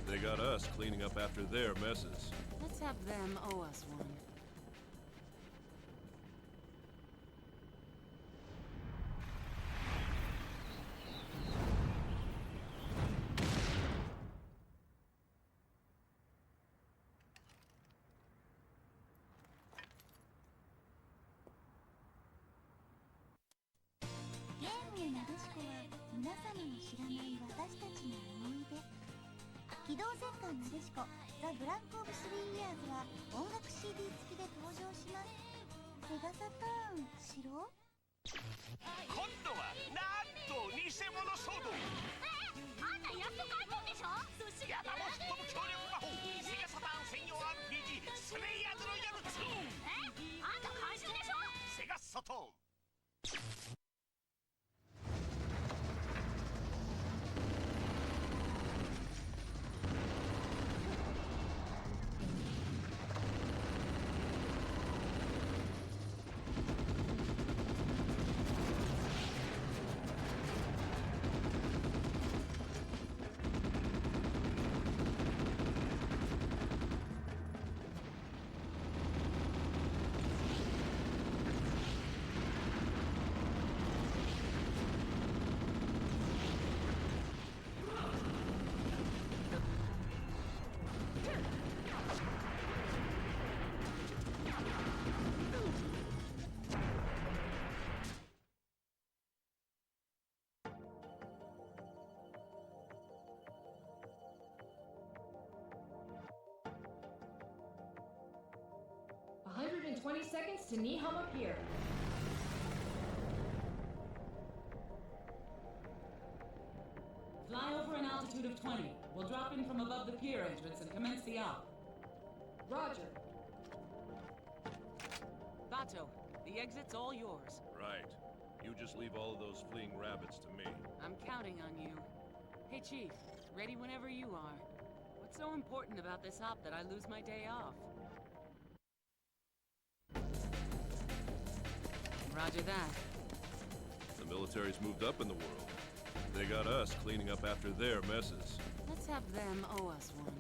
They got us cleaning up after their messes. Let's have them owe us one.ザ・ブランク・オブ・スリー・イヤーズは音楽 CD 付きで登場します。セガサターン白？今度はなんと偽物騒動。あんたやっと買い込んでしょ。やだも吹っ飛ぶ強力魔法セガサターン専用 RPG スレイヤーズロイヤル2。あんた監修でしょ。セガサターン。Seconds to Nioh up here. Fly over an altitude of 20. We'll drop in from above the pier entrance and commence the op. Roger. Bato, the exit's all yours. Right. You just leave all of those fleeing rabbits to me. I'm counting on you. Hey, Chief, ready whenever you are. What's so important about this op that I lose my day off? Roger that. The military's moved up in the world. They got us cleaning up after their messes. Let's have them owe us one.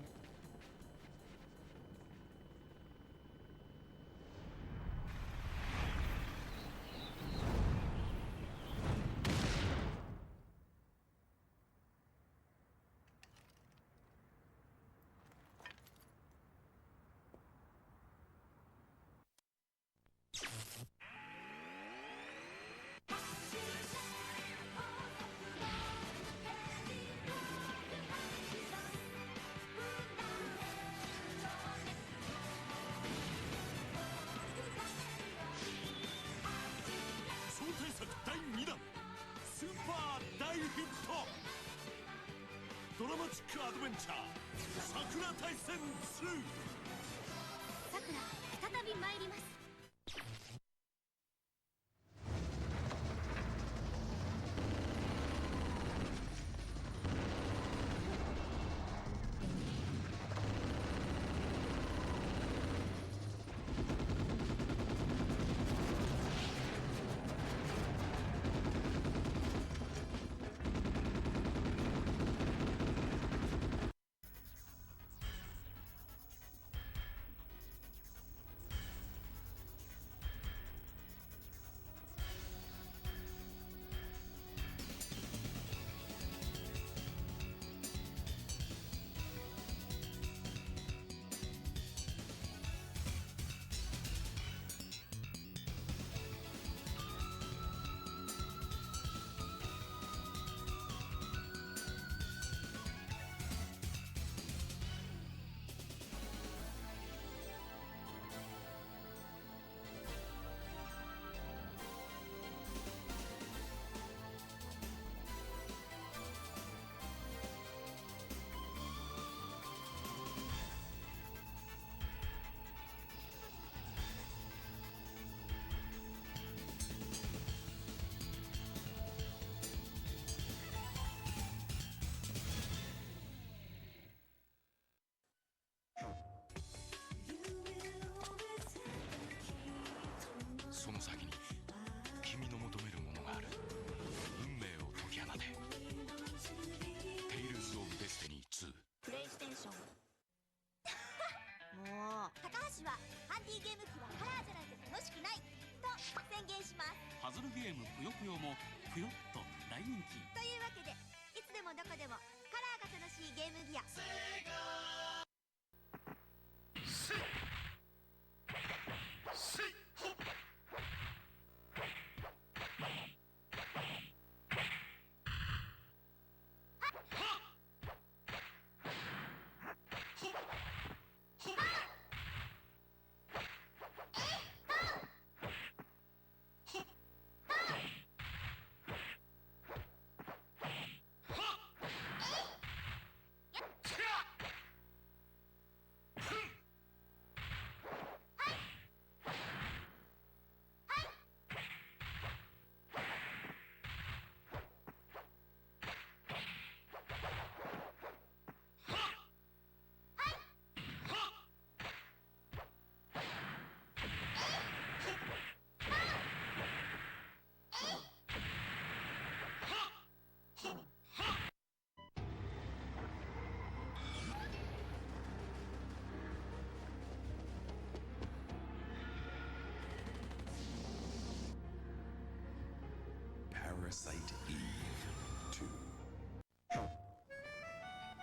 ぷよっと大人気。というわけでいつでもどこでもカラーが楽しいゲームギア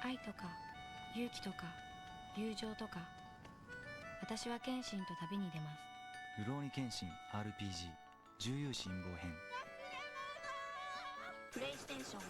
愛とか勇気とか友情とか、私は剣心と旅に出ます。ルローニケンシン RPG 重勇辛抱編。プレイステーション。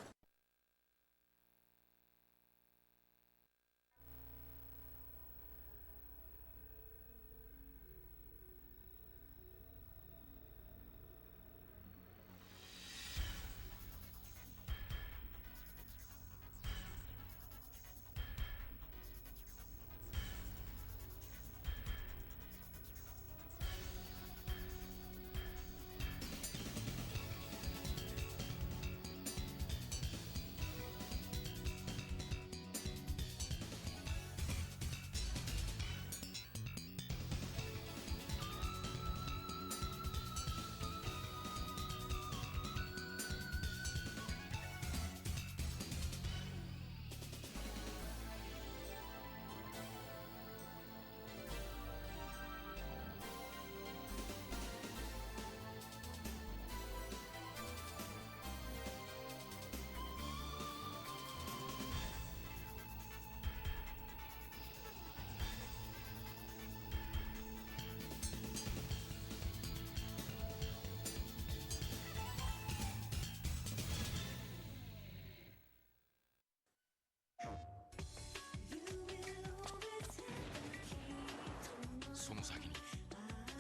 その先に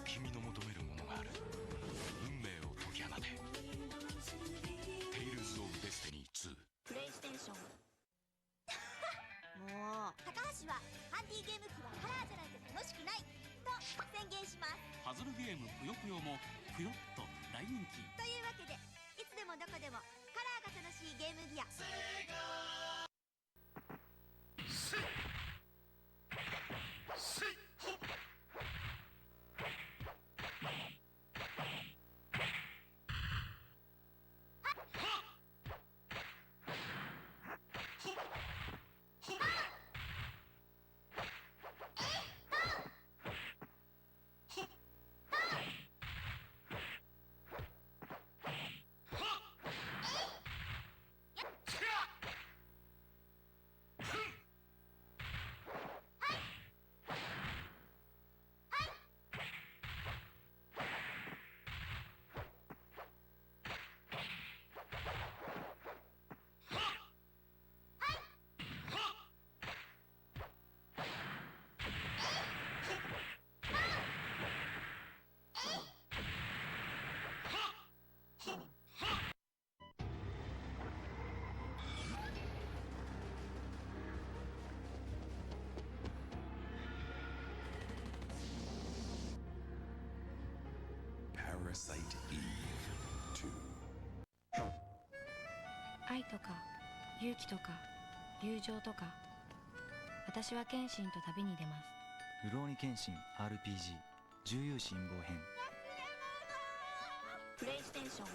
君の求めるものがある。運命を解き放て。テイルズ・オブ・デスティニー2。プレイステーション。もう高橋はハンディゲーム機はカラーじゃないと楽しくないと宣言します。パズルゲームぷよぷよもぷよっと大人気。というわけでいつでもどこでもカラーが楽しいゲームギア愛とか勇気とか友情とか、私は剣心と旅に出ます。ルローニケンシン RPG 重勇辛抱編。プレイステーション。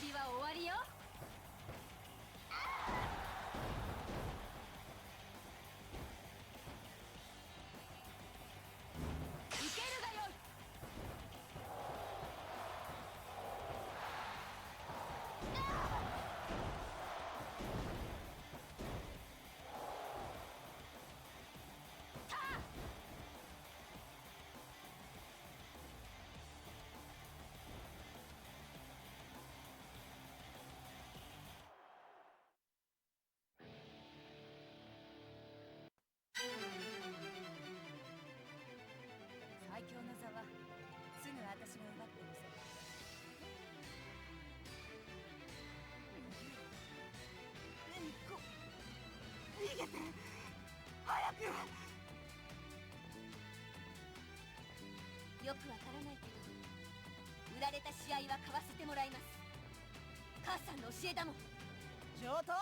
びは終わりよ。受けるがよい。最強の座はすぐ私が奪ってみせる。逃げて早く。よくわからないけど売られた試合は買わせてもらいます。母さんの教えだもん。上等。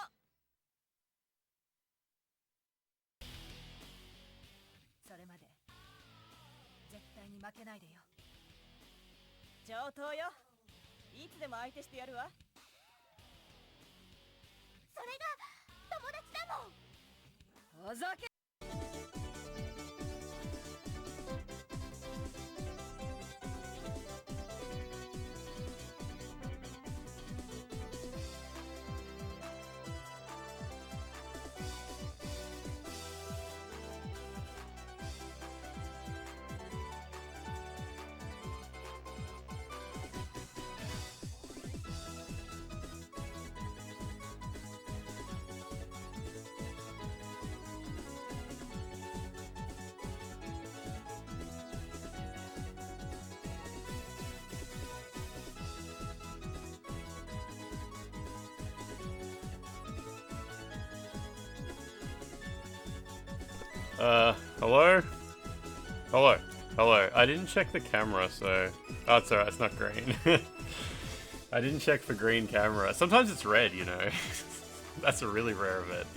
それまで絶対に負けないでよ。上等よ。いつでも相手してやるわ。それが友達だもん。ふざけ。Hello? Hello. Hello. I didn't check the camera, so... Oh, it's alright, it's not green. I didn't check for green camera. Sometimes it's red, you know. That's a really rare event.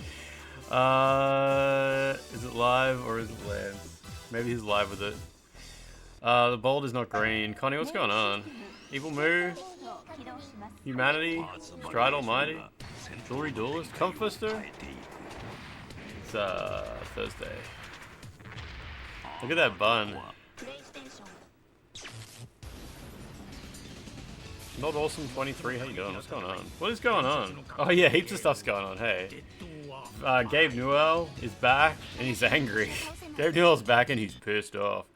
Is it live or is it Lance? Maybe he's live with it. The bold is not green. Connie, what's going on? Evil Moo? Humanity? Stride Almighty? Jewelry Duelist? Comfister? It's Thursday. Look at that bun. Not Awesome 23, how you doing? What's going on? What is going on? Oh yeah, heaps of stuff's going on, hey. Gabe Newell is back, and he's angry. Gabe Newell's back and he's pissed off.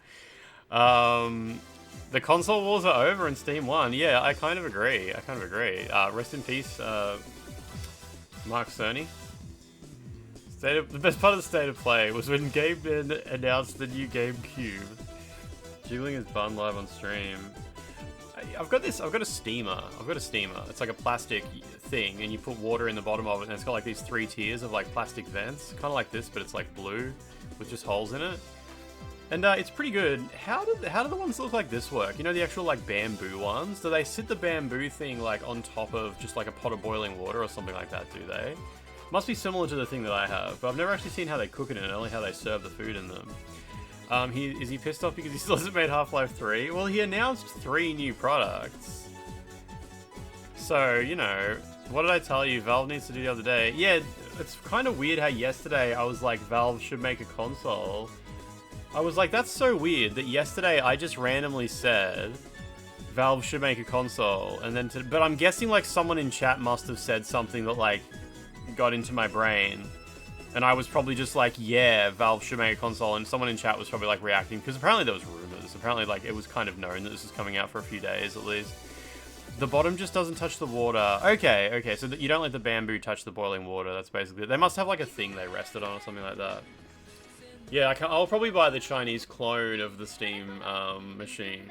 The console wars are over and Steam won. Yeah, I kind of agree. Rest in peace, Mark Cerny. The best part of the state of play was when Gabe announced the new GameCube. Jiggling his bun live on stream. I've got a steamer. It's like a plastic thing, and you put water in the bottom of it, and it's got like these 3 tiers of like plastic vents. Kind of like this, but it's like blue, with just holes in it. And it's pretty good. How do the ones that look like this work? You know, the actual like bamboo ones? Do they sit the bamboo thing like on top of just like a pot of boiling water or something like that, do they? Must be similar to the thing that I have, but I've never actually seen how they cook it and only how they serve the food in them. Is he pissed off because he still hasn't made Half-Life 3? Well, he announced 3 new products. So, you know, what did I tell you Valve needs to do the other day? Yeah, it's kind of weird how yesterday I was like, Valve should make a console. I was like, that's so weird that yesterday I just randomly said Valve should make a console, and then but I'm guessing like someone in chat must have said something that like got into my brain, and I was probably just like, yeah, Valve should make a console, and someone in chat was probably like reacting, because apparently there was rumors, apparently like it was kind of known that this was coming out for a few days at least. The bottom just doesn't touch the water. Okay, so you don't let the bamboo touch the boiling water, that's basically it. They must have like a thing they rested on or something like that. Yeah, I'll probably buy the Chinese clone of the Steam machine.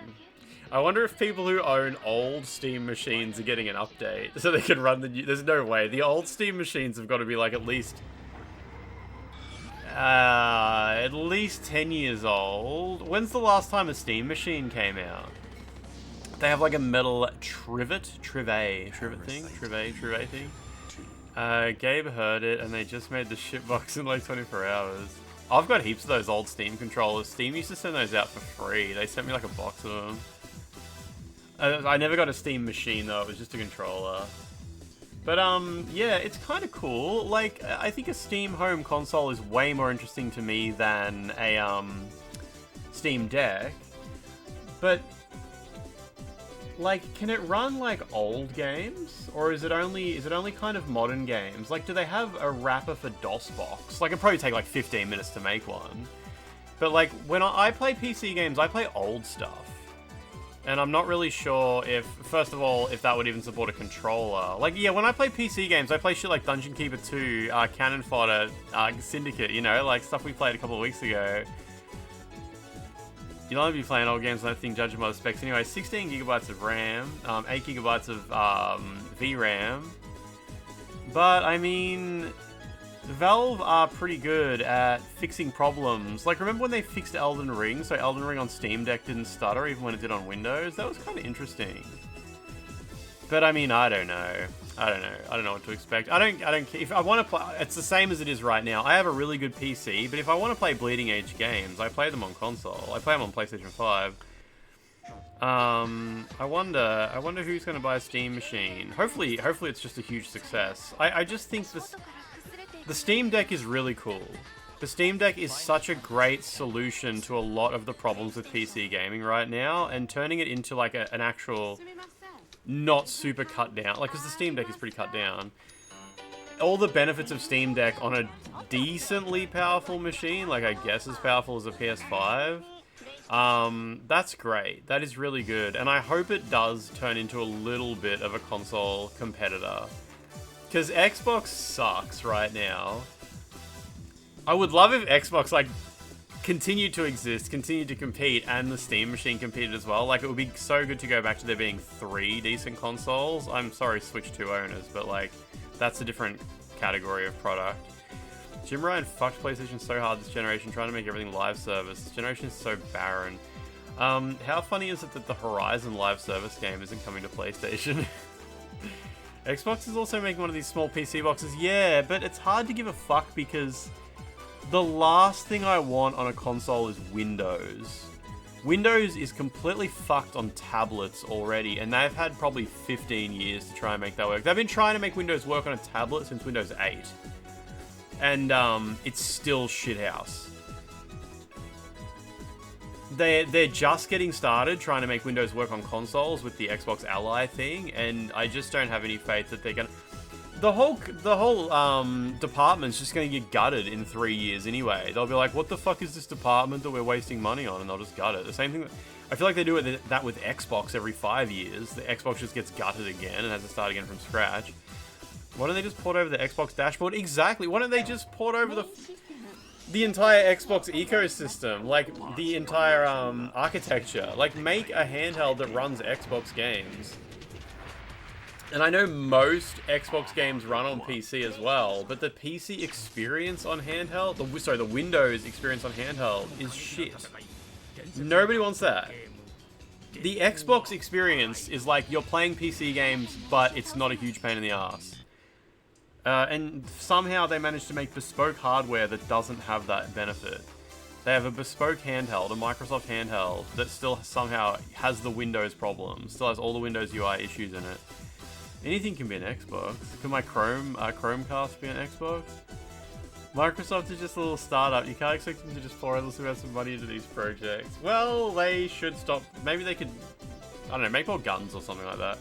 I wonder if people who own old Steam machines are getting an update so they can run the new... There's no way. The old Steam machines have got to be like at least 10 years old. When's the last time a Steam machine came out? They have like a metal trivet thing. Gabe heard it and they just made the shitbox in like 24 hours. I've got heaps of those old Steam controllers. Steam used to send those out for free. They sent me like a box of them. I never got a Steam machine though, it was just a controller. But yeah, it's kind of cool. Like, I think a Steam home console is way more interesting to me than a Steam Deck. But like, can it run like old games, or is it only kind of modern games? Like, do they have a wrapper for DOSBox? Like, it'd probably take like 15 minutes to make one. But like, when I play PC games, I play old stuff. And I'm not really sure if, first of all, if that would even support a controller. Like, yeah, when I play PC games, I play shit like Dungeon Keeper 2, Cannon Fodder, Syndicate, you know, like stuff we played a couple of weeks ago. You'll only be playing old games, I don't think, judging by the specs. Anyway, 16 gigabytes of RAM, 8 gigabytes of VRAM. But, I mean, Valve are pretty good at fixing problems. Like, remember when they fixed Elden Ring, so Elden Ring on Steam Deck didn't stutter even when it did on Windows? That was kind of interesting. But I mean, I don't know. I don't know what to expect. I don't if I want to play, it's the same as it is right now. I have a really good PC, but if I want to play bleeding edge games, I play them on console. I play them on PlayStation 5. I wonder who's going to buy a Steam machine. Hopefully it's just a huge success. I just think the Steam Deck is really cool. The Steam Deck is such a great solution to a lot of the problems with PC gaming right now, and turning it into like an actual not super cut down, like, because the Steam Deck is pretty cut down. All the benefits of Steam Deck on a decently powerful machine, like I guess as powerful as a PS5, that's great. That is really good, and I hope it does turn into a little bit of a console competitor. Because Xbox sucks right now. I would love if Xbox, like, continued to exist, continued to compete, and the Steam machine competed as well. Like, it would be so good to go back to there being 3 decent consoles. I'm sorry, Switch 2 owners, but, like, that's a different category of product. Jim Ryan fucked PlayStation so hard this generation, trying to make everything live service. This generation is so barren. How funny is it that the Horizon live service game isn't coming to PlayStation? Xbox is also making one of these small PC boxes. Yeah, but it's hard to give a fuck because the last thing I want on a console is Windows. Windows is completely fucked on tablets already, and they've had probably 15 years to try and make that work. They've been trying to make Windows work on a tablet since Windows 8. And it's still shithouse. They're just getting started trying to make Windows work on consoles with the Xbox Ally thing, and I just don't have any faith that they're gonna. The whole department's just gonna get gutted in 3 years anyway. They'll be like, "What the fuck is this department that we're wasting money on?" And they'll just gut it. The same thing. I feel like they do that with Xbox every 5 years. The Xbox just gets gutted again and has to start again from scratch. Why don't they just port over the Xbox dashboard? Exactly. Why don't they just port over the entire Xbox ecosystem, like the entire architecture? Like, make a handheld that runs Xbox games. And I know most Xbox games run on PC as well, but the PC experience on handheld, the Windows experience on handheld is shit. Nobody wants that. The Xbox experience is like you're playing PC games, but it's not a huge pain in the ass. And somehow they managed to make bespoke hardware that doesn't have that benefit. They have a bespoke handheld, a Microsoft handheld, that still somehow has the Windows problems, still has all the Windows UI issues in it. Anything can be an Xbox. Can my Chromecast be an Xbox? Microsoft is just a little startup. You can't expect them to just pour endless amounts of money into these projects. Well, they should stop. Maybe they could, I don't know, make more guns or something like that.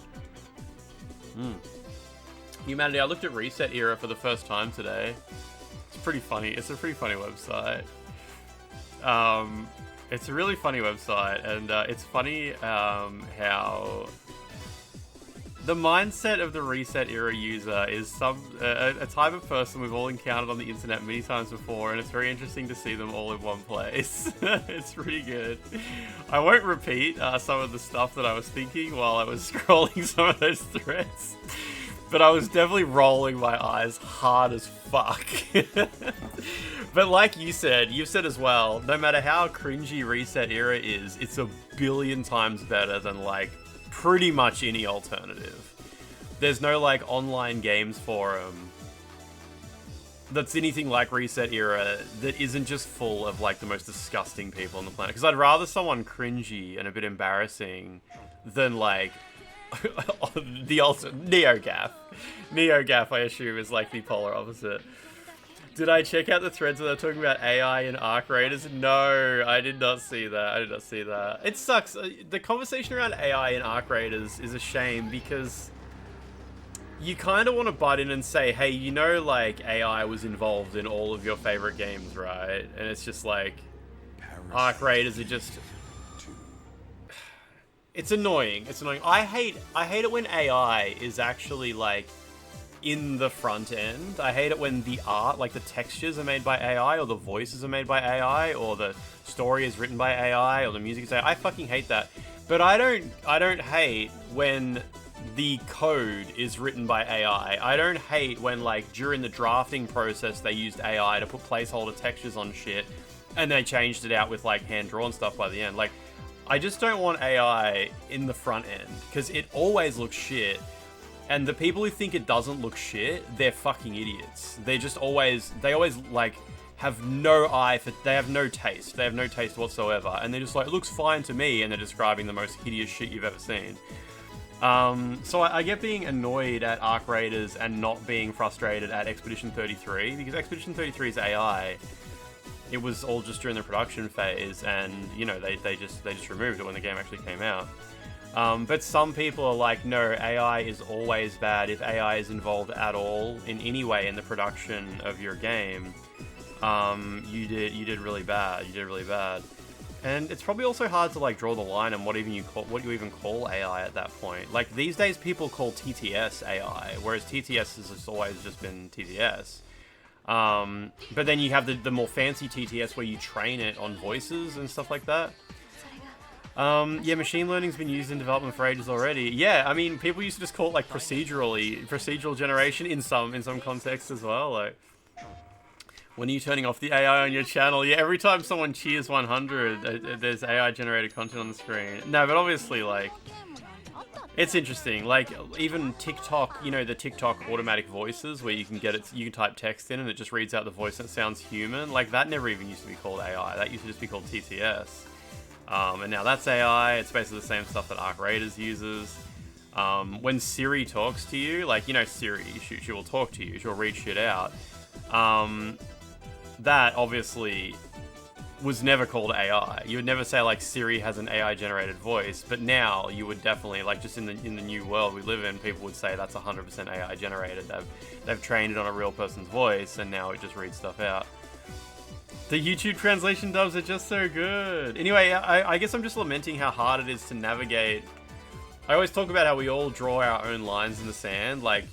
Humanity, I looked at Reset Era for the first time today. It's pretty funny. It's a pretty funny website. It's a really funny website, and it's funny how the mindset of the Reset Era user is a type of person we've all encountered on the internet many times before, and it's very interesting to see them all in one place. It's pretty good. I won't repeat some of the stuff that I was thinking while I was scrolling some of those threads, but I was definitely rolling my eyes hard as fuck. But like you've said as well, no matter how cringy Reset Era is, it's a billion times better than, like, pretty much any alternative. There's no, like, online games forum. that's anything like Reset Era that isn't just full of like the most disgusting people on the planet. Because I'd rather someone cringy and a bit embarrassing than like the ultimate Nioh Gaff, I assume, is like the polar opposite. Did I check out the threads where they're talking about AI and Arc Raiders? No, I did not see that. It sucks. The conversation around AI and Arc Raiders is a shame because you kind of want to butt in and say, hey, you know, like, AI was involved in all of your favorite games, right? And it's just like, Arc Raiders are just... It's annoying. I hate it when AI is actually, like, in the front end. I hate it when the art, like the textures are made by AI, or the voices are made by AI, or the story is written by AI, or the music is AI. I fucking hate that. But I don't hate when the code is written by AI. I don't hate when, like, during the drafting process they used AI to put placeholder textures on shit and they changed it out with, like, hand-drawn stuff by the end. Like, I just don't want AI in the front end because it always looks shit. And the people who think it doesn't look shit, they're fucking idiots. They always, like, have no eye for... They have no taste. They have no taste whatsoever. And they're just like, it looks fine to me, and they're describing the most hideous shit you've ever seen. So I get being annoyed at Arc Raiders and not being frustrated at Expedition 33, because Expedition 33's AI, it was all just during the production phase, and, you know, they just removed it when the game actually came out. But some people are like, no, AI is always bad. If AI is involved at all in any way in the production of your game, you did really bad. You did really bad. And it's probably also hard to, like, draw the line on what you even call AI at that point. Like, these days people call TTS AI, whereas TTS has just always just been TTS. But then you have the more fancy TTS where you train it on voices and stuff like that. Yeah, machine learning's been used in development for ages already. Yeah, I mean, people used to just call it, like, procedural generation in some contexts as well. Like, when are you turning off the AI on your channel? Yeah, every time someone cheers 100, there's AI generated content on the screen. No, but obviously, like, it's interesting. Like, even TikTok, you know, the TikTok automatic voices where you can type text in and it just reads out the voice and it sounds human. Like, that never even used to be called AI. That used to just be called TTS. And now that's AI. It's basically the same stuff that Arc Raiders uses. When Siri talks to you, like, you know, Siri, she will talk to you. She'll read shit out. That obviously was never called AI. You would never say, like, Siri has an AI-generated voice, but now you would definitely, like, just in the new world we live in, people would say that's 100% AI-generated. They've trained it on a real person's voice, and now it just reads stuff out. The YouTube translation dubs are just so good. Anyway, I guess I'm just lamenting how hard it is to navigate. I always talk about how we all draw our own lines in the sand. Like,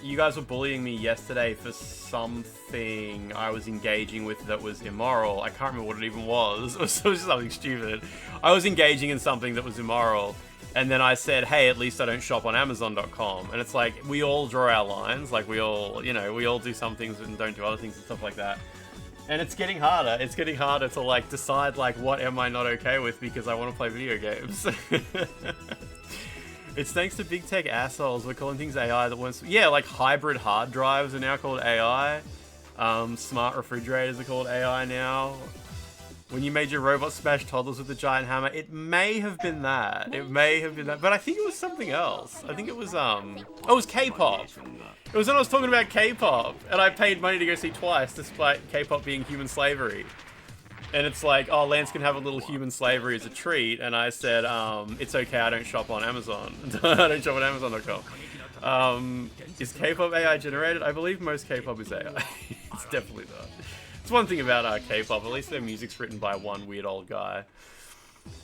you guys were bullying me yesterday for something I was engaging with that was immoral. I can't remember what it even was. It was just something stupid. I was engaging in something that was immoral. And then I said, hey, at least I don't shop on Amazon.com. And it's like, we all draw our lines. Like, we all, you know, we all do some things and don't do other things and stuff like that. And it's getting harder. It's getting harder to, like, decide, like, what am I not okay with because I want to play video games. It's thanks to big tech assholes. We're calling things AI that once... Yeah, like, hybrid hard drives are now called AI. Smart refrigerators are called AI now. When you made your robot smash toddlers with a giant hammer, it may have been that. It may have been that. But I think it was something else. I think it was, oh, it was K-pop. It was when I was talking about K-pop. And I paid money to go see Twice, despite K-pop being human slavery. And it's like, oh, Lance can have a little human slavery as a treat. And I said, it's okay, I don't shop on Amazon. I don't shop on Amazon.com. Is K-pop AI generated? I believe most K-pop is AI. It's definitely not. It's one thing about K-pop, at least their music's written by one weird old guy.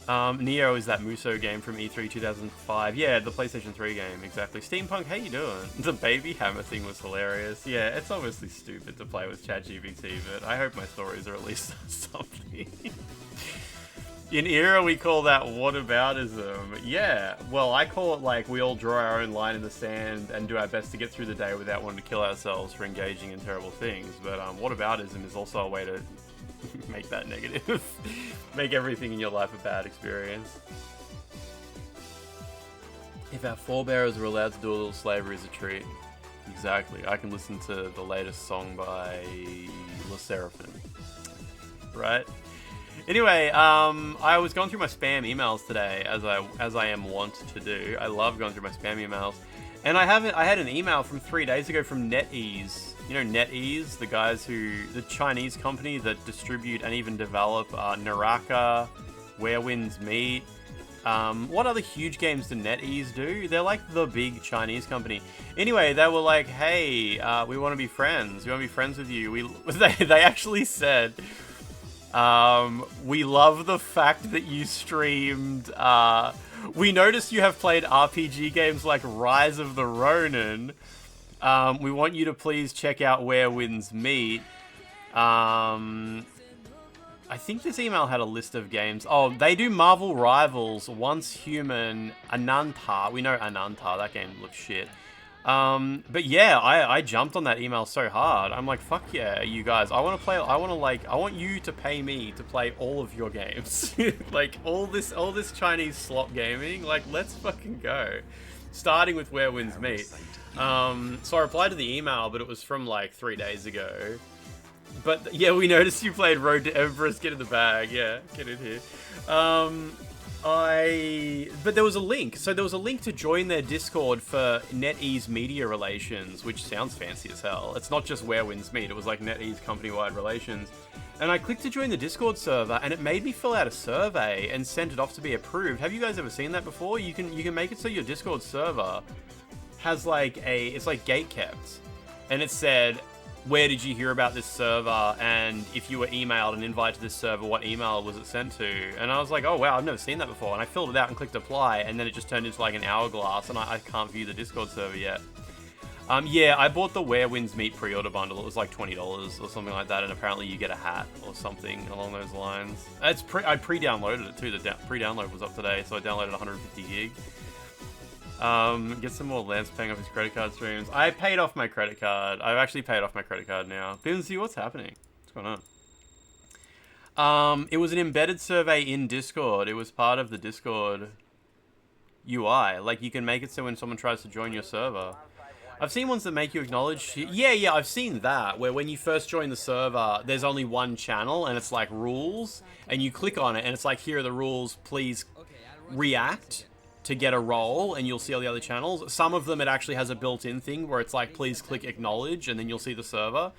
Nioh is that Muso game from E3 2005. Yeah, the PlayStation 3 game, exactly. Steampunk, how you doing? The baby hammer thing was hilarious. Yeah, it's obviously stupid to play with ChatGPT, but I hope my stories are at least something. In Era, we call that whataboutism. Yeah, well, I call it, like, we all draw our own line in the sand and do our best to get through the day without wanting to kill ourselves for engaging in terrible things. But whataboutism is also a way to make that negative. Make everything in your life a bad experience. If our forebears were allowed to do a little slavery as a treat. Exactly. I can listen to the latest song by Le Seraphim. Right? Anyway, I was going through my spam emails today, as I am wont to do. I love going through my spam emails. And I had an email from 3 days ago from NetEase. You know NetEase, the Chinese company that distribute and even develop Naraka, Where Winds Meet. What other huge games do NetEase do? They're like the big Chinese company. Anyway, they were like, hey, we want to be friends. We want to be friends with you. They actually said, we love the fact that you streamed, we noticed you have played RPG games like Rise of the Ronin. We want you to please check out Where Winds Meet. I think this email had a list of games. Oh, they do Marvel Rivals, Once Human, Ananta. We know Ananta. That game looks shit. But yeah, I jumped on that email so hard. I'm like, fuck yeah, you guys. I want you to pay me to play all of your games. Like, all this Chinese slot gaming. Like, let's fucking go. Starting with Where Winds Meet. So I replied to the email, but it was from like 3 days ago. But yeah, we noticed you played Road to Everest. Get in the bag. Yeah, get in here. But there was a link. So there was a link to join their Discord for NetEase Media Relations, which sounds fancy as hell. It's not just Where Winds Meet. It was like NetEase company-wide relations. And I clicked to join the Discord server, and it made me fill out a survey and send it off to be approved. Have you guys ever seen that before? You can make it so your Discord server has like it's like gate kept, and it said, where did you hear about this server, and if you were emailed an invite to this server, what email was it sent to? And I was like, oh wow, I've never seen that before. And I filled it out and clicked apply, and then it just turned into like an hourglass, and I can't view the Discord server yet. Yeah, I bought the Where Winds Meet pre-order bundle. It was like $20 or something like that, and apparently you get a hat or something along those lines. I pre-downloaded it too. The pre-download was up today, so I downloaded 150 gig. Get some more Lance paying off his credit card streams. I paid off my credit card. I've actually paid off my credit card now. Bimsy, what's happening? What's going on? It was an embedded survey in Discord. It was part of the Discord UI. Like, you can make it so when someone tries to join your server. I've seen ones that make you acknowledge... Yeah, I've seen that, where when you first join the server, there's only one channel, and it's like rules, and you click on it, and it's like, here are the rules, please react to get a role, and you'll see all the other channels. Some of them, it actually has a built-in thing where it's like, please click acknowledge, and then you'll see the server.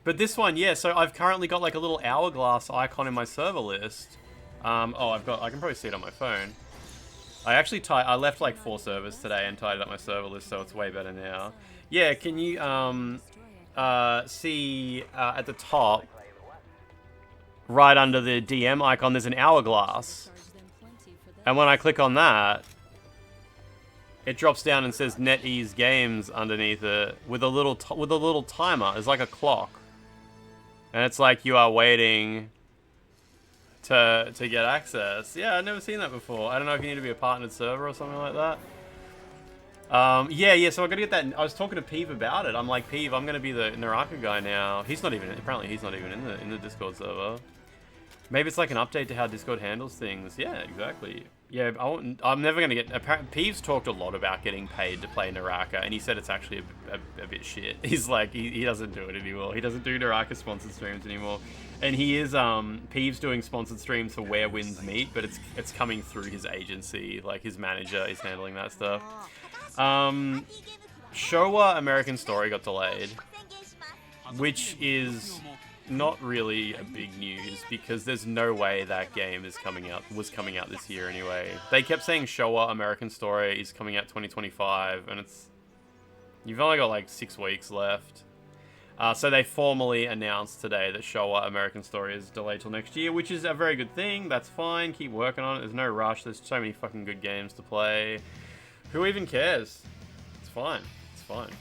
But this one, yeah, so I've currently got like a little hourglass icon in my server list. I can probably see it on my phone. I left like 4 servers today and tidied up my server list, so it's way better now. Yeah, can you see at the top, right under the DM icon, there's an hourglass. And when I click on that, it drops down and says NetEase Games underneath it with a little timer. It's like a clock, and it's like you are waiting to get access. Yeah, I've never seen that before. I don't know if you need to be a partnered server or something like that. Yeah. So I gotta get that. I was talking to Peeve about it. I'm like, Peeve, I'm gonna be the Naraka guy now. Apparently he's not even in the Discord server. Maybe it's like an update to how Discord handles things. Yeah, exactly. Yeah, I'm never going to get... Peeves talked a lot about getting paid to play Naraka, and he said it's actually a bit shit. He's like, he doesn't do it anymore. He doesn't do Naraka sponsored streams anymore. And he is, Peeves doing sponsored streams for Where Winds Meet, but it's coming through his agency. Like, his manager is handling that stuff. Showa American Story got delayed, which is not really a big news because there's no way that game was coming out this year anyway. They kept saying Showa American Story is coming out 2025, and you've only got like 6 weeks left. So they formally announced today that Showa American Story is delayed till next year, which is a very good thing. That's fine. Keep working on it. There's no rush. There's so many fucking good games to play. Who even cares? It's fine. It's fine.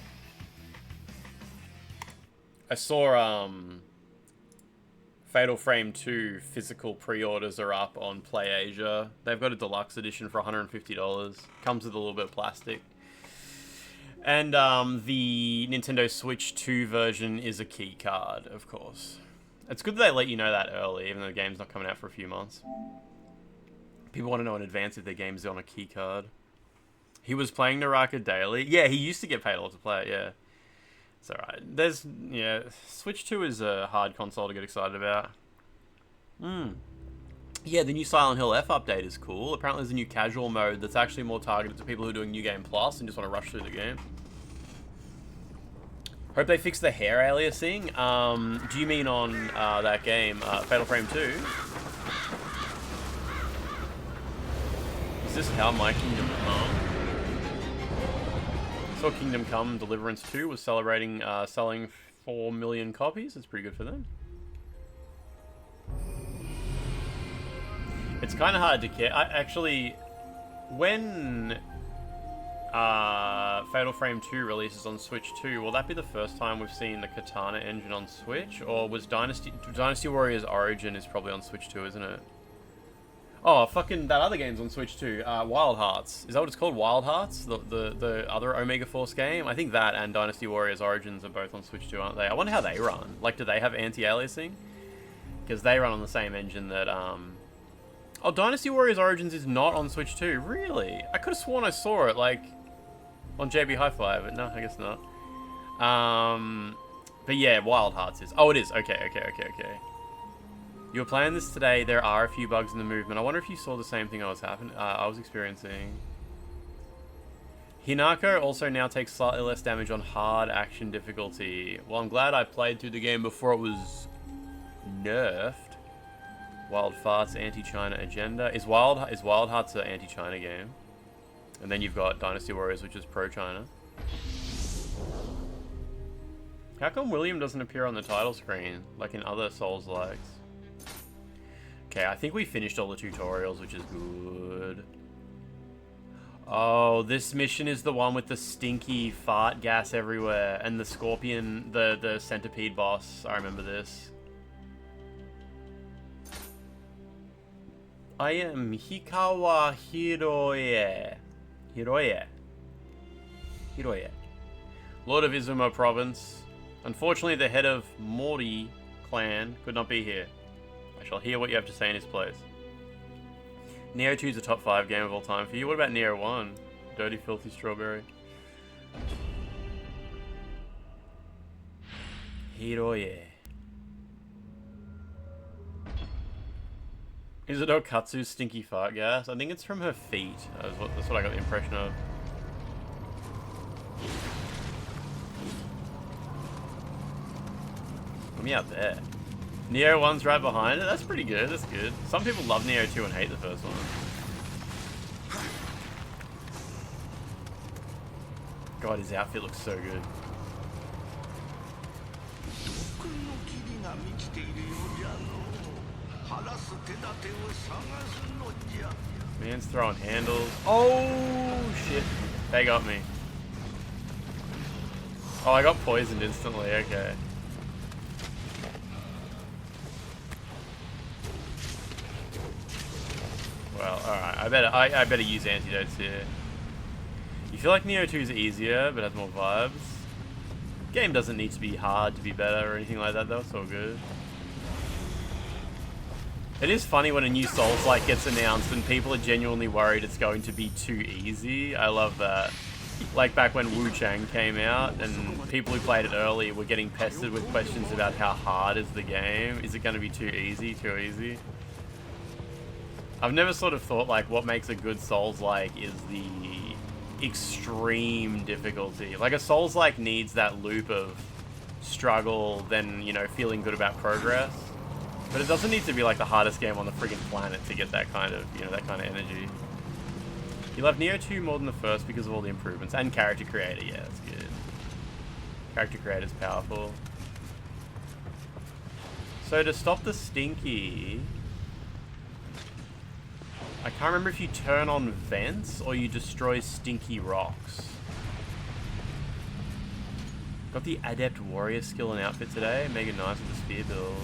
I saw Fatal Frame 2 physical pre-orders are up on PlayAsia. They've got a deluxe edition for $150. Comes with a little bit of plastic. And the Nintendo Switch 2 version is a key card, of course. It's good that they let you know that early, even though the game's not coming out for a few months. People want to know in advance if their game's on a key card. He was playing Naraka daily. Yeah, he used to get paid a lot to play it, yeah. It's alright. There's, yeah, Switch 2 is a hard console to get excited about. Yeah, the new Silent Hill F update is cool. Apparently there's a new casual mode that's actually more targeted to people who are doing New Game Plus and just want to rush through the game. Hope they fix the hair aliasing. Do you mean on that game, Fatal Frame 2? Is this how my Kingdom Come? Saw Kingdom Come Deliverance 2 was celebrating selling 4 million copies. That's pretty good for them. It's kind of hard to care. Actually, when Fatal Frame 2 releases on Switch 2, will that be the first time we've seen the Katana engine on Switch? Or was Dynasty Warriors Origin is probably on Switch 2, isn't it? Oh, fucking that other game's on Switch 2. Wild Hearts. Is that what it's called? Wild Hearts? The other Omega Force game? I think that and Dynasty Warriors Origins are both on Switch 2, aren't they? I wonder how they run. Like, do they have anti-aliasing? Because they run on the same engine that, Oh, Dynasty Warriors Origins is not on Switch 2. Really? I could have sworn I saw it, like, on JB Hi-Fi, but no, I guess not. But yeah, Wild Hearts is. Oh, it is. Okay. You were playing this today. There are a few bugs in the movement. I wonder if you saw the same thing I was experiencing. Hinako also now takes slightly less damage on hard action difficulty. Well, I'm glad I played through the game before it was nerfed. Wild Farts anti-China agenda. Is Wild Hearts an anti-China game? And then you've got Dynasty Warriors, which is pro-China. How come William doesn't appear on the title screen, like in other Souls-likes? Okay, I think we finished all the tutorials, which is good. Oh, this mission is the one with the stinky fart gas everywhere, and the scorpion, the centipede boss. I remember this. I am Hikawa Hiroye. Lord of Izuma Province. Unfortunately, the head of Mori clan could not be here. I shall hear what you have to say in his place. Nioh 2 is a top 5 game of all time for you. What about Nioh 1? Dirty, filthy strawberry. Hiroye. Is it Okatsu's stinky fart gas? I think it's from her feet. That's what I got the impression of. Let me out there. Nioh 1's right behind it. That's pretty good. That's good. Some people love Nioh 2 and hate the first one. God, his outfit looks so good. Man's throwing handles. Oh, shit. They got me. Oh, I got poisoned instantly. Okay. Well, alright. I better use antidotes here. You feel like Nioh 2 is easier, but has more vibes. Game doesn't need to be hard to be better or anything like that, though. It's all good. It is funny when a new Souls-like gets announced and people are genuinely worried it's going to be too easy. I love that. Like back when Wu Chang came out and people who played it early were getting pestered with questions about how hard is the game. Is it going to be too easy? Too easy? I've never sort of thought like what makes a good Souls-like is the extreme difficulty. Like a Souls-like needs that loop of struggle, then, you know, feeling good about progress. But it doesn't need to be like the hardest game on the friggin' planet to get that kind of, you know, that kind of energy. You love Nioh 2 more than the first because of all the improvements. And character creator, yeah, that's good. Character creator's powerful. So to stop the stinky... I can't remember if you turn on vents or you destroy stinky rocks. Got the Adept Warrior skill and outfit today. Mega nice with the spear build.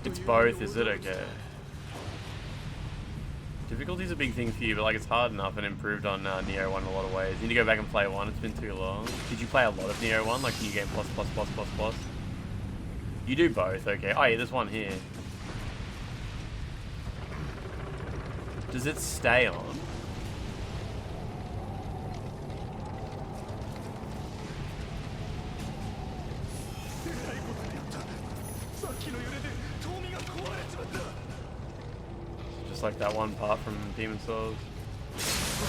It's both, is it? Okay. Difficulty's a big thing for you, but like it's hard enough and improved on Nioh 1 in a lot of ways. You need to go back and play 1, it's been too long. Did you play a lot of Nioh 1, like New Game Plus? You do both, okay. Oh yeah, there's one here. Does it stay on? just like that one part from Demon Souls.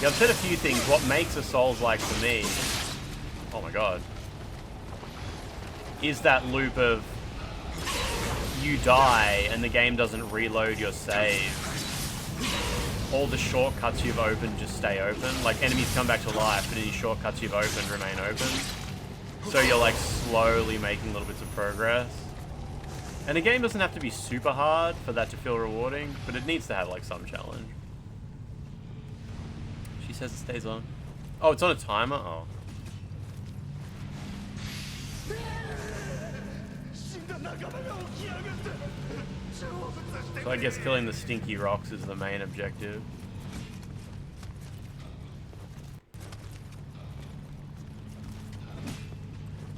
Yeah, I've said a few things. What makes a Souls-like for me, oh my god, is that loop of you die and the game doesn't reload your save. All the shortcuts you've opened just stay open. Like, enemies come back to life, but any shortcuts you've opened remain open. So you're like slowly making little bits of progress. And the game doesn't have to be super hard for that to feel rewarding, but it needs to have like some challenge. She says it stays on. Oh, it's on a timer? Oh. So I guess killing the stinky rocks is the main objective.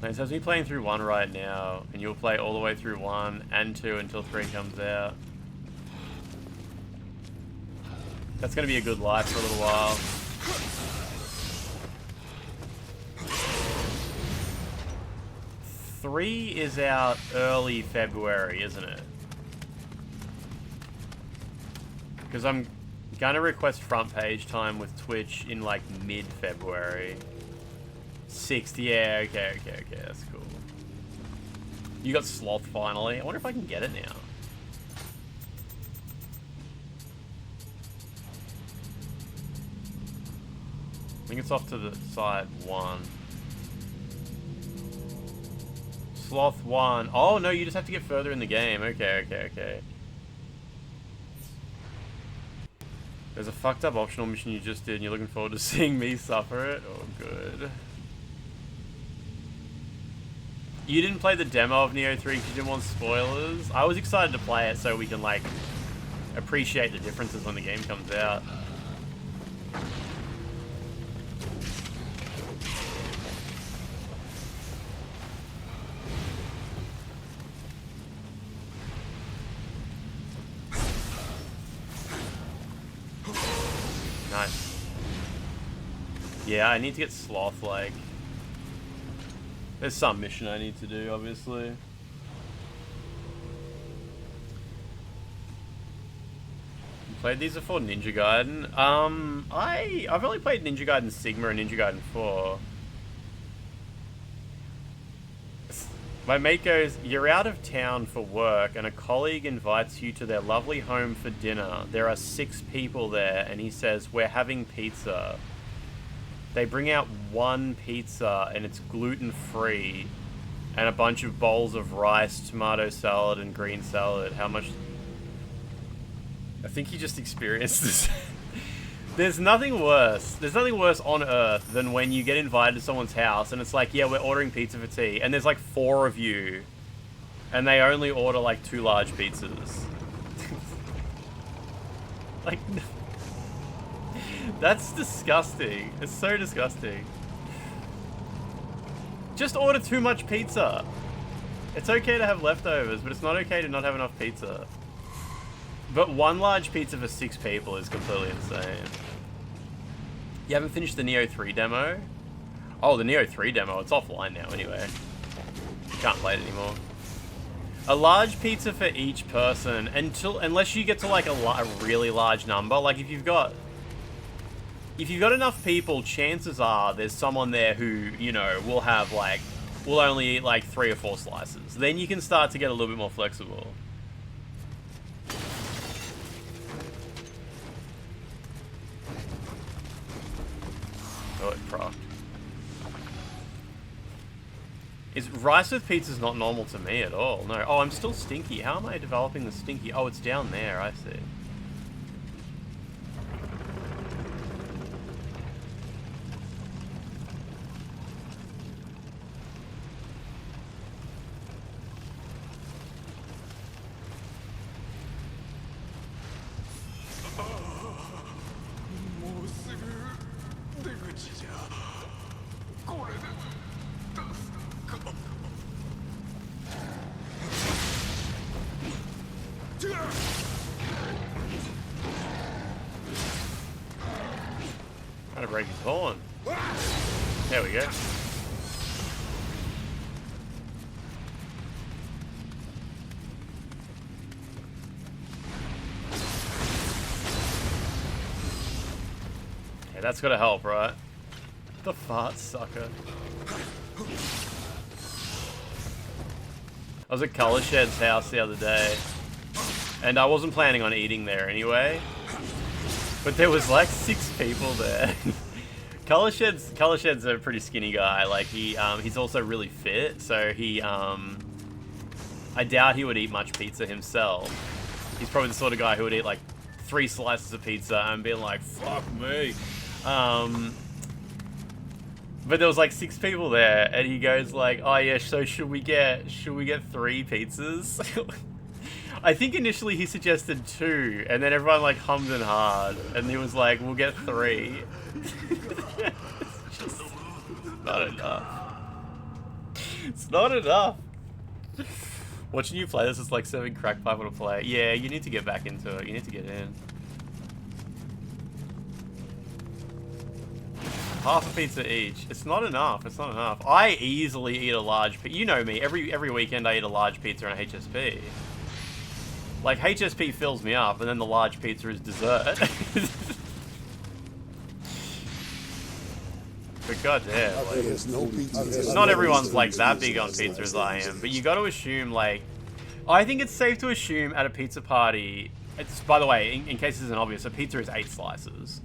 It says me playing through 1 right now, and you'll play all the way through 1 and 2 until 3 comes out. That's going to be a good life for a little while. Three is out early February, isn't it? Because I'm going to request front page time with Twitch in like mid-February. 6th, yeah, okay, that's cool. You got Sloth finally. I wonder if I can get it now. I think it's off to the side 1. Sloth 1. Oh no, you just have to get further in the game. Okay. There's a fucked up optional mission you just did and you're looking forward to seeing me suffer it? Oh, good. You didn't play the demo of Nioh 3 because you didn't want spoilers? I was excited to play it so we can, like, appreciate the differences when the game comes out. Nice. Yeah, I need to get Sloth, like... There's some mission I need to do, obviously. You played these before Ninja Gaiden? I've only played Ninja Gaiden Sigma and Ninja Gaiden 4. My mate goes, you're out of town for work and a colleague invites you to their lovely home for dinner. There are 6 people there and he says, we're having pizza. They bring out 1 pizza and it's gluten-free and a bunch of bowls of rice, tomato salad, and green salad. How much? I think he just experienced this. There's nothing worse. There's nothing worse on earth than when you get invited to someone's house and it's like, yeah, we're ordering pizza for tea. And there's like 4 of you and they only order like 2 large pizzas. Like... That's disgusting. It's so disgusting. Just order too much pizza. It's okay to have leftovers, but it's not okay to not have enough pizza. But 1 large pizza for 6 people is completely insane. You haven't finished the Nioh 3 demo? Oh, the Nioh 3 demo. It's offline now anyway. You can't play it anymore. A large pizza for each person unless you get to like a really large number. Like if you've got enough people, chances are there's someone there who, you know, will only eat like 3 or 4 slices. Then you can start to get a little bit more flexible. Oh, it procced. Rice with pizza's not normal to me at all. No. Oh, I'm still stinky. How am I developing the stinky? Oh, it's down there. I see. Trying to break his horn. There we go. that's gotta help, right? The fart sucker. I was at Color Shed's house the other day, and I wasn't planning on eating there anyway, but there was like 6 people there. Color Shed's a pretty skinny guy. Like he's also really fit, so I doubt he would eat much pizza himself. He's probably the sort of guy who would eat like 3 slices of pizza and be like, fuck me. But there was like 6 people there, and he goes like, oh yeah, so should we get 3 pizzas? I think initially he suggested 2, and then everyone like hummed and hawed, and he was like, we'll get 3. It's just not enough. It's not enough. Watching you play this is like serving crack pipe on a play. Yeah, you need to get back into it. You need to get in. Half a pizza each. It's not enough. It's not enough. I easily eat a large pizza. You know me. Every weekend I eat a large pizza and a HSP. Like, HSP fills me up, and then the large pizza is dessert. But goddamn, like, not everyone's like that big on pizza as I am. But you got to assume, like, I think it's safe to assume at a pizza party. It's, by the way, in case this isn't obvious, a pizza is 8 slices.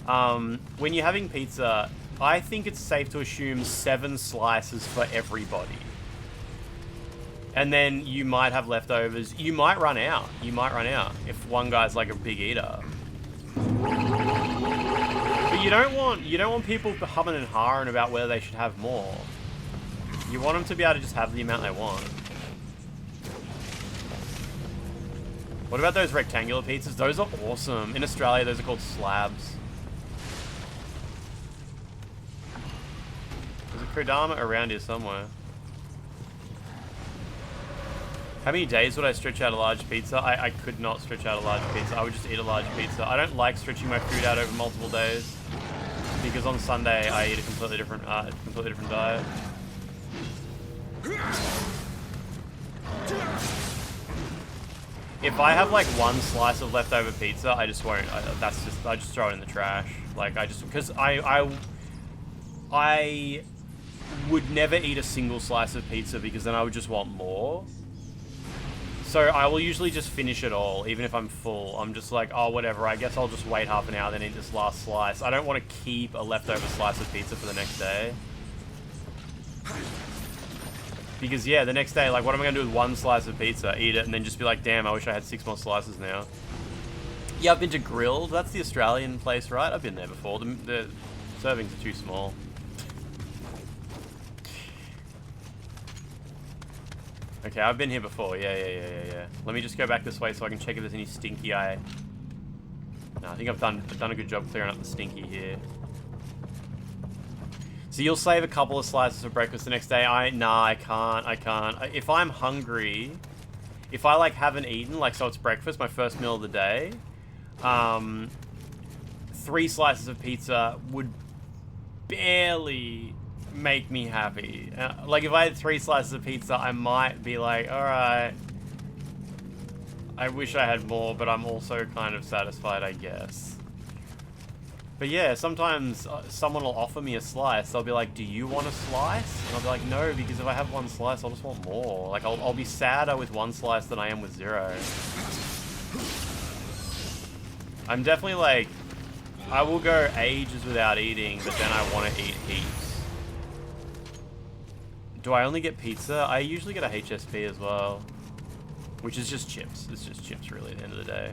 When you're having pizza, I think it's safe to assume 7 slices for everybody. And then you might have leftovers. You might run out. You might run out if one guy's like a big eater. But you don't want people humming and hawing about whether they should have more. You want them to be able to just have the amount they want. What about those rectangular pizzas? Those are awesome. In Australia, those are called slabs. There's a Kodama around here somewhere. How many days would I stretch out a large pizza? I could not stretch out a large pizza. I would just eat a large pizza. I don't like stretching my food out over multiple days, because on Sunday I eat a completely different diet. If I have like 1 slice of leftover pizza, I just won't. I just throw it in the trash. Like because I would never eat a single slice of pizza, because then I would just want more. So I will usually just finish it all, even if I'm full. I'm just like, oh, whatever, I guess I'll just wait half an hour, then eat this last slice. I don't want to keep a leftover slice of pizza for the next day. Because, yeah, the next day, like, what am I going to do with 1 slice of pizza? Eat it, and then just be like, damn, I wish I had 6 more slices now. Yeah, I've been to Grilled. That's the Australian place, right? I've been there before. The servings are too small. Okay, I've been here before. Yeah. Let me just go back this way so I can check if there's any stinky eye. No, I think I've done a good job clearing up the stinky here. So you'll save a couple of slices for breakfast the next day. Nah, I can't. If I'm hungry, if I like haven't eaten, like, so it's breakfast, my first meal of the day, 3 slices of pizza would barely make me happy. Like, if I had 3 slices of pizza, I might be like, alright, I wish I had more, but I'm also kind of satisfied, I guess. But yeah, sometimes someone will offer me a slice. They'll be like, do you want a slice? And I'll be like, no, because if I have 1 slice, I'll just want more. Like, I'll be sadder with 1 slice than I am with 0. I'm definitely like, I will go ages without eating, but then I want to eat heaps. Do I only get pizza? I usually get a HSP as well, which is just chips. It's just chips, really, at the end of the day.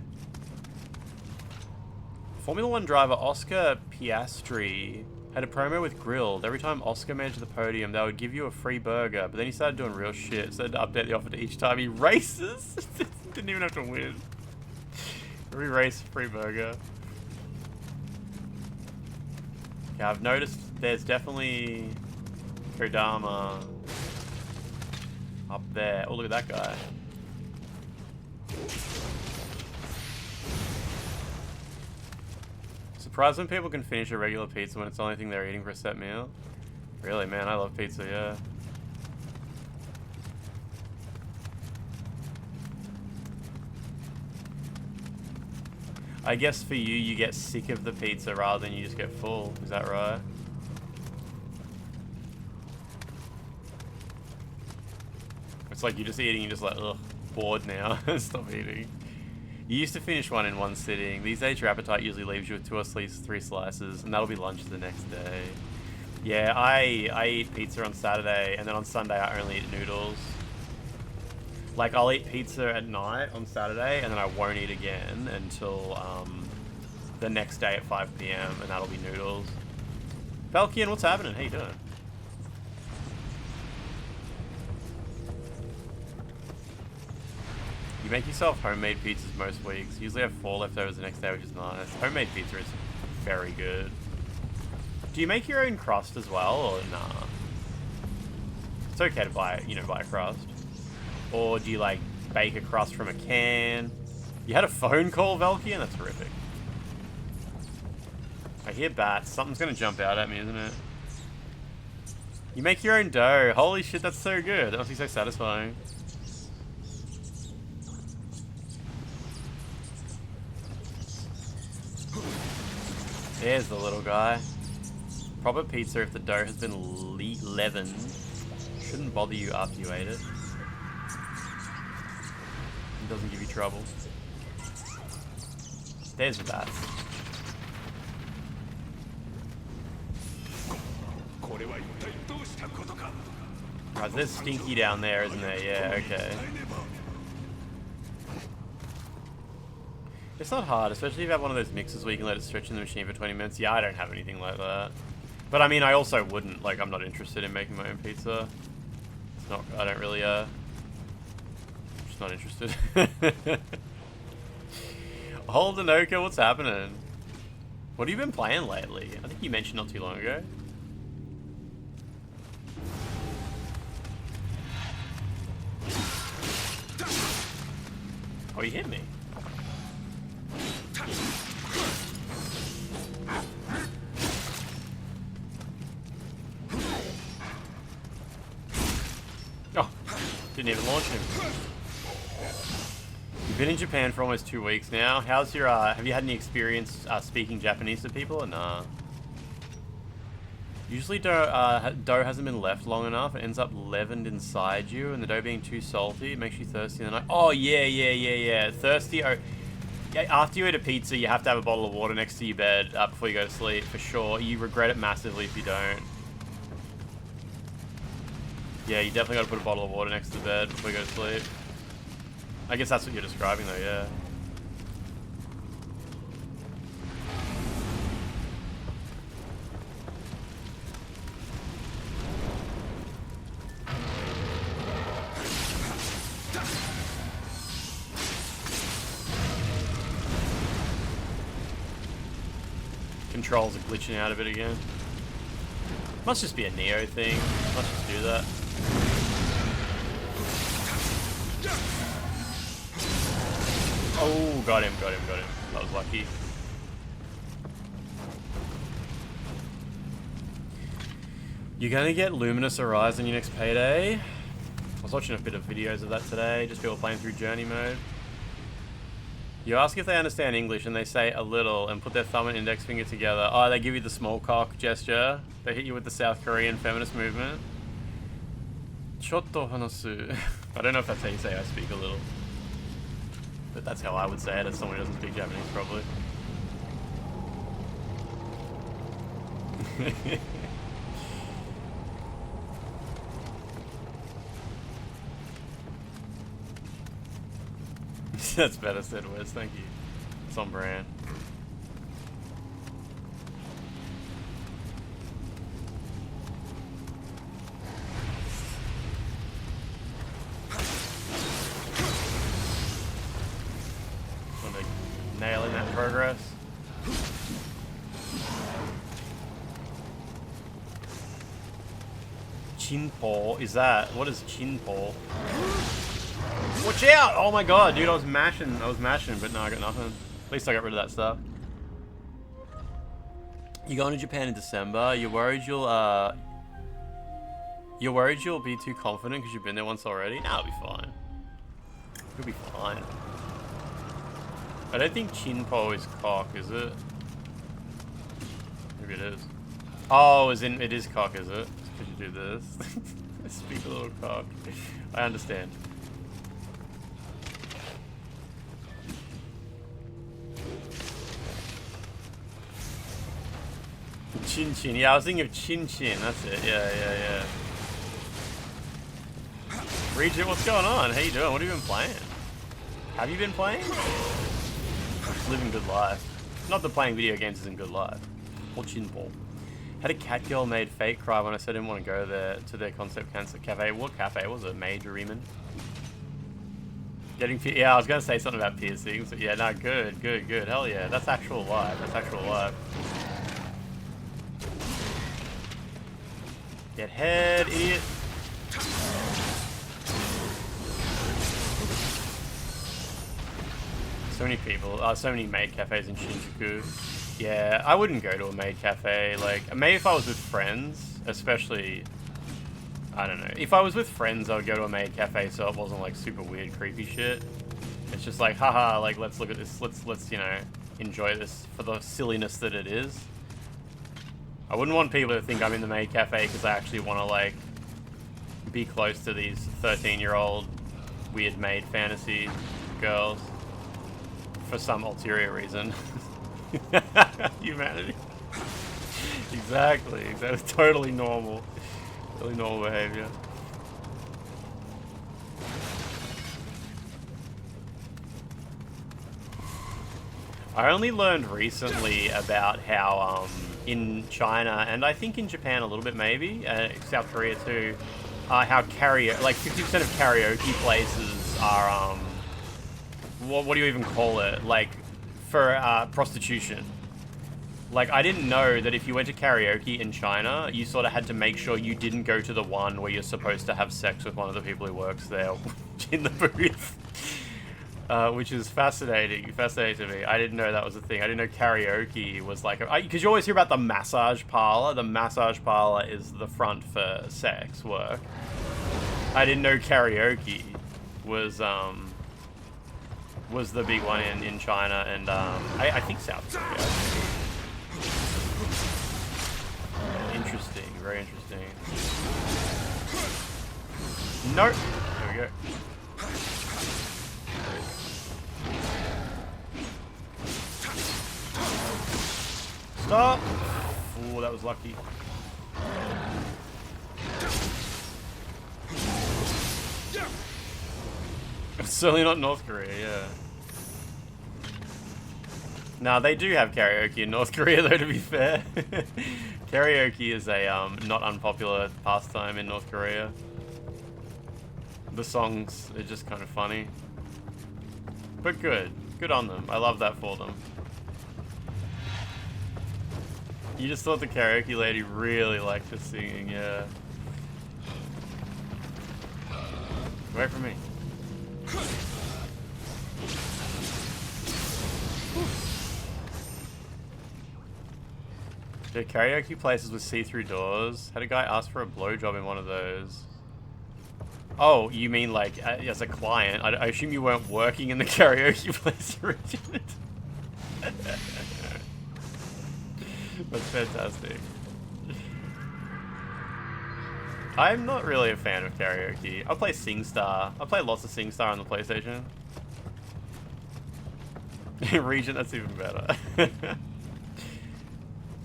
Formula 1 driver Oscar Piastri had a promo with Grilled. Every time Oscar made it to the podium, they would give you a free burger, but then he started doing real shit, so they had to update the offer to each time he races. Didn't even have to win. Every race, free burger. Yeah, I've noticed there's definitely Kodama up there. Oh, look at that guy. Surprised when people can finish a regular pizza when it's the only thing they're eating for a set meal. Really, man, I love pizza, yeah. I guess for you, you get sick of the pizza rather than you just get full. Is that right? It's like you're just eating, you're just like, ugh, bored now. Stop eating. You used to finish one in one sitting. These days, your appetite usually leaves you with 2 or 3 slices, and that'll be lunch the next day. Yeah, I eat pizza on Saturday, and then on Sunday I only eat noodles. Like, I'll eat pizza at night on Saturday, and then I won't eat again until the next day at 5 PM, and that'll be noodles. Valkian, what's happening? How you doing? You make yourself homemade pizzas most weeks. Usually have 4 leftovers the next day, which is nice. Homemade pizza is very good. Do you make your own crust as well, or nah? It's okay to buy, buy a crust. Or do you, like, bake a crust from a can? You had a phone call, Valkian? That's horrific. I hear bats. Something's gonna jump out at me, isn't it? You make your own dough. Holy shit, that's so good. That must be so satisfying. There's the little guy. Proper pizza if the dough has been leavened. Shouldn't bother you after you ate it. It doesn't give you trouble. There's the bats. Right, there's Stinky down there, isn't there? Yeah, okay. It's not hard, especially if you have one of those mixes where you can let it stretch in the machine for 20 minutes. Yeah, I don't have anything like that. But I mean, I also wouldn't. Like, I'm not interested in making my own pizza. It's not, I don't really, I'm just not interested. Holdenoka, what's happening? What have you been playing lately? I think you mentioned not too long ago. Oh, you hit me. Oh, didn't even launch him. You've been in Japan for almost 2 weeks now. How's your, have you had any experience speaking Japanese to people or nah? Usually dough hasn't been left long enough. It ends up leavened inside you, and the dough being too salty, it makes you thirsty in the night. Oh, yeah. Thirsty. Oh, yeah, after you eat a pizza, you have to have a bottle of water next to your bed before you go to sleep, for sure. You regret it massively if you don't. Yeah, you definitely got to put a bottle of water next to the bed before you go to sleep. I guess that's what you're describing, though, yeah. Controls are glitching out a bit again. Must just be a Nioh thing. Must just do that. Oh, got him. That was lucky. You're gonna get Luminous Arise on your next payday. I was watching a bit of videos of that today, just people playing through journey mode. You ask if they understand English and they say a little and put their thumb and index finger together. Oh, they give you the small cock gesture. They hit you with the South Korean feminist movement. Chotto hanasu. I don't know if that's how you say I speak a little. But that's how I would say it as someone who doesn't speak Japanese, probably. That's better said, Wes. Thank you. It's on brand. Nailing that progress. Chinpo, is that? What is Chinpo? Watch out! Oh my god, dude, I was mashing, but no, I got nothing. At least I got rid of that stuff. You're going to Japan in December. You're worried you'll be too confident because you've been there once already? Nah, it'll be fine. You'll be fine. I don't think Chinpo is cock, is it? Maybe it is. Oh, it is cock, is it? Could you do this? Speak a little cock. I understand. Chin Chin. Yeah, I was thinking of Chin Chin. That's it. Yeah. Regent, what's going on? How you doing? What have you been playing? Have you been playing? Living good life. Not that playing video games isn't good life. Or chin ball. Had a cat girl made fake cry when I said I didn't want to go there to their concept cancer cafe. What cafe was it? Major Riemann? Yeah, I was gonna say something about piercings. But yeah, no, good. Hell yeah, that's actual life. Get head, idiot. So many people, so many maid cafes in Shinjuku. Yeah, I wouldn't go to a maid cafe. Like, maybe if I was with friends, especially, I don't know. If I was with friends, I would go to a maid cafe so it wasn't like super weird, creepy shit. It's just like, haha, like, let's look at this, let's, you know, enjoy this for the silliness that it is. I wouldn't want people to think I'm in the maid cafe because I actually want to, like, be close to these 13-year-old weird maid fantasy girls for some ulterior reason. Humanity. Exactly. Totally normal. Totally normal behavior. I only learned recently about how, in China, and I think in Japan a little bit maybe, South Korea too, how like 50% of karaoke places are, what do you even call it? Like, for prostitution. Like, I didn't know that if you went to karaoke in China, you sort of had to make sure you didn't go to the one where you're supposed to have sex with one of the people who works there in the booth. Which is fascinating to me. I didn't know that was a thing. I didn't know karaoke was like... Because you always hear about the massage parlor. The massage parlor is the front for sex work. I didn't know karaoke was the big one in China and I think South Korea. Interesting, very interesting. Nope. There we go. Stop! Ooh, that was lucky. It's certainly not North Korea, yeah. Nah, they do have karaoke in North Korea, though, to be fair. Karaoke is a not unpopular pastime in North Korea. The songs are just kind of funny. But good. Good on them. I love that for them. You just thought the karaoke lady really liked the singing, yeah. Wait for me. The karaoke places with see-through doors. Had a guy ask for a blowjob in one of those. Oh, you mean like as a client? I assume you weren't working in the karaoke place originally. That's fantastic. I'm not really a fan of karaoke. I'll play SingStar. I play lots of SingStar on the PlayStation. Regent, that's even better.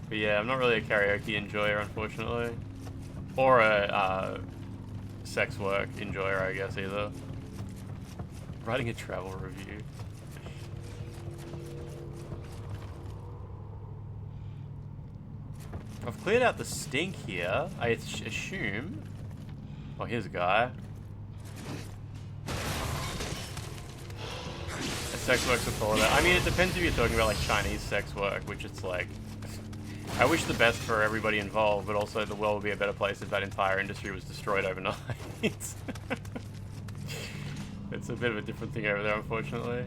But yeah, I'm not really a karaoke enjoyer, unfortunately. Or a sex work enjoyer, I guess, either. Writing a travel review. I've cleared out the stink here, I assume. Oh, here's a guy. Sex work's before that. I mean, it depends if you're talking about like Chinese sex work, which it's like... I wish the best for everybody involved, but also the world would be a better place if that entire industry was destroyed overnight. It's a bit of a different thing over there, unfortunately.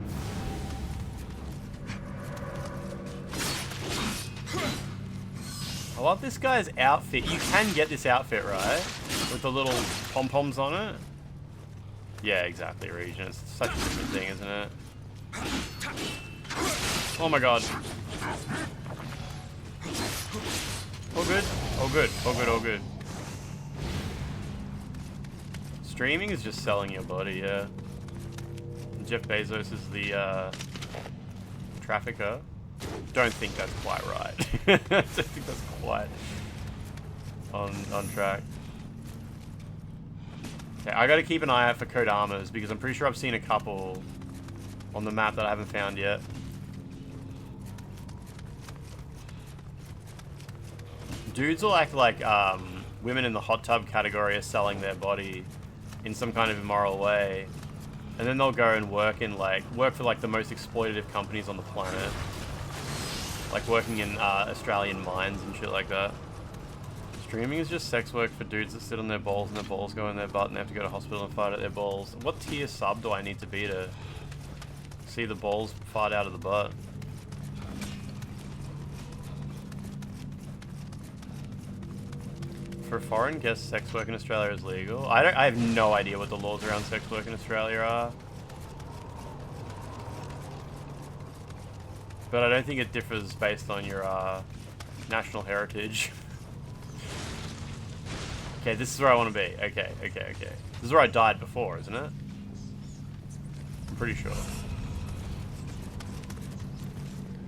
I love this guy's outfit. You can get this outfit, right? With the little pom-poms on it. Yeah, exactly, Regent. It's such a different thing, isn't it? Oh my god. All good. All good. All good. All good. Streaming is just selling your body, yeah. Jeff Bezos is the trafficker. Don't think that's quite right. I don't think that's quite on track. Okay, I gotta keep an eye out for Kodamas because I'm pretty sure I've seen a couple on the map that I haven't found yet. Dudes will act like women in the hot tub category are selling their body in some kind of immoral way, and then they'll go and work for like the most exploitative companies on the planet, like working in Australian mines and shit like that. Streaming is just sex work for dudes that sit on their balls and their balls go in their butt and they have to go to hospital and fight at their balls. What tier sub do I need to be to see the balls fart out of the butt? For foreign guests, sex work in Australia is legal. I have no idea what the laws around sex work in Australia are. But I don't think it differs based on your national heritage. Okay, this is where I want to be. Okay. This is where I died before, isn't it? I'm pretty sure.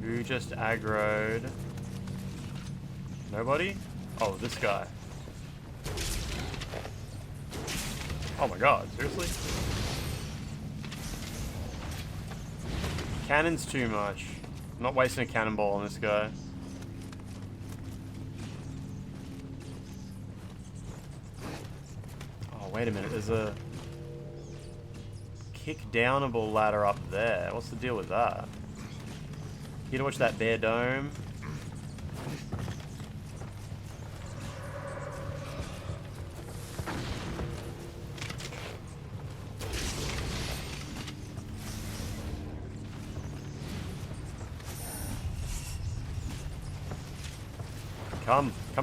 Who just aggroed? Nobody? Oh, this guy. Oh my god, seriously? Cannon's too much. I'm not wasting a cannonball on this guy. Oh, wait a minute, there's a kick-downable ladder up there. What's the deal with that? Here to watch that bare dome.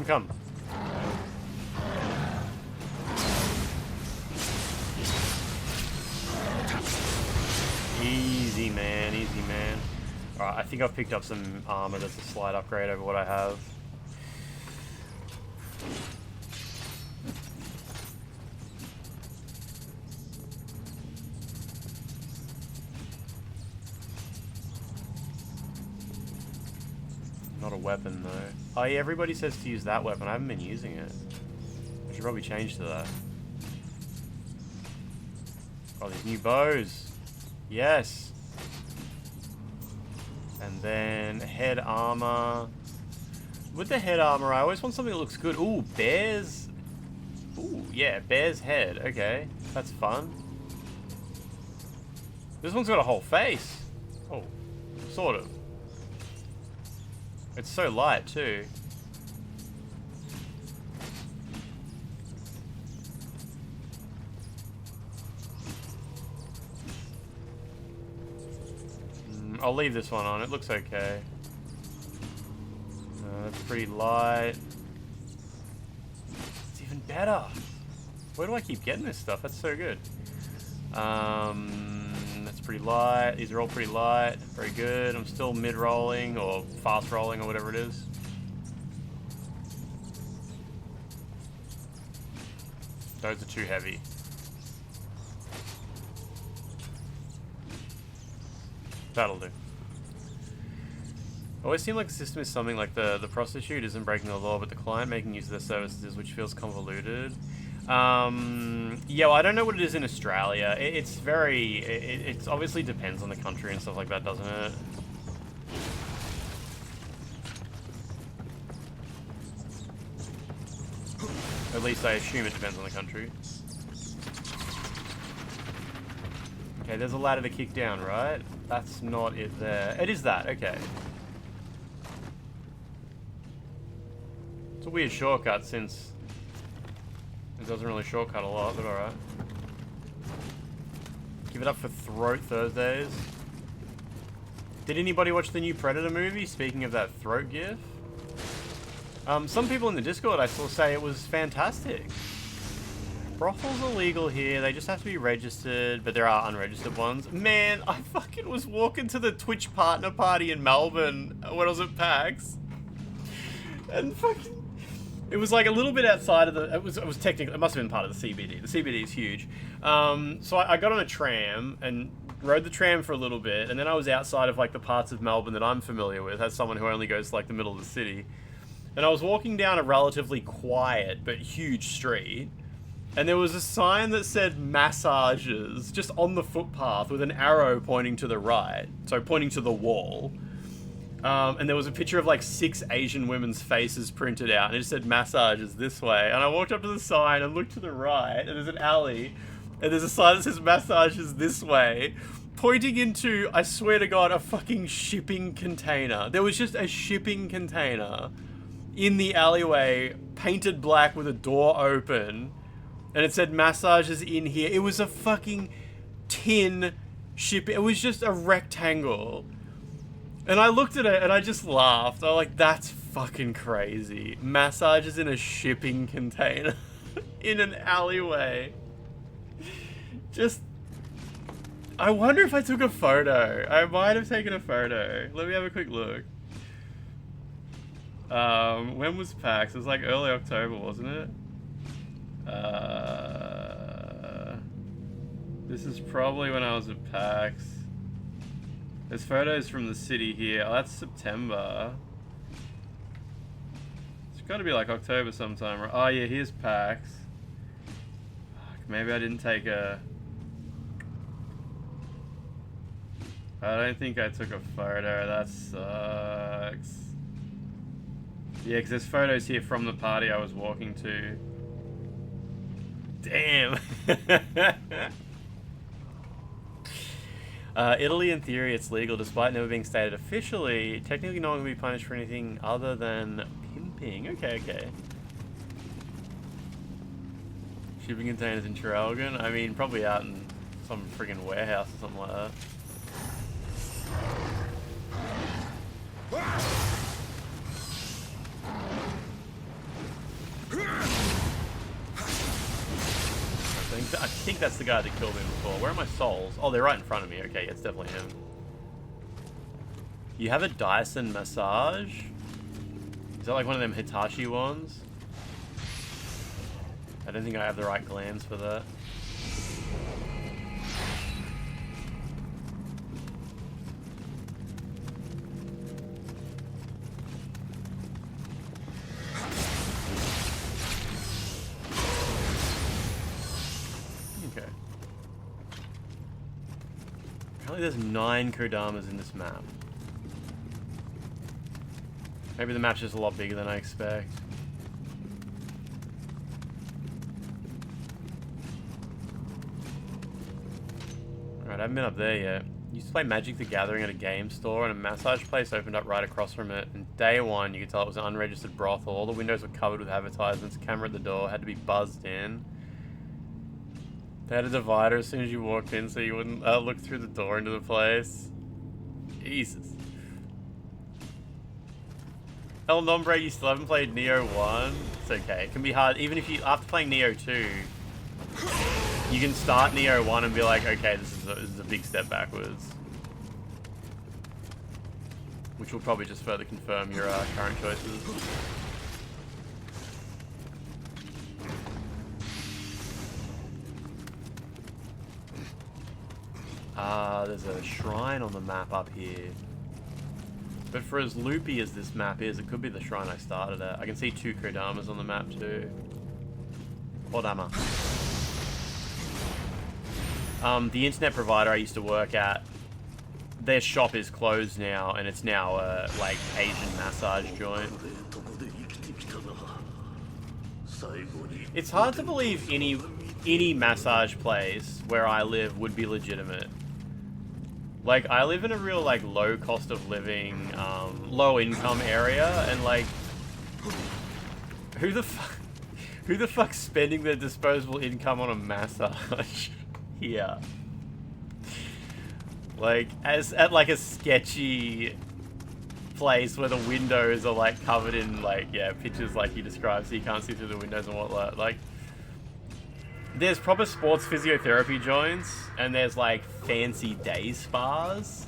Come. Easy, man. Alright, I think I've picked up some armor that's a slight upgrade over what I have. Not a weapon, though. Oh, yeah, everybody says to use that weapon. I haven't been using it. I should probably change to that. Oh, these new bows. Yes. And then head armor. With the head armor, I always want something that looks good. Ooh, bear's... Ooh, yeah, bear's head. Okay, that's fun. This one's got a whole face. Oh, sort of. It's so light, too. I'll leave this one on. It looks okay. That's pretty light. It's even better. Where do I keep getting this stuff? That's so good. That's pretty light. These are all pretty light. Very good. I'm still mid-rolling or fast-rolling or whatever it is. Those are too heavy. That'll do. It always seems like the system is something like the prostitute isn't breaking the law, but the client making use of their services, which feels convoluted. Yeah, well, I don't know what it is in Australia. It's very... It obviously depends on the country and stuff like that, doesn't it? At least I assume it depends on the country. Okay, there's a ladder to kick down, right? That's not it there. It is that, okay. It's a weird shortcut since it doesn't really shortcut a lot, but alright. Give it up for Throat Thursdays. Did anybody watch the new Predator movie? Speaking of that throat gif. Some people in the Discord I saw say it was fantastic. Brothels are legal here. They just have to be registered, but there are unregistered ones. Man, I fucking was walking to the Twitch partner party in Melbourne when I was at PAX. And fucking... It was like a little bit outside of the... It was technically... It must have been part of the CBD. The CBD is huge. So I got on a tram and rode the tram for a little bit, and then I was outside of like the parts of Melbourne that I'm familiar with, as someone who only goes to like the middle of the city. And I was walking down a relatively quiet but huge street, and there was a sign that said massages just on the footpath with an arrow pointing to the right, so pointing to the wall. And there was a picture of like 6 Asian women's faces printed out, and it just said massages this way. And I walked up to the sign and looked to the right, and there's an alley, and there's a sign that says massages this way, pointing into, I swear to God, a fucking shipping container. There was just a shipping container in the alleyway, painted black with a door open, and it said massages in here. It was a fucking tin ship. It was just a rectangle. And I looked at it and I just laughed. I was like, that's fucking crazy. Massages in a shipping container in an alleyway. Just... I wonder if I took a photo. I might have taken a photo. Let me have a quick look. When was PAX? It was like early October, wasn't it? This is probably when I was at PAX. There's photos from the city here. Oh, that's September. It's got to be like October sometime, right? Oh yeah, here's PAX. Fuck, maybe I didn't take a... I don't think I took a photo. That sucks. Yeah, because there's photos here from the party I was walking to. Damn. Italy, in theory, it's legal despite never being stated officially. Technically, no one can be punished for anything other than pimping. Okay, okay. Shipping containers in Traralgon? I mean, probably out in some friggin' warehouse or something like that. I think that's the guy that killed me before. Where are my souls? Oh, they're right in front of me. Okay, yeah, it's definitely him. You have a Dyson massage? Is that like one of them Hitachi ones? I don't think I have the right glands for that. There's 9 Kodamas in this map. Maybe the map's just a lot bigger than I expect. Alright, I haven't been up there yet. Used to play Magic the Gathering at a game store, and a massage place opened up right across from it. And day one, you could tell it was an unregistered brothel. All the windows were covered with advertisements, camera at the door, had to be buzzed in. They had a divider as soon as you walked in so you wouldn't look through the door into the place. Jesus. El Nombre, you still haven't played Nioh 1? It's okay. It can be hard. Even if you, after playing Nioh 2, you can start Nioh 1 and be like, okay, this is a big step backwards. Which will probably just further confirm your current choices. There's a shrine on the map up here. But for as loopy as this map is, it could be the shrine I started at. I can see 2 Kodamas on the map too. Kodama. The internet provider I used to work at, their shop is closed now, and it's now a like Asian massage joint. It's hard to believe any massage place where I live would be legitimate. Like, I live in a real, like, low cost of living, low income area, and, like, who the fuck's spending their disposable income on a massage here? Like, at, like, a sketchy place where the windows are, like, covered in, like, yeah, pictures like you described, so you can't see through the windows and whatnot. Like, there's proper sports physiotherapy joints, and there's like fancy day spas,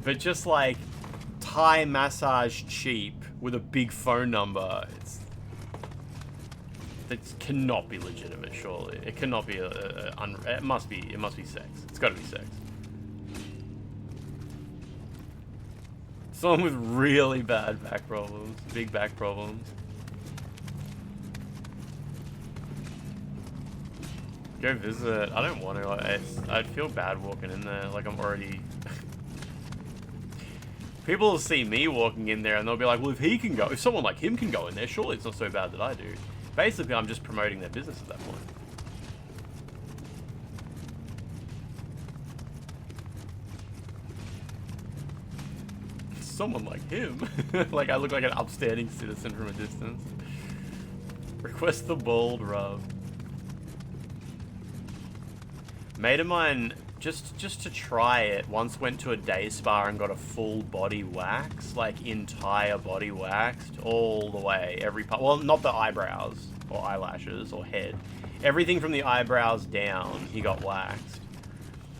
but just like Thai massage cheap with a big phone number, that cannot be legitimate. Surely it cannot be it must be sex. It's got to be sex. Someone with really bad back problems, big back problems. Go visit. I don't want to. I'd feel bad walking in there. Like I'm already. People will see me walking in there and they'll be like, well, if he can go, if someone like him can go in there, surely it's not so bad that I do. Basically, I'm just promoting their business at that point. Someone like him. Like I look like an upstanding citizen from a distance. Request the bald rub. Mate of mine, just to try it, once went to a day spa and got a full body wax, like entire body waxed all the way, every part. Well, not the eyebrows or eyelashes or head. Everything from the eyebrows down, he got waxed.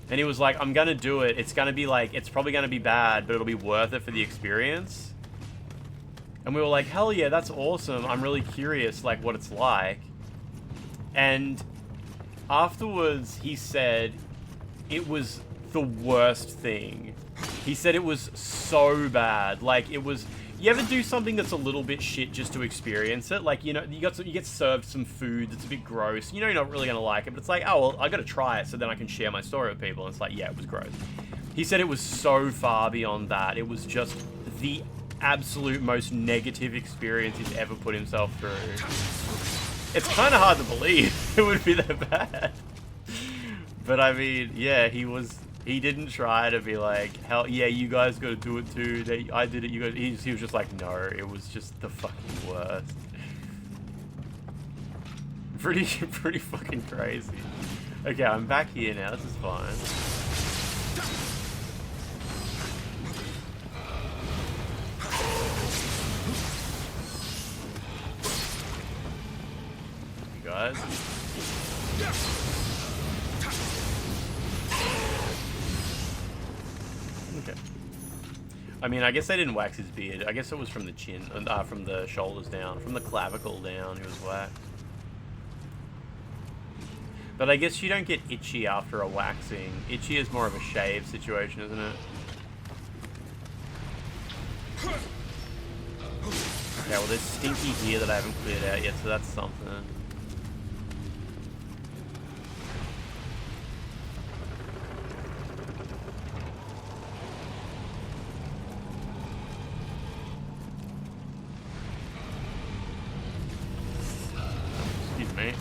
And he was like, I'm gonna do it. It's gonna be like, it's probably gonna be bad, but it'll be worth it for the experience. And we were like, hell yeah, that's awesome. I'm really curious, like, what it's like. And afterwards, he said it was the worst thing. He said it was so bad. Like, it was... You ever do something that's a little bit shit just to experience it? Like, you know, you get served some food that's a bit gross. You know you're not really going to like it, but it's like, oh, well, I got to try it so then I can share my story with people. And it's like, yeah, it was gross. He said it was so far beyond that. It was just the absolute most negative experience he's ever put himself through. It's kind of hard to believe it would be that bad. But I mean, yeah, he didn't try to be like, hell yeah, you guys got to do it too. I did it, you guys. He was just like, no, it was just the fucking worst. Pretty fucking crazy. Okay, I'm back here now. This is fine. You guys. Okay. I mean, I guess they didn't wax his beard. I guess it was from the chin, from the shoulders down, from the clavicle down. He was waxed. But I guess you don't get itchy after a waxing. Itchy is more of a shave situation, isn't it? Okay, well, there's stinky here that I haven't cleared out yet, so that's something. Excuse me.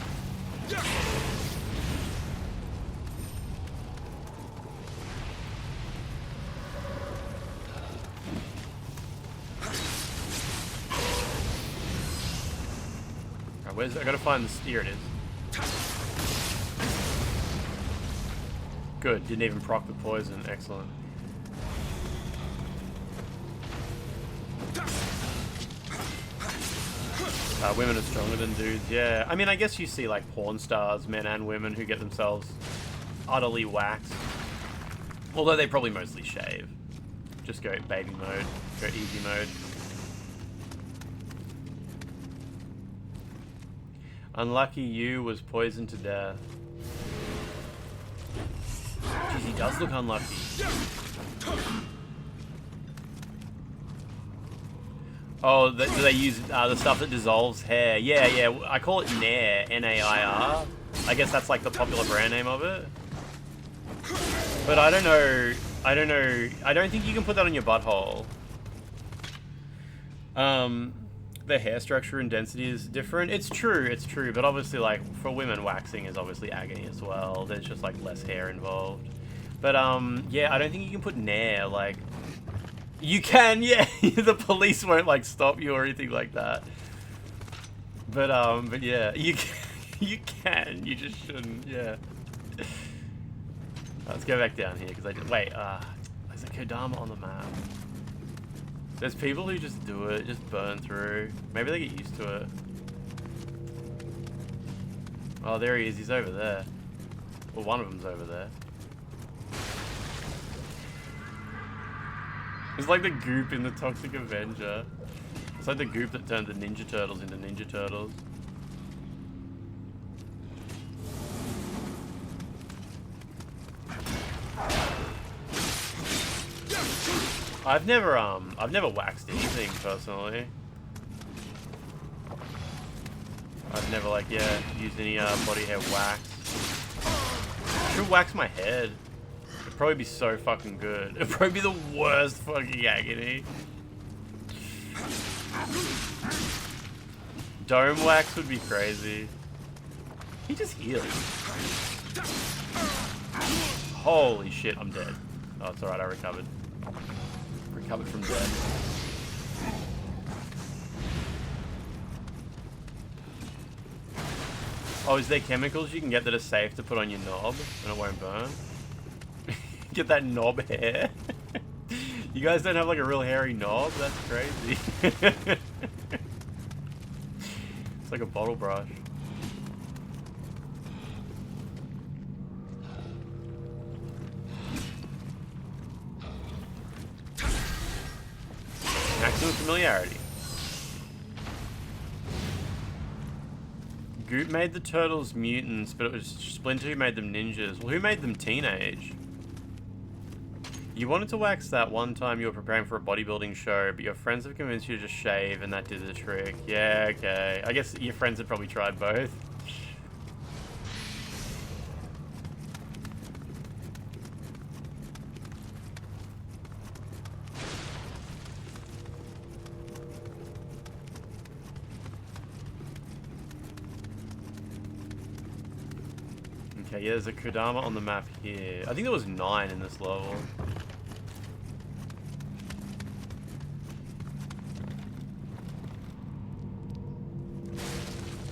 Where's I gotta find this. Here it is. Good. Didn't even proc the poison. Excellent. Women are stronger than dudes. Yeah. I mean, I guess you see like porn stars, men and women, who get themselves utterly waxed. Although they probably mostly shave. Just go baby mode. Go easy mode. Unlucky you was poisoned to death. Jeez, he does look unlucky. Oh, do they use the stuff that dissolves hair? Yeah, yeah. I call it Nair, N-A-I-R. I guess that's like the popular brand name of it. But I don't know. I don't think you can put that on your butthole. The hair structure and density is different. It's true, but obviously, like, for women, waxing is obviously agony as well. There's just, like, less hair involved. But, yeah, I don't think you can put Nair, like... You can, yeah! The police won't, like, stop you or anything like that. But yeah, you can, you just shouldn't, yeah. Let's go back down here, because I did... Wait, there's a Kodama on the map. There's people who just do it, just burn through. Maybe they get used to it. Oh, there he is. He's over there. Well, one of them's over there. It's like the goop in the Toxic Avenger. It's like the goop that turned the Ninja Turtles into Ninja Turtles. I've never waxed anything personally. I've never like used any body hair wax. I should wax my head. It'd probably be so fucking good. It'd probably be the worst fucking agony. Dome wax would be crazy. He just healed. Holy shit, I'm dead. Oh, it's alright, I recovered. Recovered from death. Oh, is there chemicals you can get that are safe to put on your knob and it won't burn? Get that knob hair. You guys don't have like a real hairy knob? That's crazy. It's like a bottle brush. Maximum familiarity. Goop made the turtles mutants, but it was Splinter who made them ninjas. Well, who made them teenage? You wanted to wax that one time you were preparing for a bodybuilding show, but your friends have convinced you to just shave, and that did the trick. Yeah, okay. I guess your friends had probably tried both. Okay, yeah, there's a Kodama on the map here. I think there was 9 in this level.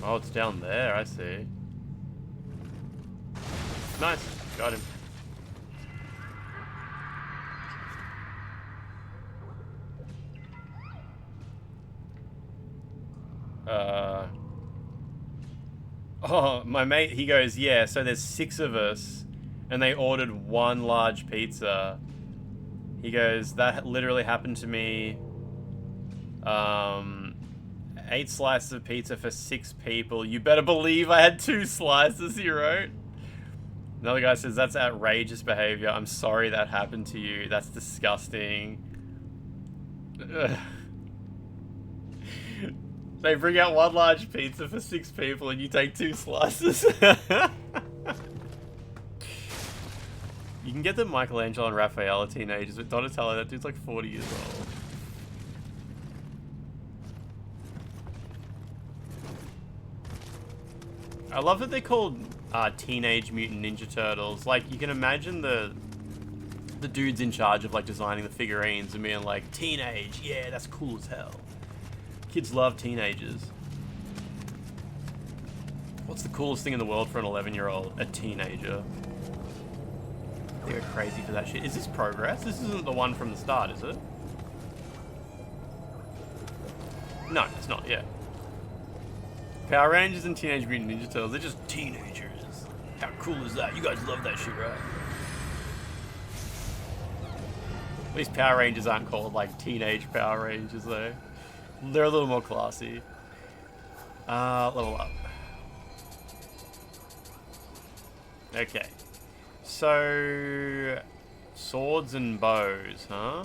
Oh, it's down there, I see. Nice, got him. Oh, my mate, he goes, yeah, so there's 6 of us, and they ordered 1 large pizza. He goes, that literally happened to me. 8 slices of pizza for 6 people. You better believe I had 2 slices, he wrote. Another guy says, that's outrageous behavior. I'm sorry that happened to you. That's disgusting. Ugh. They bring out 1 large pizza for 6 people and you take 2 slices. You can get the Michelangelo and Raphael are teenagers, but Donatello, that dude's like 40 years old. I love that they're called Teenage Mutant Ninja Turtles. Like, you can imagine the dudes in charge of like designing the figurines and being like, teenage, yeah, that's cool as hell. Kids love teenagers. What's the coolest thing in the world for an 11-year-old? A teenager. They go crazy for that shit. Is this progress? This isn't the one from the start, is it? No, it's not, yeah. Power Rangers and Teenage Mutant Ninja Turtles, they're just teenagers. How cool is that? You guys love that shit, right? At least Power Rangers aren't called like Teenage Power Rangers though. They're a little more classy. Level up. Okay. So, swords and bows, huh?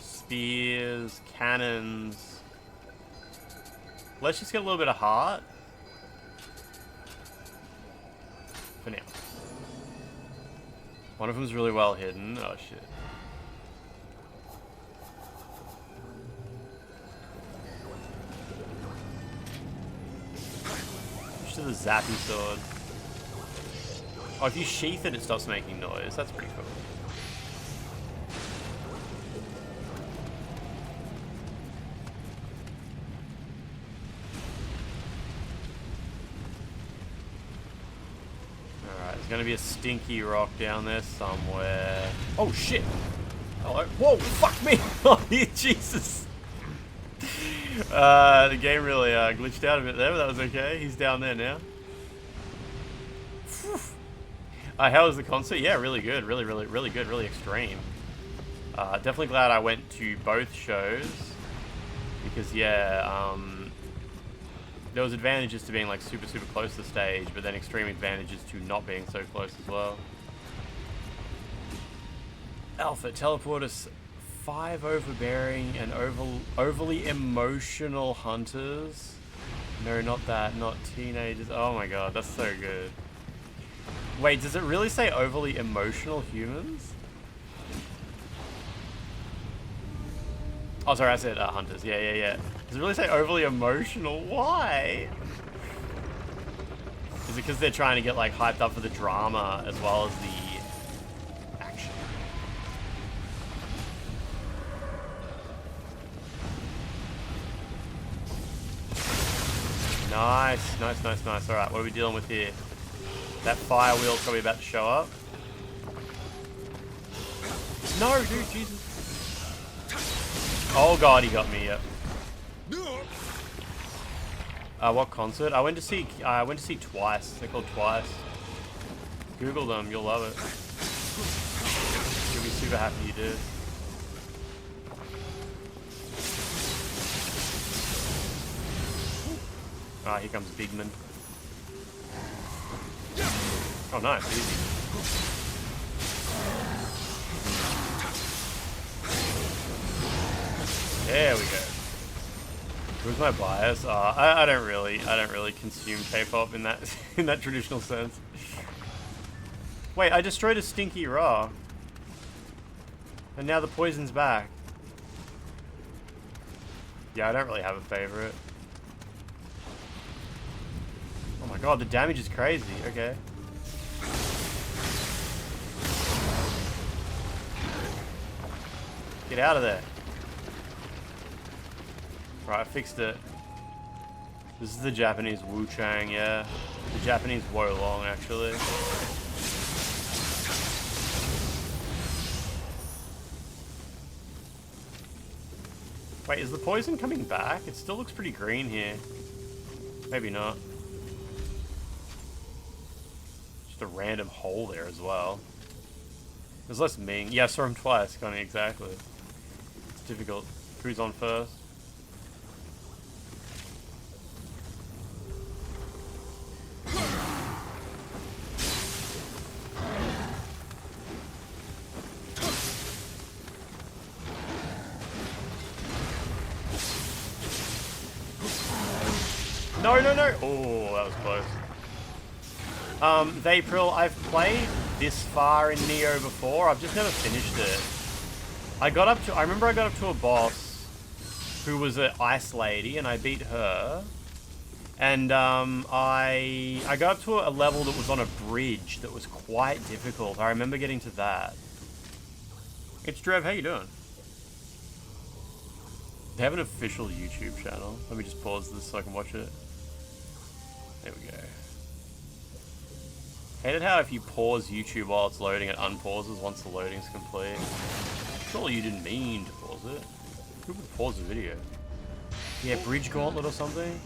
Spears, cannons. Let's just get a little bit of heart. For now. One of them's really well hidden. Oh shit. Switch to the zappy sword. Oh, if you sheath it, it stops making noise. That's pretty cool. Alright, there's gonna be a stinky rock down there somewhere. Oh shit! Hello. Whoa, fuck me! Oh, Jesus! The game really glitched out a bit there, but that was okay. He's down there now. How was the concert? Yeah, really good. Really good. Really extreme. Definitely glad I went to both shows. Because, yeah, there was advantages to being, like, super close to the stage, but then extreme advantages to not being so close as well. Alpha, teleport us 5 overbearing and overly emotional hunters. No, not that. Not teenagers. Oh my god, that's so good. Wait, does it really say overly emotional humans? Oh, sorry, I said hunters. Yeah. Does it really say overly emotional? Why? Is it because they're trying to get, like, hyped up for the drama as well as the action? Nice. Alright, what are we dealing with here? That fire wheel's probably about to show up. No, dude, Jesus. Oh god, he got me, yep. What concert? I went to see Twice. They're called Twice. Google them, you'll love it. You'll be super happy you did. Ah, here comes Bigman. Oh, nice, easy. There we go. Who's my bias? I don't really consume K-pop in that in that traditional sense. Wait, I destroyed a stinky raw, and now the poison's back. Yeah, I don't really have a favorite. Oh my god, the damage is crazy. Okay. Get out of there. Right, I fixed it. This is the Japanese Wu Chang, yeah. The Japanese Wo Long, actually. Wait, is the poison coming back? It still looks pretty green here. Maybe not. Just a random hole there as well. There's less Ming. Yeah, I saw him twice, kind of exactly. It's difficult. Who's on first? No! Oh, that was close. Vapril, I've played this far in Nioh before. I've just never finished it. I remember I got up to a boss who was an ice lady, and I beat her. And I got up to a level that was on a bridge that was quite difficult. I remember getting to that. It's Drev, how you doing? They have an official YouTube channel. Let me just pause this so I can watch it. There we go. Hated how if you pause YouTube while it's loading, it unpauses once the loading's complete. Surely you didn't mean to pause it. Who would pause the video? Yeah, Bridge Gauntlet or something?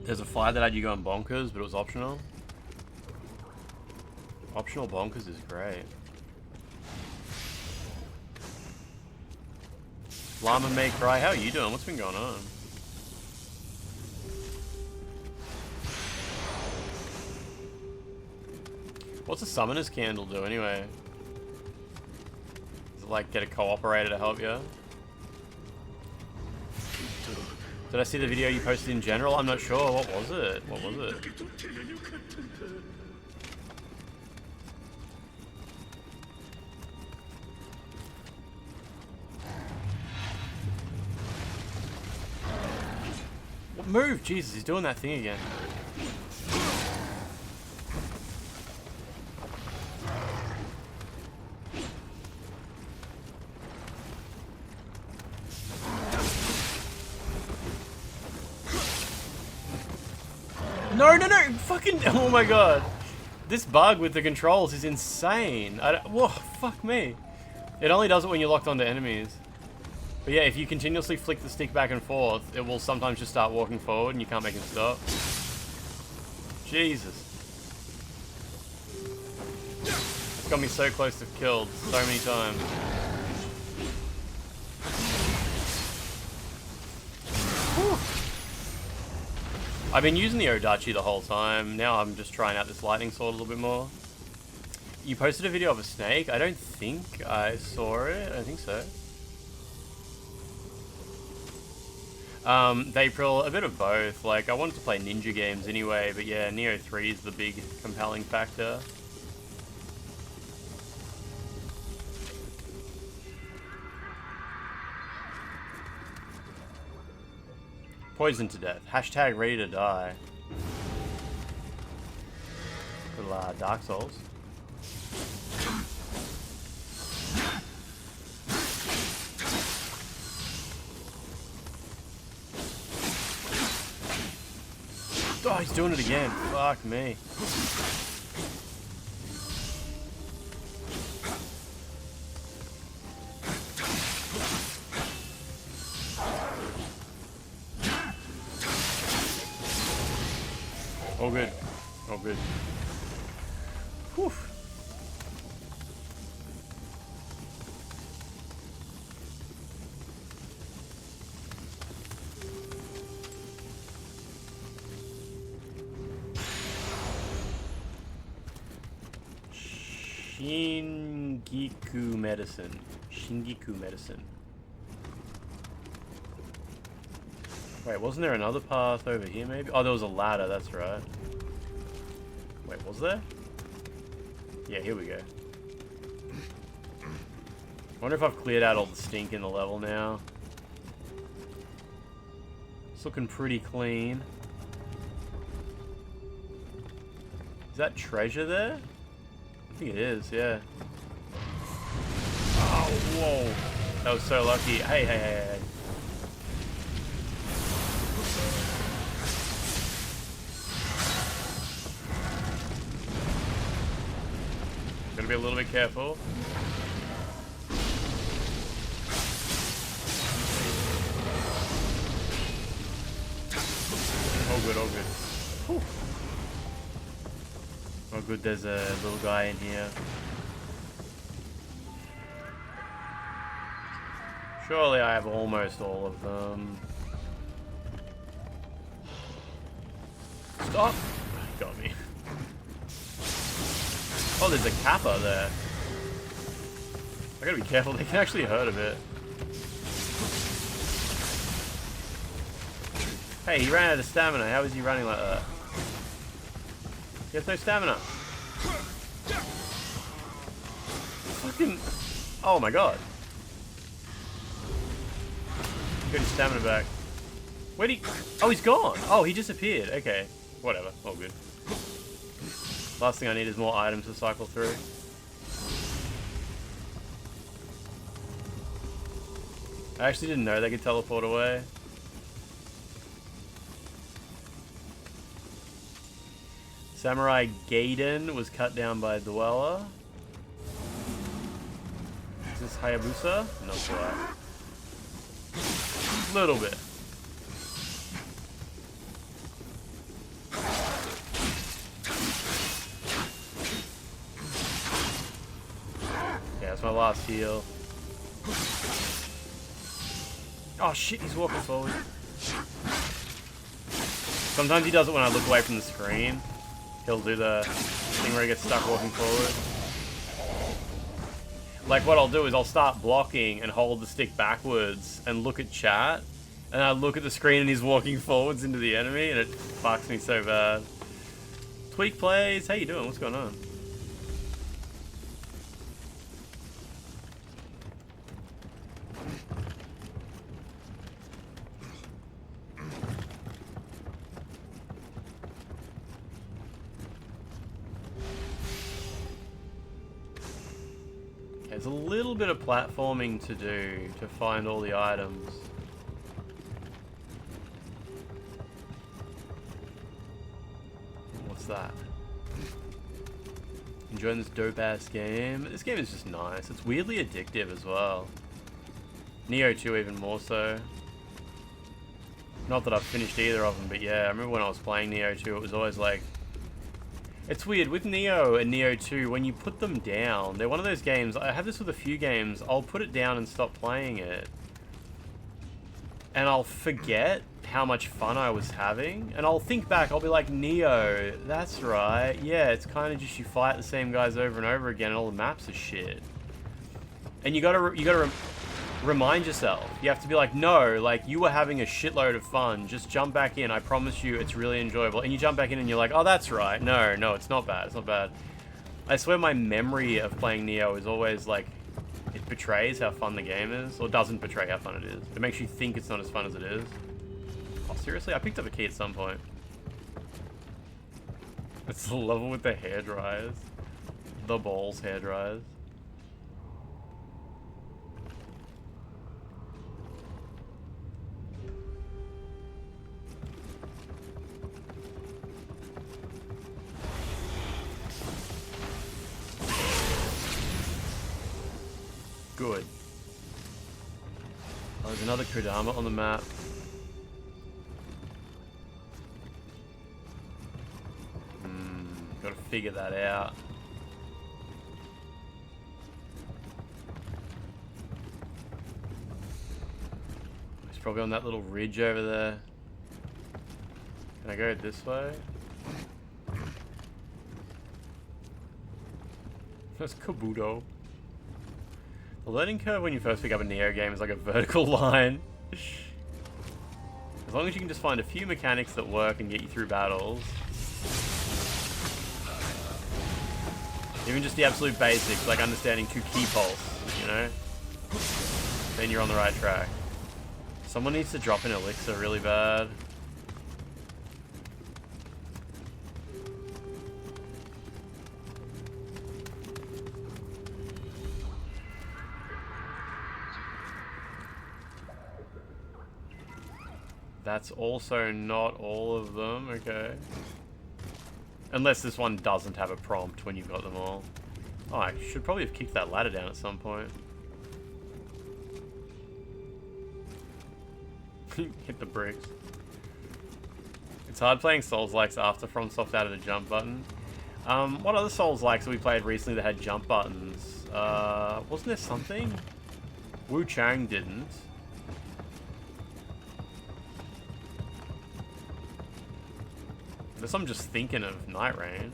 There's a fight that had you going bonkers, but it was optional. Optional bonkers is great. Llama May Cry, how are you doing? What's been going on? What's a summoner's candle do anyway? Does it like get a cooperator to help you? Did I see the video you posted in general? I'm not sure. What was it? What was it? Move! Jesus, he's doing that thing again. No! Fucking... Oh my god. This bug with the controls is insane. Whoa, fuck me. It only does it when you're locked onto enemies. But yeah, if you continuously flick the stick back and forth, it will sometimes just start walking forward and you can't make him stop. Jesus. It's got me so close to killed so many times. Whew. I've been using the Odachi the whole time. Now I'm just trying out this lightning sword a little bit more. You posted a video of a snake? I don't think I saw it. I don't think so. April, a bit of both. Like, I wanted to play ninja games anyway, but yeah, Nioh 3 is the big compelling factor. Poisoned to death. Hashtag ready to die. Little Dark Souls. Oh, he's doing it again. Fuck me. All good. All good. Whew. Shingiku medicine. Shingiku medicine. Wait, wasn't there another path over here maybe? Oh, there was a ladder, that's right. Wait, was there? Yeah, here we go. Wonder if I've cleared out all the stink in the level now. It's looking pretty clean. Is that treasure there? I think it is, yeah. Oh, whoa. That was so lucky. Hey, hey, hey, hey. Gotta be a little bit careful. All good, all good. Whew. Oh good, there's a little guy in here. Surely I have almost all of them. Stop! Got me. Oh, there's a kappa there. I gotta be careful, they can actually hurt a bit. Hey, he ran out of stamina. How is he running like that? He has no stamina. Fucking... Oh my god. Got his stamina back. Where'd he... Oh, he's gone. Oh, he disappeared. Okay. Whatever. All good. Last thing I need is more items to cycle through. I actually didn't know they could teleport away. Samurai Gaiden was cut down by Dweller. Is this Hayabusa? Not sure. Little bit. Okay, that's my last heal. Oh shit, he's walking forward. Sometimes he does it when I look away from the screen. He'll do the thing where he gets stuck walking forward. Like what I'll do is I'll start blocking and hold the stick backwards and look at chat. And I look at the screen and he's walking forwards into the enemy and it fucks me so bad. Tweak plays, how you doing? What's going on? There's a little bit of platforming to do to find all the items. What's that? Enjoying this dope-ass game. This game is just nice. It's weirdly addictive as well. Nioh 2 even more so. Not that I've finished either of them, but yeah, I remember when I was playing Nioh 2, it was always like... It's weird, with Nioh and Nioh 2, when you put them down, they're one of those games, I have this with a few games, I'll put it down and stop playing it. And I'll forget how much fun I was having, and I'll think back, I'll be like, Nioh, that's right, yeah, it's kind of just you fight the same guys over and over again, and all the maps are shit. And you gotta remind yourself, you have to be like, no, like, you were having a shitload of fun, just jump back in, I promise you, it's really enjoyable. And you jump back in and you're like, oh, that's right, no, it's not bad, it's not bad. I swear my memory of playing Nioh is always like, it betrays how fun the game is, or doesn't betray how fun it is. It makes you think it's not as fun as it is. Oh, seriously? I picked up a key at some point. It's the level with the hair dryers. The balls hair dryers. Good. Oh, there's another Kodama on the map. Gotta figure that out. It's probably on that little ridge over there. Can I go this way? That's Kabuto. The learning curve when you first pick up a Nioh game is like a vertical line. As long as you can just find a few mechanics that work and get you through battles. Even just the absolute basics, like understanding 2 key pulse, you know? Then you're on the right track. Someone needs to drop an elixir really bad. That's also not all of them, okay. Unless this one doesn't have a prompt when you've got them all. Oh, I should probably have kicked that ladder down at some point. Hit the bricks. It's hard playing Souls-likes after FromSoft added a jump button. What other Souls-likes that we played recently that had jump buttons? Wasn't there something? Wu Chang didn't. Unless I'm just thinking of Night Rain.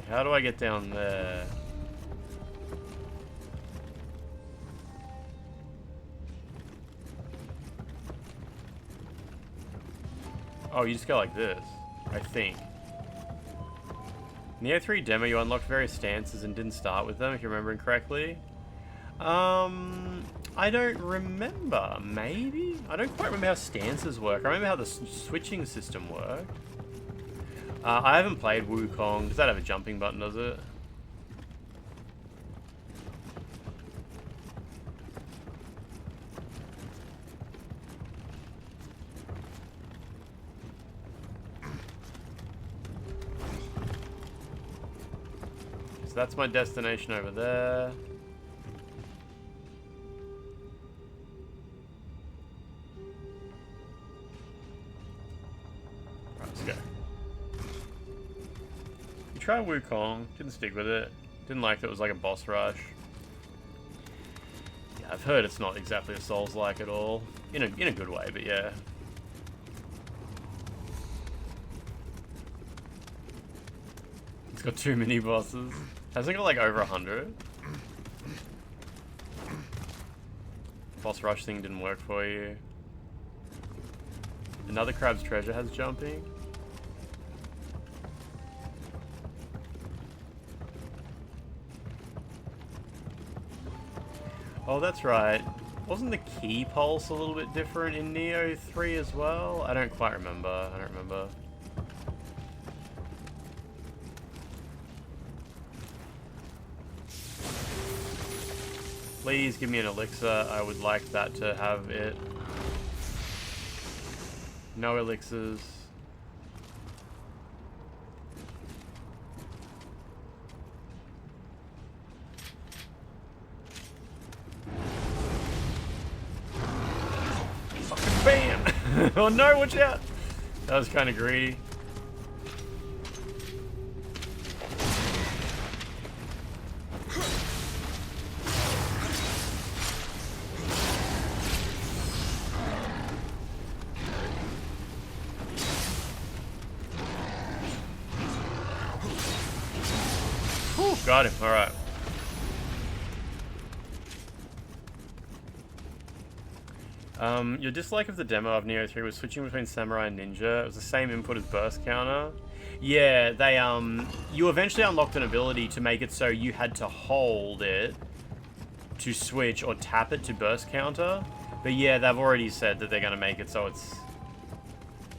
How do I get down there? Oh, you just go like this, I think. Nioh 3 demo, you unlocked various stances and didn't start with them, if you're remembering correctly. I don't remember. Maybe? I don't quite remember how stances work. I remember how the switching system worked. I haven't played Wukong. Does that have a jumping button, does it? So that's my destination over there. Right, let's go. You tried Wukong, didn't stick with it. Didn't like that it was like a boss rush. Yeah, I've heard it's not exactly a Souls-like at all. In a good way, but yeah. It's got too many bosses. Hasn't it got like over 100? Boss rush thing didn't work for you. Another Crab's Treasure has jumping. Oh, that's right. Wasn't the key pulse a little bit different in Nioh 3 as well? I don't quite remember. I don't remember. Please give me an elixir. I would like that to have it. No elixirs. Fucking bam! Oh no, watch out! That was kind of greedy. Whew, got him, alright. Your dislike of the demo of Nioh 3 was switching between Samurai and Ninja. It was the same input as Burst Counter. Yeah, they, you eventually unlocked an ability to make it so you had to hold it to switch or tap it to Burst Counter. But yeah, they've already said that they're going to make it so it's...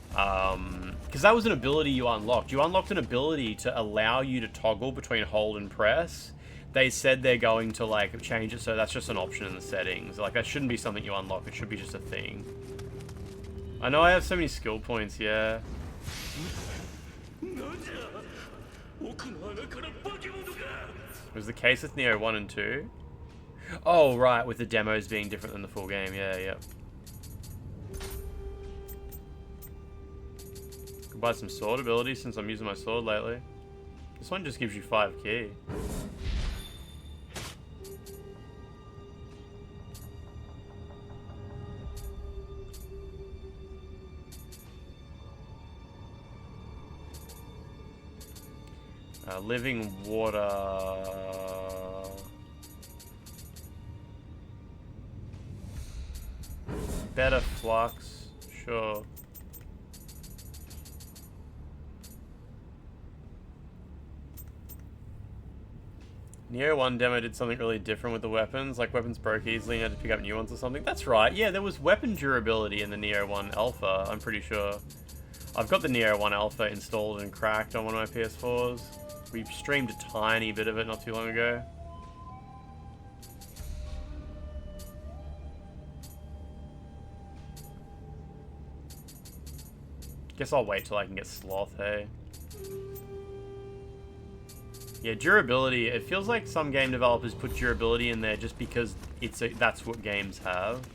because that was an ability you unlocked. You unlocked an ability to allow you to toggle between hold and press. They said they're going to, like, change it so that's just an option in the settings. Like, that shouldn't be something you unlock. It should be just a thing. I know I have so many skill points, yeah. Was the case with Nioh 1 and 2? Oh, right, with the demos being different than the full game. Yeah, yeah. Could buy some sword abilities since I'm using my sword lately. This one just gives you 5 ki. Living water. Better flux, sure. Nioh 1 demo did something really different with the weapons, like weapons broke easily and you had to pick up new ones or something. That's right, yeah, there was weapon durability in the Nioh 1 alpha, I'm pretty sure. I've got the Nioh 1 alpha installed and cracked on one of my PS4s. We've streamed a tiny bit of it not too long ago. Guess I'll wait till I can get Sloth, hey? Yeah, durability. It feels like some game developers put durability in there just because that's what games have,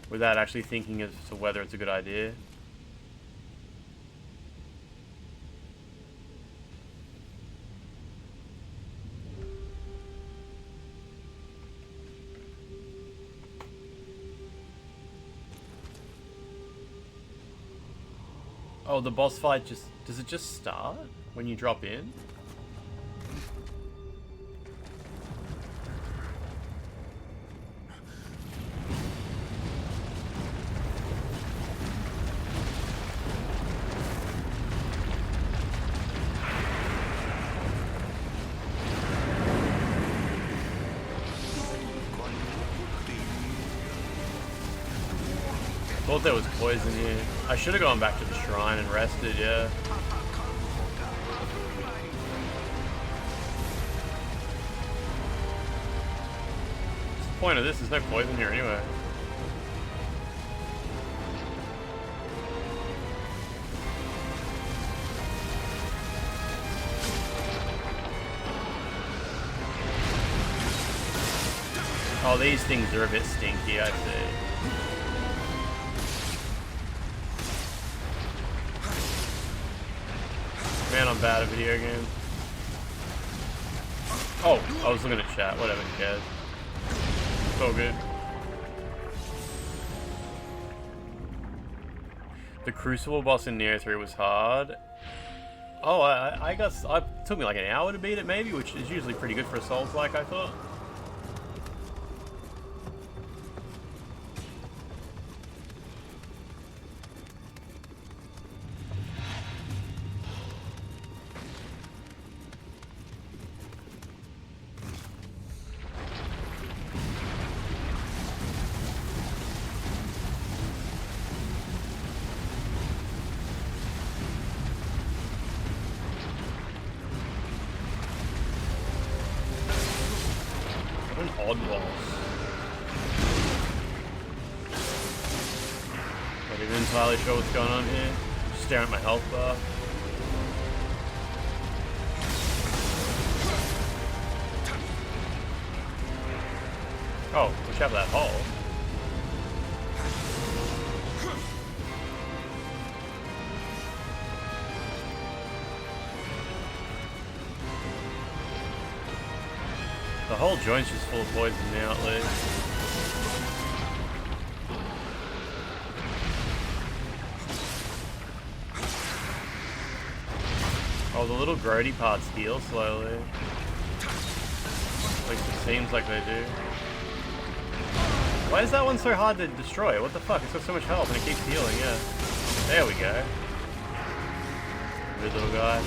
without actually thinking as to whether it's a good idea. Oh, the boss fight does it just start when you drop in? Thought there was poison here. I should have gone back to the shrine and rested, yeah. What's the point of this? There's no poison here anyway. Oh, these things are a bit stinky, I see. Man, I'm bad at video games. Oh, I was looking at chat. Whatever, who cares? It's all good. The Crucible boss in Nioh 3 was hard. Oh, I guess it took me like an hour to beat it, maybe, which is usually pretty good for a Souls-like, I thought. What an odd boss. Not even entirely sure what's going on here. Just staring at my health bar. Oh, watch out for that hole. The whole joint's just full of poison now, at least. Oh, the little grody parts heal slowly. At least it seems like they do. Why is that one so hard to destroy? What the fuck? It's got so much health and it keeps healing, yeah. There we go. Good little guy.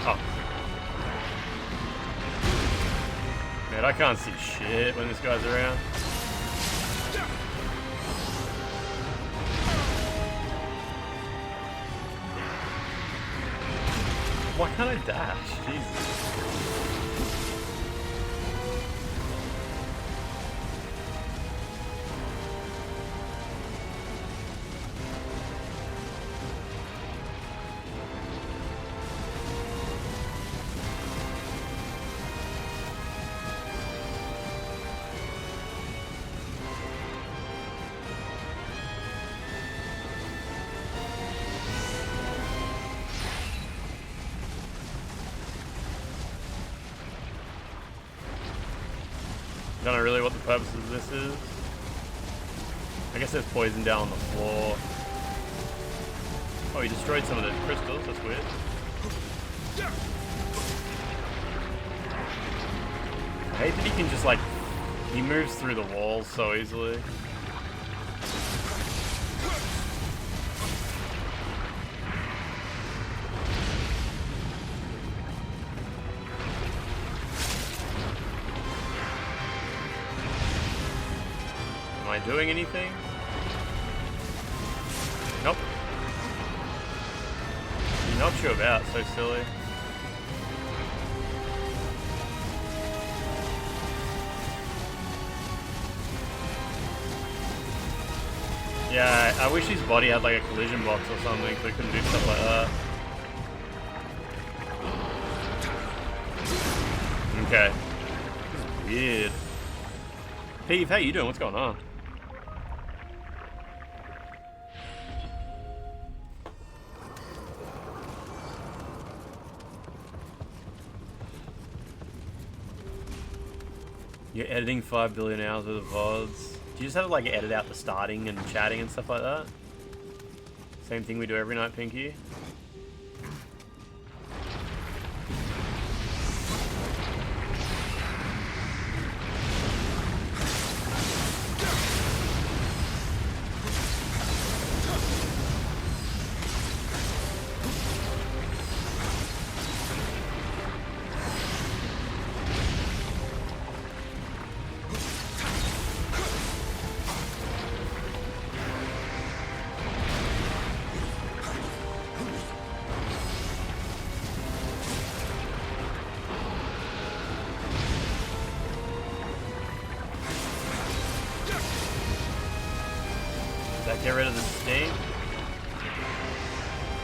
Oh. Man, I can't see shit when this guy's around. Why can't I dash? Jesus. I don't know really what the purpose of this is. I guess there's poison down on the floor. Oh, he destroyed some of the crystals, that's weird. I hate that he can just like, he moves through the walls so easily. Am I doing anything? Nope. He knocks you about, so silly. Yeah, I wish his body had like a collision box or something so he couldn't do stuff like that. Okay. This is weird. Pete, how you doing? What's going on? You're editing 5 billion hours worth of VODs. Do you just have to like edit out the starting and chatting and stuff like that? Same thing we do every night, Pinky. Get rid of the sting?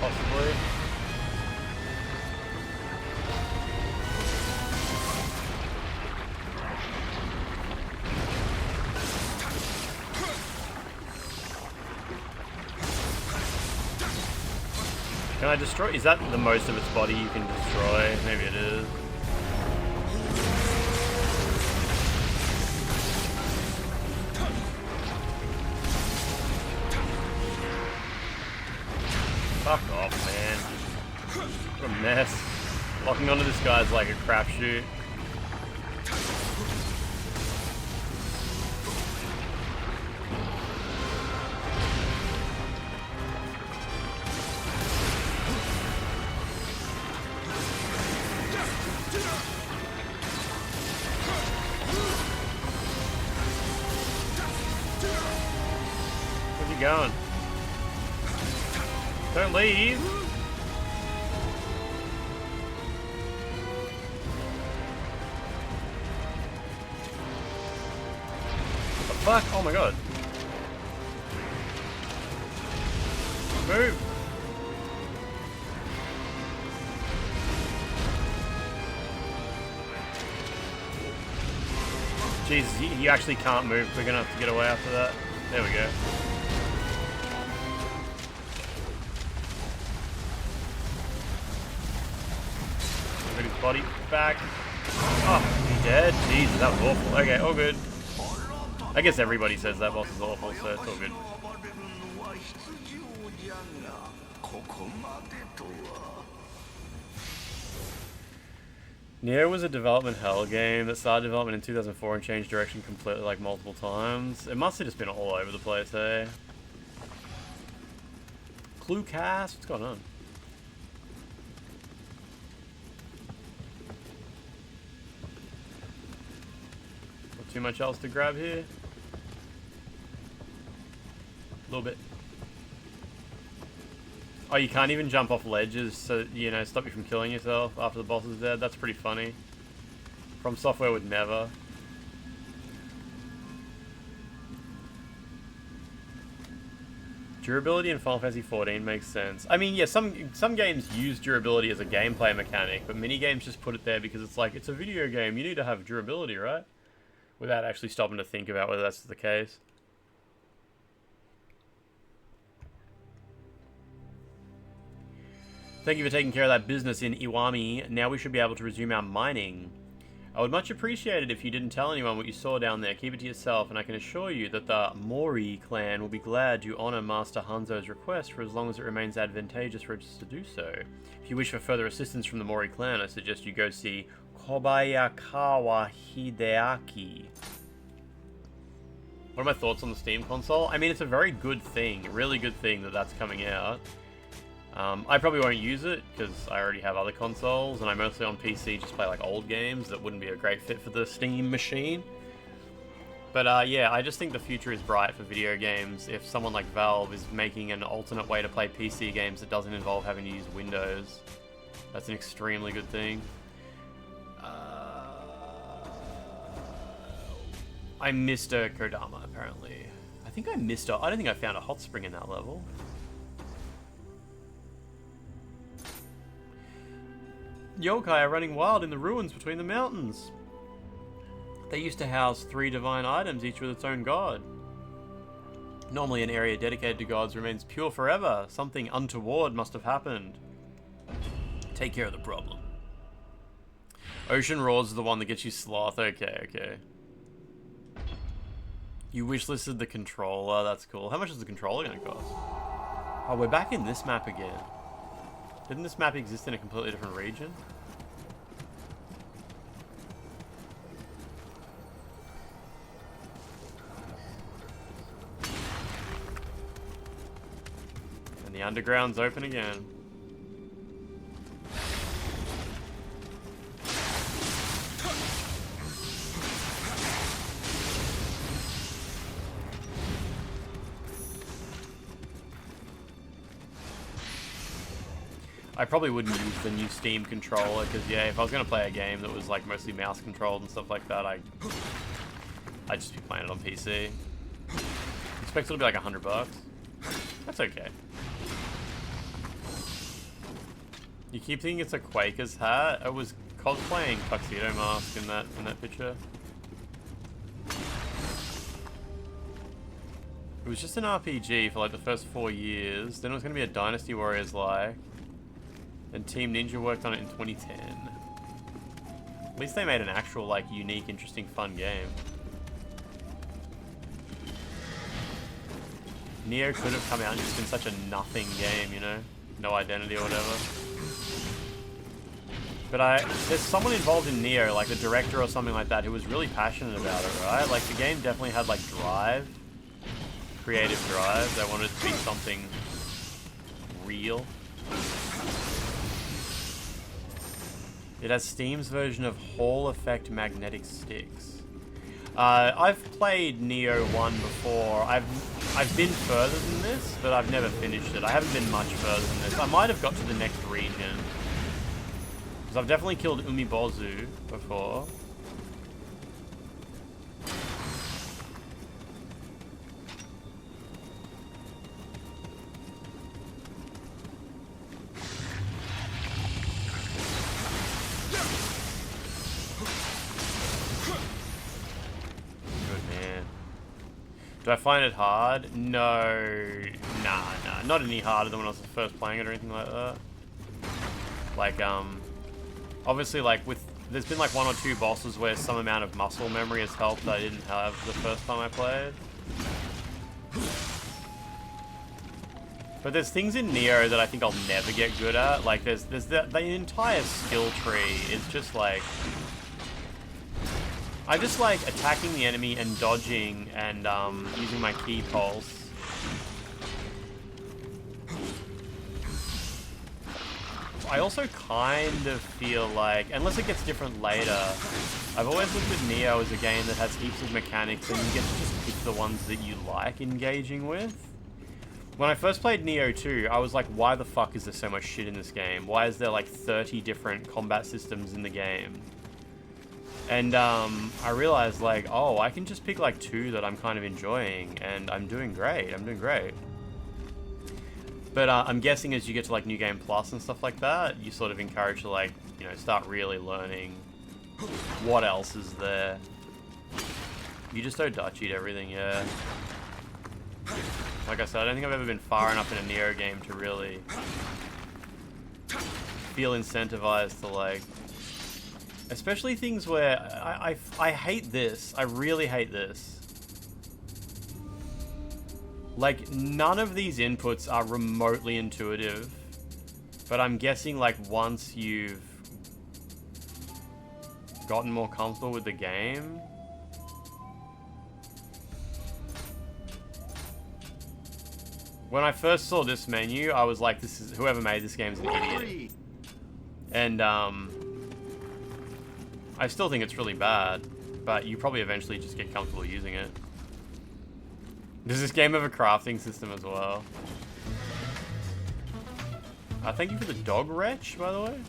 Possibly. Can I destroy? Is that the most of its body you can destroy? Maybe it is. Fuck off, man. What a mess. Locking onto this guy's like a crapshoot. Keep going. Don't leave. What the fuck? Oh my god. Move. Jesus, you actually can't move quick enough to get away after that. There we go. Get his body back. Oh, he's dead? Jesus, that was awful. Okay, all good. I guess everybody says that boss is awful, so it's all good. Nioh was a development hell game that started development in 2004 and changed direction completely like multiple times. It must have just been all over the place, eh? Clue cast? What's going on? Not too much else to grab here. A little bit. Oh, you can't even jump off ledges, so, you know, stop you from killing yourself after the boss is dead. That's pretty funny. From Software would never. Durability in Final Fantasy XIV makes sense. I mean, yeah, some games use durability as a gameplay mechanic, but mini games just put it there because it's like, it's a video game, you need to have durability, right? Without actually stopping to think about whether that's the case. Thank you for taking care of that business in Iwami. Now we should be able to resume our mining. I would much appreciate it if you didn't tell anyone what you saw down there. Keep it to yourself, and I can assure you that the Mori clan will be glad to honor Master Hanzo's request for as long as it remains advantageous for us to do so. If you wish for further assistance from the Mori clan, I suggest you go see Kobayakawa Hideaki. What are my thoughts on the Steam console? I mean, it's a very good thing, a really good thing that that's coming out. I probably won't use it because I already have other consoles, and I mostly on PC just play like old games that wouldn't be a great fit for the Steam machine. But yeah, I just think the future is bright for video games if someone like Valve is making an alternate way to play PC games that doesn't involve having to use Windows. That's an extremely good thing. I missed a Kodama, apparently. I think I missed a... I don't think I found a hot spring in that level. Yokai are running wild in the ruins between the mountains. They used to house 3 divine items, each with its own god. Normally an area dedicated to gods remains pure forever. Something untoward must have happened. Take care of the problem. Ocean Roars is the one that gets you sloth. Okay, okay. You wishlisted the controller. That's cool. How much is the controller going to cost? Oh, we're back in this map again. Didn't this map exist in a completely different region? And the underground's open again. I probably wouldn't use the new Steam controller because, yeah, if I was going to play a game that was like mostly mouse controlled and stuff like that, I'd just be playing it on PC. Expect it'll be like $100. That's okay. You keep thinking it's a Quaker's hat? I was cosplaying Tuxedo Mask in that picture. It was just an RPG for like the first 4 years. Then it was going to be a Dynasty Warriors like. And Team Ninja worked on it in 2010. At least they made an actual, like, unique, interesting, fun game. Nioh could have come out and just been such a nothing game, you know? No identity or whatever. But there's someone involved in Nioh, like the director or something like that, who was really passionate about it, right? Like, the game definitely had, like, drive. Creative drive. They wanted it to be something real. It has Steam's version of Hall Effect magnetic sticks. I've played Nioh 1 before. I I've been further than this, but I've never finished it. I haven't been much further than this. I might have got to the next region. Because I've definitely killed UMI-BOZO before. Do I find it hard? No. Nah. Not any harder than when I was first playing it or anything like that. Like, obviously, like, there's been, like, 1 or 2 bosses where some amount of muscle memory has helped that I didn't have the first time I played. But there's things in Nioh that I think I'll never get good at. Like, there's the entire skill tree is just, like... I just like attacking the enemy and dodging and using my key pulse. I also kind of feel like, unless it gets different later, I've always looked at Nioh as a game that has heaps of mechanics and you get to just pick the ones that you like engaging with. When I first played Nioh 2, I was like, why the fuck is there so much shit in this game? Why is there like 30 different combat systems in the game? And I realized, like, oh, I can just pick, like, 2 that I'm kind of enjoying, and I'm doing great. But I'm guessing as you get to, like, New Game Plus and stuff like that, you sort of encourage to, like, you know, start really learning what else is there. You just don't Dutch-eat everything, yeah. Like I said, I don't think I've ever been far enough in a Nioh game to really feel incentivized to, like... Especially things where I hate this. I really hate this. Like, none of these inputs are remotely intuitive. But I'm guessing, like, once you've gotten more comfortable with the game... When I first saw this menu, I was like, this is... Whoever made this game is an idiot. And, I still think it's really bad, but you probably eventually just get comfortable using it. Does this game have a crafting system as well? Thank you for the dog wretch, by the way.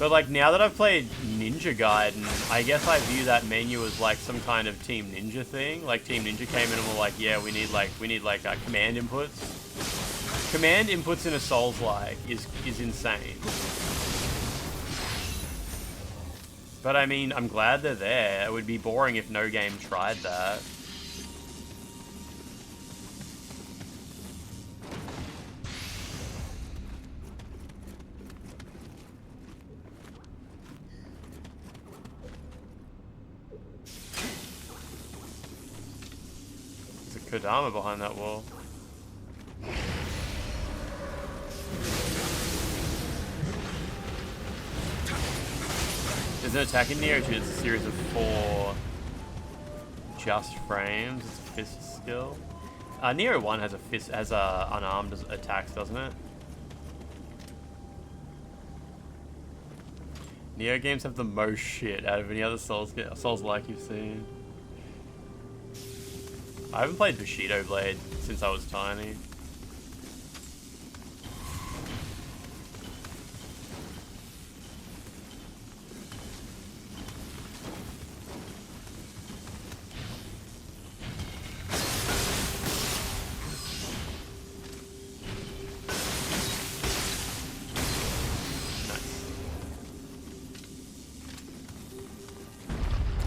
But like, now that I've played Ninja Gaiden, I guess I view that menu as like some kind of Team Ninja thing. Like, Team Ninja came in and were like, yeah, we need command inputs. Command inputs in a Souls-like is insane. But I mean, I'm glad they're there. It would be boring if no game tried that. There's a Kodama behind that wall. There's an attack in Nioh 2, it's a series of 4 just frames. It's a fist skill. Nioh 1 has unarmed attacks, doesn't it? Nioh games have the most shit out of any other Souls-like you've seen. I haven't played Bushido Blade since I was tiny.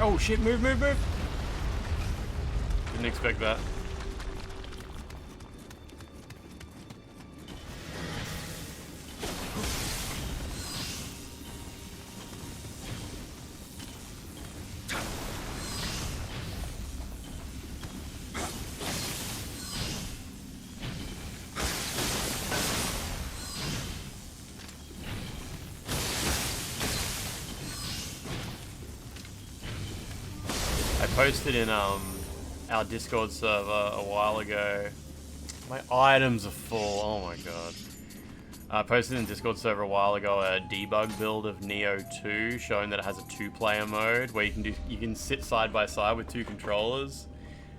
Oh shit, move! Didn't expect that. Posted in our Discord server a while ago. My items are full. Oh my god. I posted in the Discord server a while ago a debug build of Nioh 2 showing that it has a 2-player mode where you can sit side by side with 2 controllers,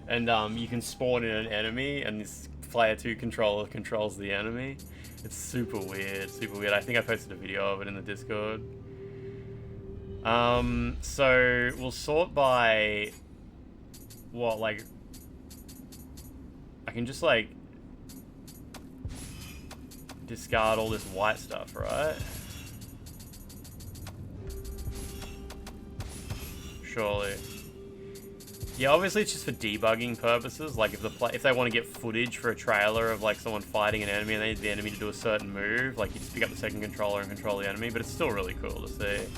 and you can spawn in an enemy and this player 2 controller controls the enemy. It's super weird, super weird. I think I posted a video of it in the Discord. So we'll sort by what, like, I can just like discard all this white stuff, right? Surely. Yeah, obviously it's just for debugging purposes. Like if they want to get footage for a trailer of like someone fighting an enemy and they need the enemy to do a certain move, like you just pick up the second controller and control the enemy, but it's still really cool to see.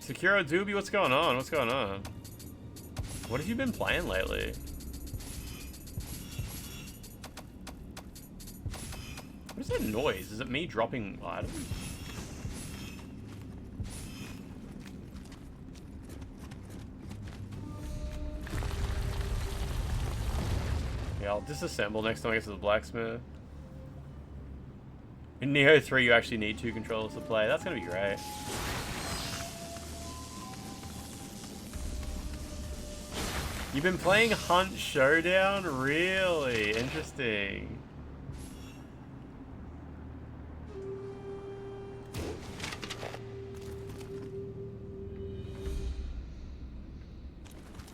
Sekiro Doobie, what's going on? What's going on? What have you been playing lately? What is that noise? Is it me dropping items? Yeah, I'll disassemble next time I get to the blacksmith. In Nioh 3, you actually need 2 controllers to play. That's gonna be great. You've been playing Hunt Showdown? Really? Interesting.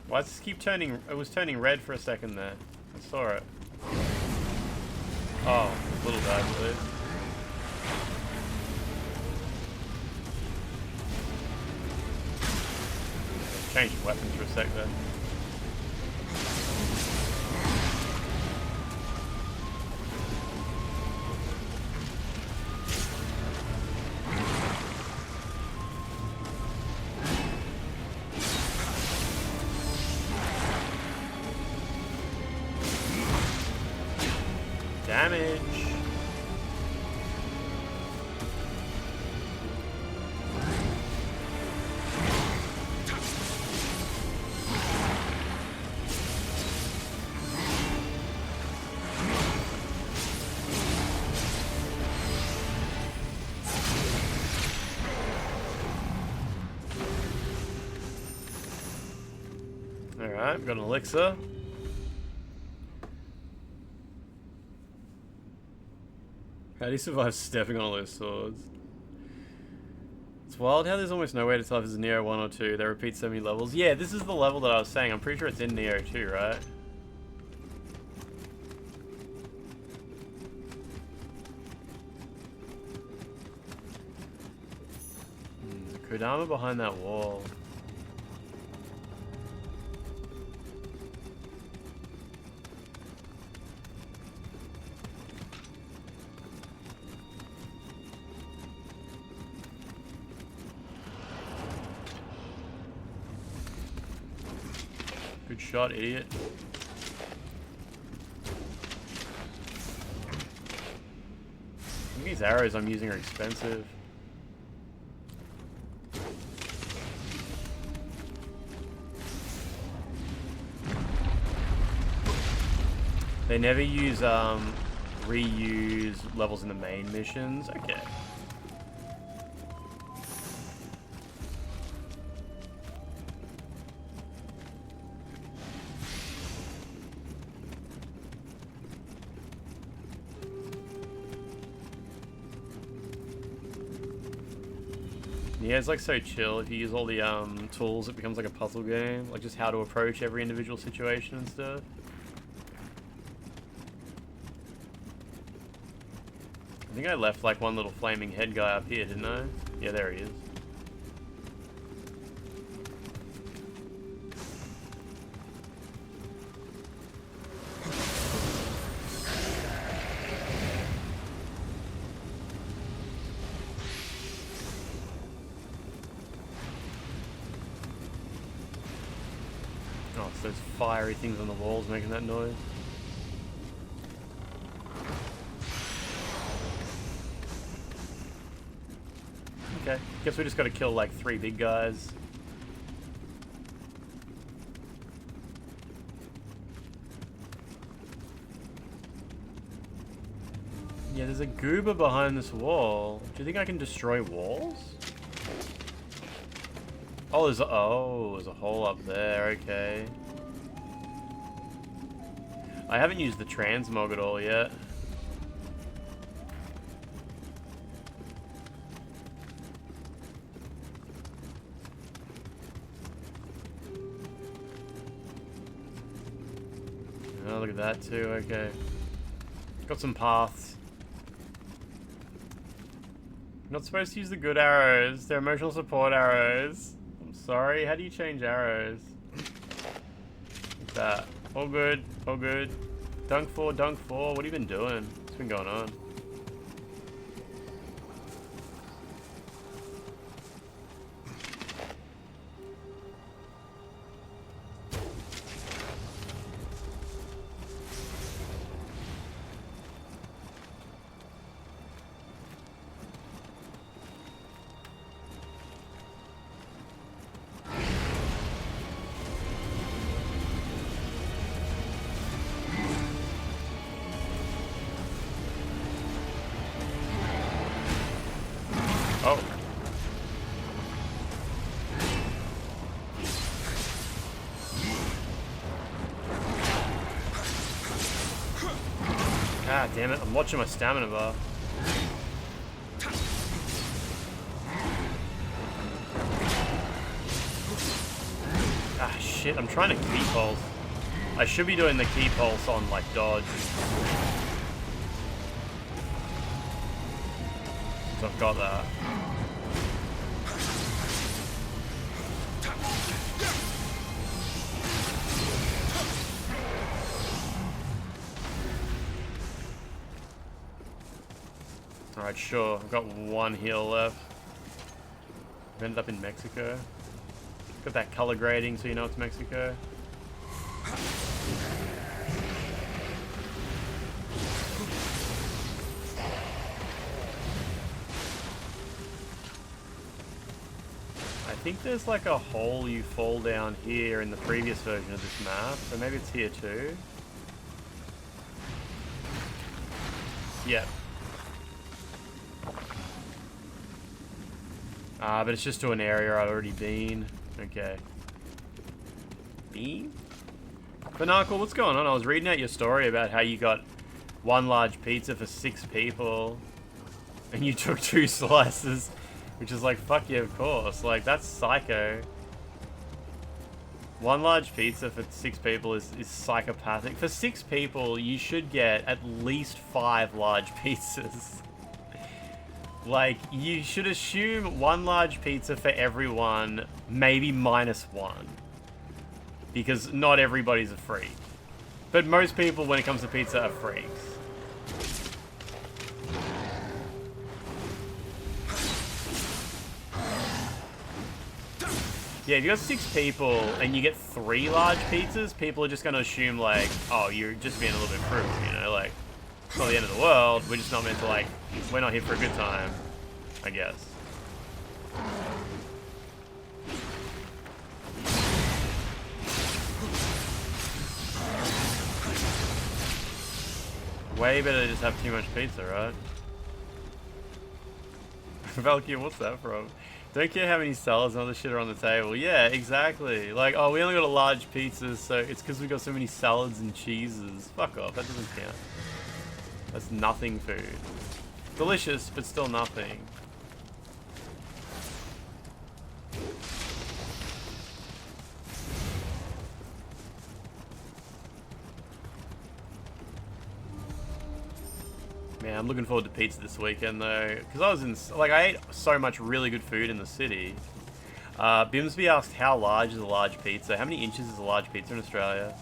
Why does this keep turning? It was turning red for a second there. I saw it. Oh, a little bad, please. Changed weapons for a sec there. Damage. Alright, we've got an elixir. How do you survive stepping on all those swords? It's wild how there's almost no way to tell if it's Nioh 1 or 2. They repeat so many levels. Yeah, this is the level that I was saying. I'm pretty sure it's in Nioh 2, right? The Kodama behind that wall. Good shot, idiot. I think these arrows I'm using are expensive. They never use reuse levels in the main missions. Okay. Yeah, it's like so chill. If you use all the tools, it becomes like a puzzle game. Like just how to approach every individual situation and stuff. I think I left like one little flaming head guy up here, didn't I? Yeah, there he is. Oh, it's those fiery things on the walls making that noise. Okay, guess we just gotta kill like 3 big guys. Yeah, there's a goober behind this wall. Do you think I can destroy walls? Oh, there's a hole up there. Okay. I haven't used the transmog at all yet. Oh, look at that too. Okay. Got some paths. Not supposed to use the good arrows. They're emotional support arrows. I'm sorry. How do you change arrows? Like that. All good. All good. Dunk 4, dunk 4. What have you been doing? What's been going on? Oh. God damn it, I'm watching my stamina bar. Ah shit, I'm trying to key pulse. I should be doing the key pulse on like dodge. So I've got that. Alright, sure. I've got one heal left. I've ended up in Mexico. Got that color grading so you know it's Mexico. I think there's like a hole you fall down here in the previous version of this map, so maybe it's here too. Yep. But it's just to an area I've already been. Okay. Bean? Fanakle, what's going on? I was reading out your story about how you got one large pizza for 6 people, and you took 2 slices, which is like, fuck yeah, of course. Like, that's psycho. One large pizza for 6 people is psychopathic. For 6 people, you should get at least 5 large pizzas. Like, you should assume 1 large pizza for everyone, maybe -1. Because not everybody's a freak. But most people, when it comes to pizza, are freaks. Yeah, if you got 6 people and you get 3 large pizzas, people are just going to assume, like, oh, you're just being a little bit frugal, you know? Like, it's not the end of the world, we're just not meant to, like, we're not here for a good time, I guess. Way better to just have too much pizza, right? Valkyrie, what's that from? Don't care how many salads and other shit are on the table. Yeah, exactly. Like, oh, we only got a large pizza, so it's because we got so many salads and cheeses. Fuck off, that doesn't count. That's nothing food. Delicious, but still nothing. Man, I'm looking forward to pizza this weekend though, because I was in, like, I ate so much really good food in the city. Bimsby asked how large is a large pizza? How many inches is a large pizza in Australia?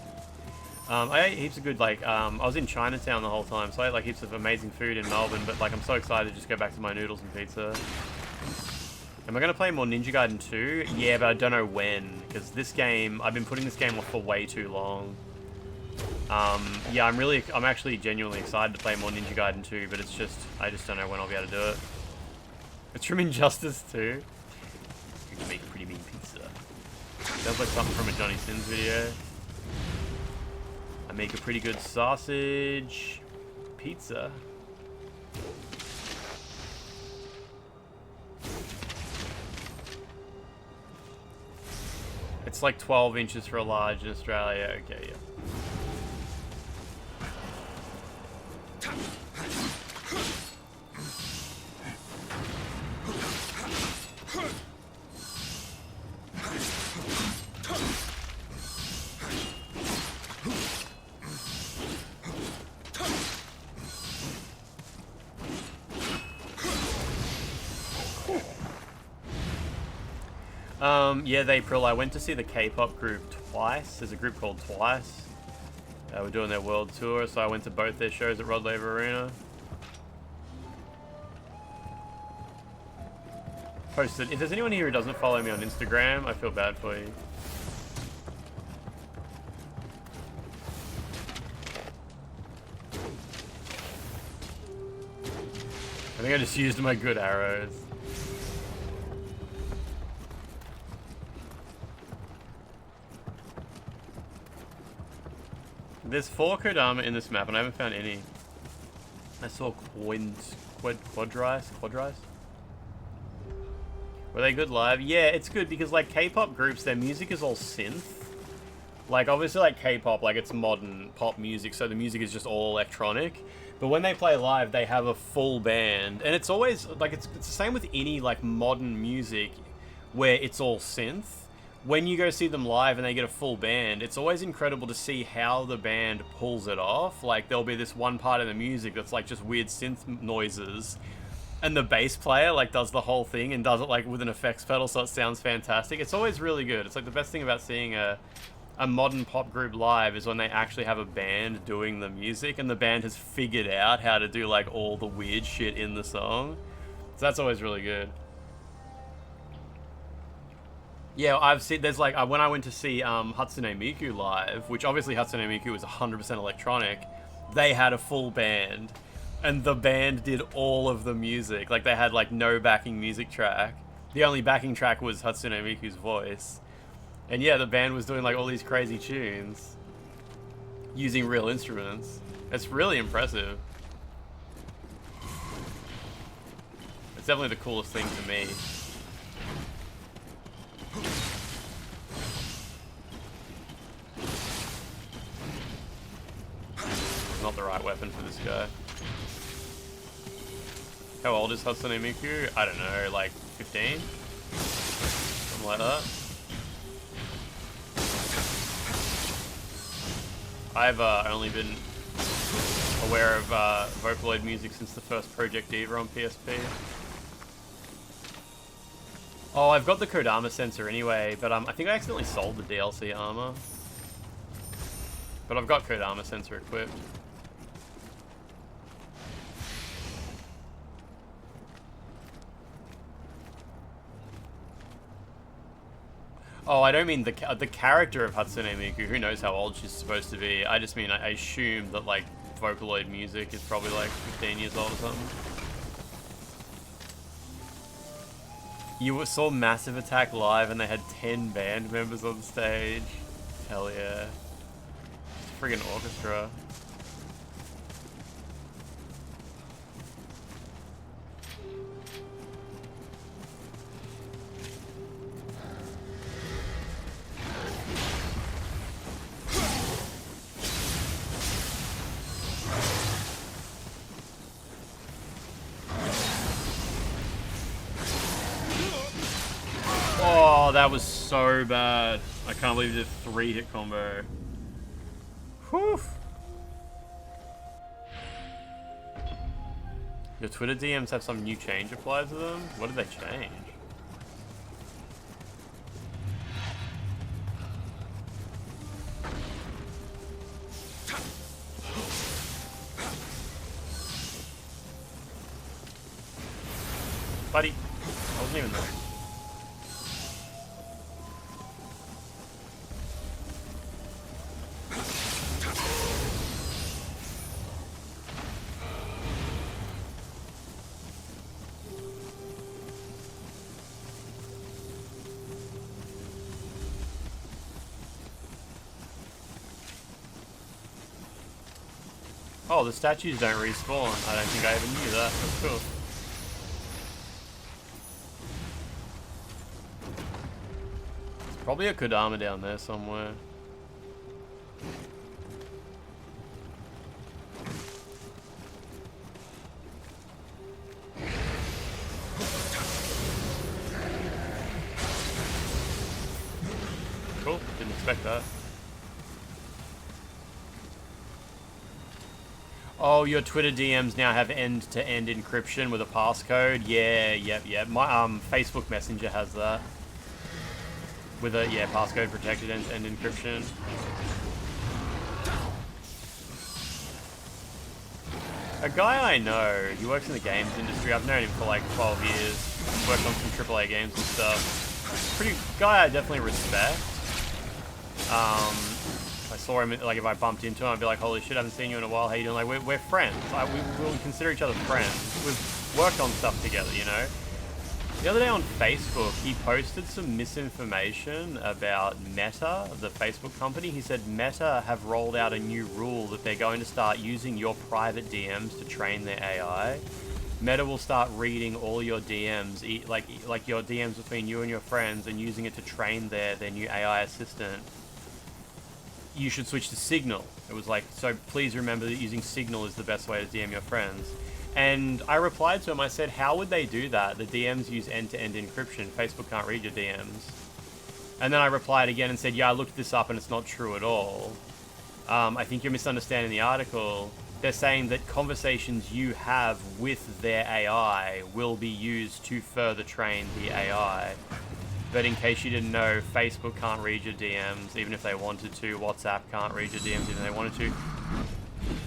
I ate heaps of good, like, I was in Chinatown the whole time, so I ate like heaps of amazing food in Melbourne, but like I'm so excited to just go back to my noodles and pizza. Am I going to play more Ninja Gaiden 2? Yeah, but I don't know when, because this game, I've been putting this game off for way too long. Yeah, I'm actually genuinely excited to play more Ninja Gaiden 2, but it's just, I just don't know when I'll be able to do it. It's from Injustice 2. You can make a pretty mean pizza. Sounds like something from a Johnny Sins video. I make a pretty good sausage pizza. It's like 12 inches for a large in Australia. Okay, yeah. Yeah, April. I went to see the K-pop group Twice. There's a group called Twice. We're doing their world tour, so I went to both their shows at Rod Laver Arena. Posted. If there's anyone here who doesn't follow me on Instagram, I feel bad for you. I think I just used my good arrows. There's 4 Kodama in this map, and I haven't found any. I saw Quadrice? Were they good live? Yeah, it's good because, like, K-pop groups, their music is all synth. Like, obviously, like, K-pop, like, it's modern pop music, so the music is just all electronic. But when they play live, they have a full band. And it's always, like, it's the same with any, like, modern music where it's all synth. When you go see them live and they get a full band, it's always incredible to see how the band pulls it off. Like, there'll be this one part of the music that's, like, just weird synth noises. And the bass player, like, does the whole thing and does it, like, with an effects pedal so it sounds fantastic. It's always really good. It's, like, the best thing about seeing a modern pop group live is when they actually have a band doing the music and the band has figured out how to do, like, all the weird shit in the song. So that's always really good. Yeah, I've seen, there's like, when I went to see Hatsune Miku live, which obviously Hatsune Miku was 100% electronic, they had a full band, and the band did all of the music. Like, they had, like, no backing music track. The only backing track was Hatsune Miku's voice. And yeah, the band was doing, like, all these crazy tunes, using real instruments. It's really impressive. It's definitely the coolest thing to me. Not the right weapon for this guy. How old is Hatsune Miku? I don't know, like 15? Something like that. I've only been aware of Vocaloid music since the first Project Diva on PSP. Oh, I've got the Kodama sensor anyway, but I think I accidentally sold the DLC armor. But I've got Kodama sensor equipped. Oh, I don't mean the character of Hatsune Miku. Who knows how old she's supposed to be? I just mean I assume that, like, Vocaloid music is probably like 15 years old or something. You saw Massive Attack live and they had 10 band members on stage. Hell yeah. Friggin' orchestra. Oh, that was so bad. I can't believe you did a 3-hit combo. Whew. Your Twitter DMs have some new change applied to them? What did they change? Buddy, I wasn't even there. Oh, the statues don't respawn. I don't think I even knew that. That's cool. There's probably a Kodama down there somewhere. Cool, didn't expect that. Oh, your Twitter DMs now have end-to-end encryption with a passcode. Yeah, yep. My Facebook Messenger has that. With a passcode protected end-to-end encryption. A guy I know, he works in the games industry. I've known him for like 12 years. Worked on some AAA games and stuff. Pretty guy I definitely respect. If I saw him, like if I bumped into him, I'd be like, holy shit, I haven't seen you in a while, how you doing? Like, we're friends. We will consider each other friends. We've worked on stuff together, you know? The other day on Facebook, he posted some misinformation about Meta, the Facebook company. He said Meta have rolled out a new rule that they're going to start using your private DMs to train their AI. Meta will start reading all your DMs, like your DMs between you and your friends, and using it to train their new AI assistant. You should switch to Signal. It was like, so please remember that using Signal is the best way to DM your friends. And I replied to him, I said, how would they do that? The DMs use end-to-end encryption. Facebook can't read your DMs. And then I replied again and said, yeah, I looked this up and it's not true at all. I think you're misunderstanding the article. They're saying that conversations you have with their AI will be used to further train the AI. But in case you didn't know, Facebook can't read your DMs, even if they wanted to. WhatsApp can't read your DMs, even if they wanted to.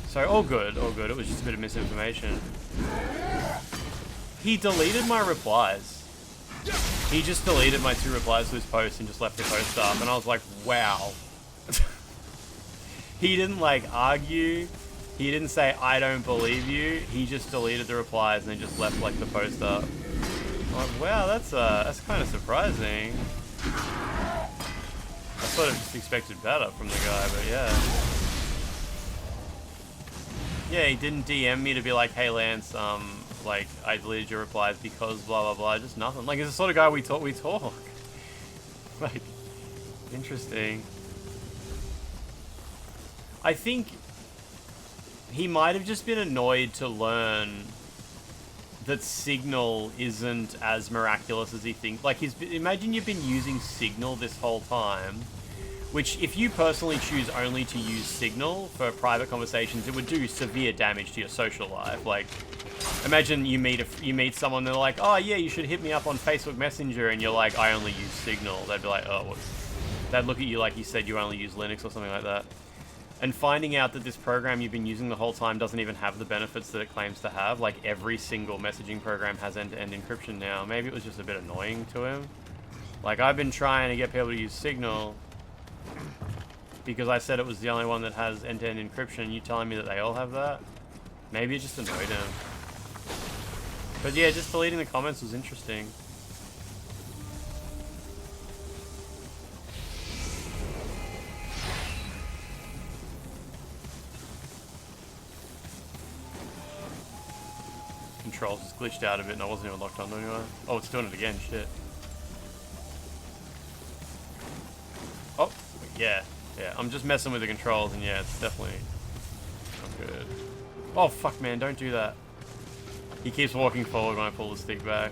So, all good, all good. It was just a bit of misinformation. He deleted my replies. He just deleted my 2 replies to his post and just left the post up. And I was like, wow. He didn't, like, argue. He didn't say, I don't believe you. He just deleted the replies and then just left, like, the post up. I'm like, wow, that's kind of surprising. I sort of just expected better from the guy, but yeah. Yeah, he didn't DM me to be like, hey Lance, like, I deleted your replies because blah blah blah, just nothing. Like, he's the sort of guy we talk. Like, interesting. I think he might have just been annoyed to learn that Signal isn't as miraculous as he thinks. Like, imagine you've been using Signal this whole time, which if you personally choose only to use Signal for private conversations, it would do severe damage to your social life. Like, imagine you meet someone, they're like, oh yeah, you should hit me up on Facebook Messenger, and you're like, I only use Signal. They'd be like, oh, what? They'd look at you like you said you only use Linux or something like that. And finding out that this program you've been using the whole time doesn't even have the benefits that it claims to have. Like, every single messaging program has end-to-end encryption now. Maybe it was just a bit annoying to him. Like, I've been trying to get people to use Signal because I said it was the only one that has end-to-end encryption. You telling me that they all have that? Maybe it just annoyed him. But yeah, just deleting the comments was interesting. Controls just glitched out a bit and I wasn't even locked on anyway. Oh, it's doing it again, shit. Oh, yeah. Yeah, I'm just messing with the controls and yeah, it's definitely not good. Oh, fuck, man, don't do that. He keeps walking forward when I pull the stick back.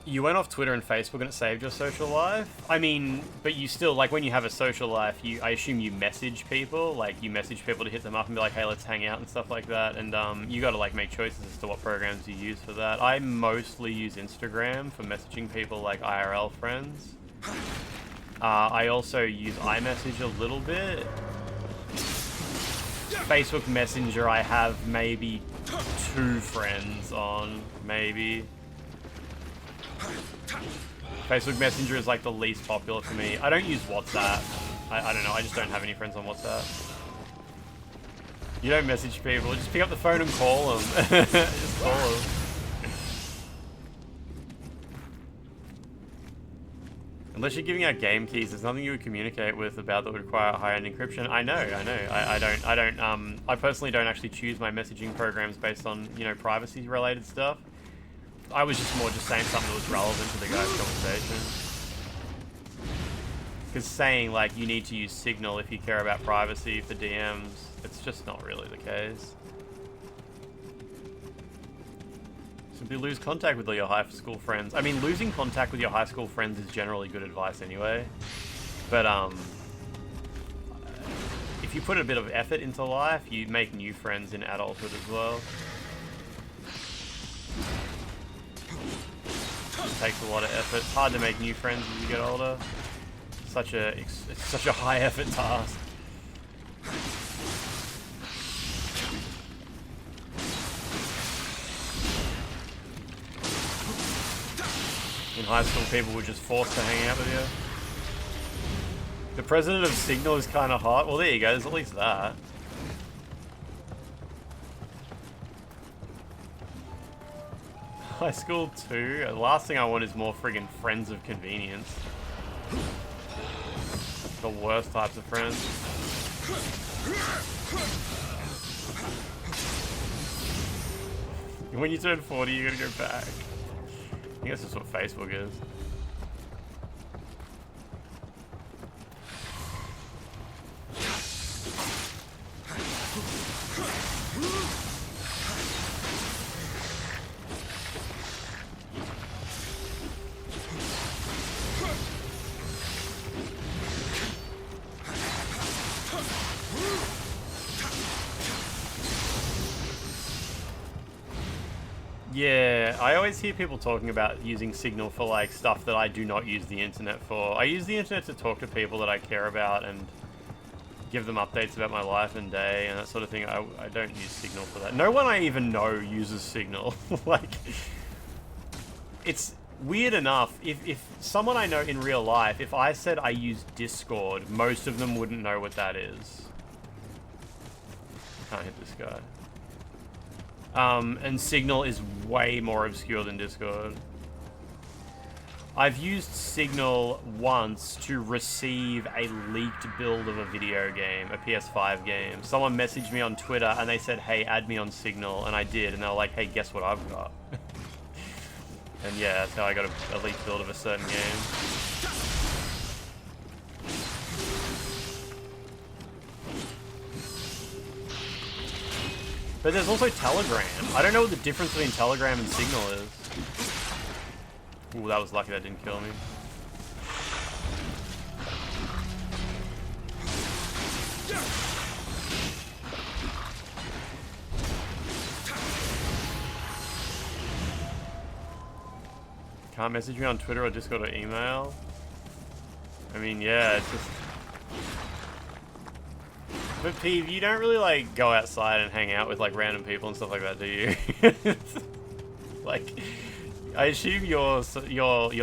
You went off Twitter and Facebook and it saved your social life? I mean, but you still, like, when you have a social life, I assume you message people, like, you message people to hit them up and be like, hey, let's hang out and stuff like that, and you gotta, like, make choices as to what programs you use for that. I mostly use Instagram for messaging people, like, IRL friends. I also use iMessage a little bit. Facebook Messenger I have maybe 2 friends on, maybe. Facebook Messenger is like the least popular for me. I don't use WhatsApp. I don't know, I just don't have any friends on WhatsApp. You don't message people, just pick up the phone and call them. Just call them. Unless you're giving out game keys, there's nothing you would communicate with about that would require high-end encryption. I know. I personally don't actually choose my messaging programs based on, you know, privacy-related stuff. I was just saying something that was relevant to the guy's conversation. Because saying, like, you need to use Signal if you care about privacy for DMs, it's just not really the case. Simply lose contact with all your high school friends. I mean, losing contact with your high school friends is generally good advice anyway. But, if you put a bit of effort into life, you make new friends in adulthood as well. It takes a lot of effort. It's hard to make new friends as you get older. It's such a high effort task. In high school, people were just forced to hang out with you. The president of Signal is kind of hot. Well, there you go. There's at least that. High school 2. The last thing I want is more friggin' friends of convenience. The worst types of friends. When you turn 40, you're gonna go back. I guess that's what Facebook is. Yeah, I always hear people talking about using Signal for like stuff that I do not use the internet for. I use the internet to talk to people that I care about and give them updates about my life and day and that sort of thing. I don't use Signal for that. No one I even know uses Signal. Like, it's weird enough. If someone I know in real life, if I said I use Discord, most of them wouldn't know what that is. Can't hit this guy. And Signal is way more obscure than Discord. I've used Signal once to receive a leaked build of a video game, a PS5 game. Someone messaged me on Twitter and they said, hey, add me on Signal, and I did, and they were like, hey, guess what I've got? And yeah, that's how I got a leaked build of a certain game. But there's also Telegram. I don't know what the difference between Telegram and Signal is. Ooh, that was lucky that didn't kill me. Can't message me on Twitter or Discord or email? I mean, yeah, it's just... But Peeve, you don't really like go outside and hang out with like random people and stuff like that, do you? Like, I assume your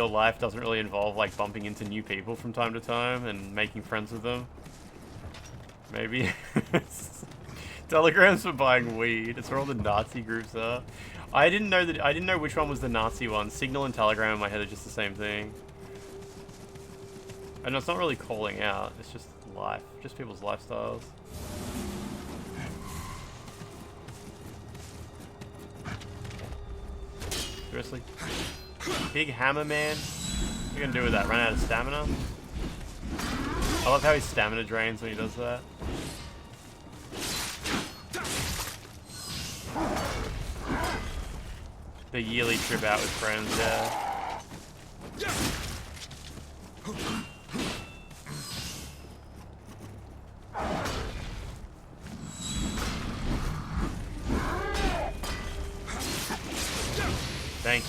life doesn't really involve like bumping into new people from time to time and making friends with them. Maybe. Telegrams for buying weed. It's where all the Nazi groups are. I didn't know which one was the Nazi one. Signal and Telegram in my head are just the same thing. And it's not really calling out. It's just life, just people's lifestyles. Seriously? Big hammer man? What are you gonna do with that? Run out of stamina? I love how his stamina drains when he does that. The yearly trip out with friends, yeah. Thank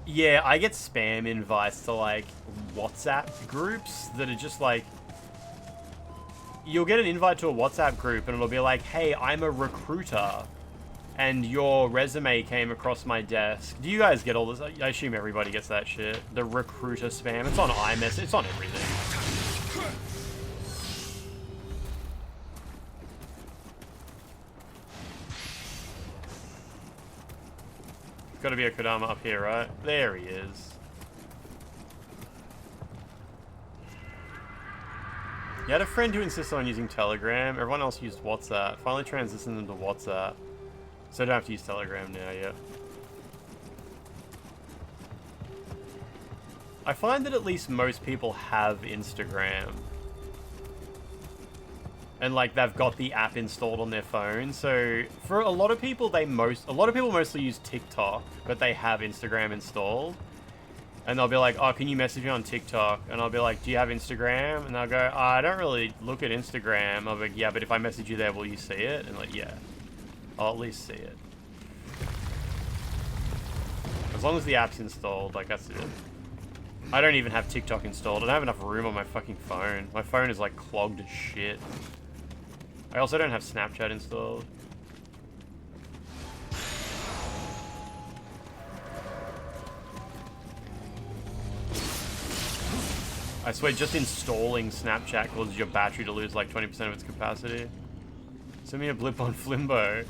you. Yeah, I get spam invites to like WhatsApp groups that are just like you'll get an invite to a WhatsApp group and it'll be like, hey, I'm a recruiter and your resume came across my desk. Do you guys get all this? I assume everybody gets that shit. The recruiter spam. It's on iMessage. It's on everything. Gotta be a Kodama up here, right? There he is. You had a friend who insisted on using Telegram. Everyone else used WhatsApp. Finally transitioned them to WhatsApp. So I don't have to use Telegram now yet. I find that at least most people have Instagram. And like they've got the app installed on their phone. So for a lot of people mostly use TikTok, but they have Instagram installed. And they'll be like, oh, can you message me on TikTok? And I'll be like, do you have Instagram? And they'll go, oh, I don't really look at Instagram. I'll be like, yeah, but if I message you there, will you see it? And like, yeah, I'll at least see it. As long as the app's installed, like, that's it. I don't even have TikTok installed. I don't have enough room on my fucking phone. My phone is like clogged as shit. I also don't have Snapchat installed. I swear, just installing Snapchat causes your battery to lose like 20% of its capacity. Send me a blip on Flimbo.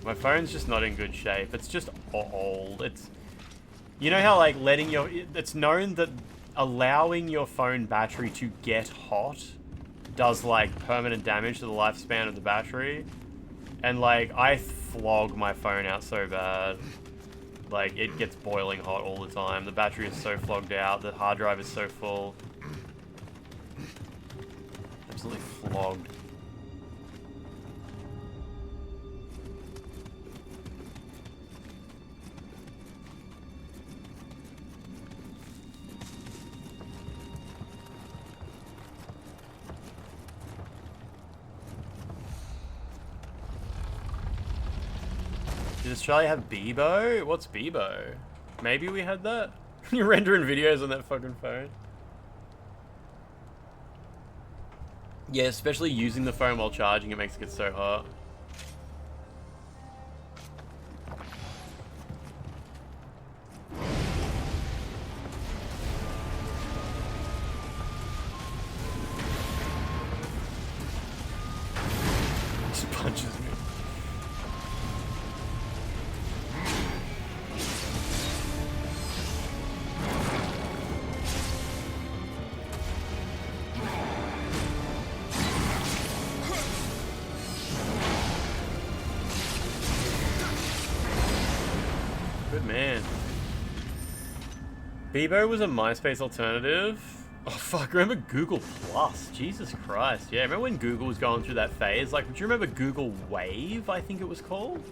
My phone's just not in good shape. It's just old. It's... You know how like letting your... It's known that allowing your phone battery to get hot does like permanent damage to the lifespan of the battery. And like, I flog my phone out so bad. Like, it gets boiling hot all the time. The battery is so flogged out. The hard drive is so full. Absolutely flogged. Did Australia have Bebo? What's Bebo? Maybe we had that? You're rendering videos on that fucking phone. Yeah, especially using the phone while charging, it makes it get so hot. Just punches me. Bebo was a MySpace alternative. Oh fuck, remember Google Plus? Jesus Christ. Yeah, remember when Google was going through that phase? Like, do you remember Google Wave, I think it was called?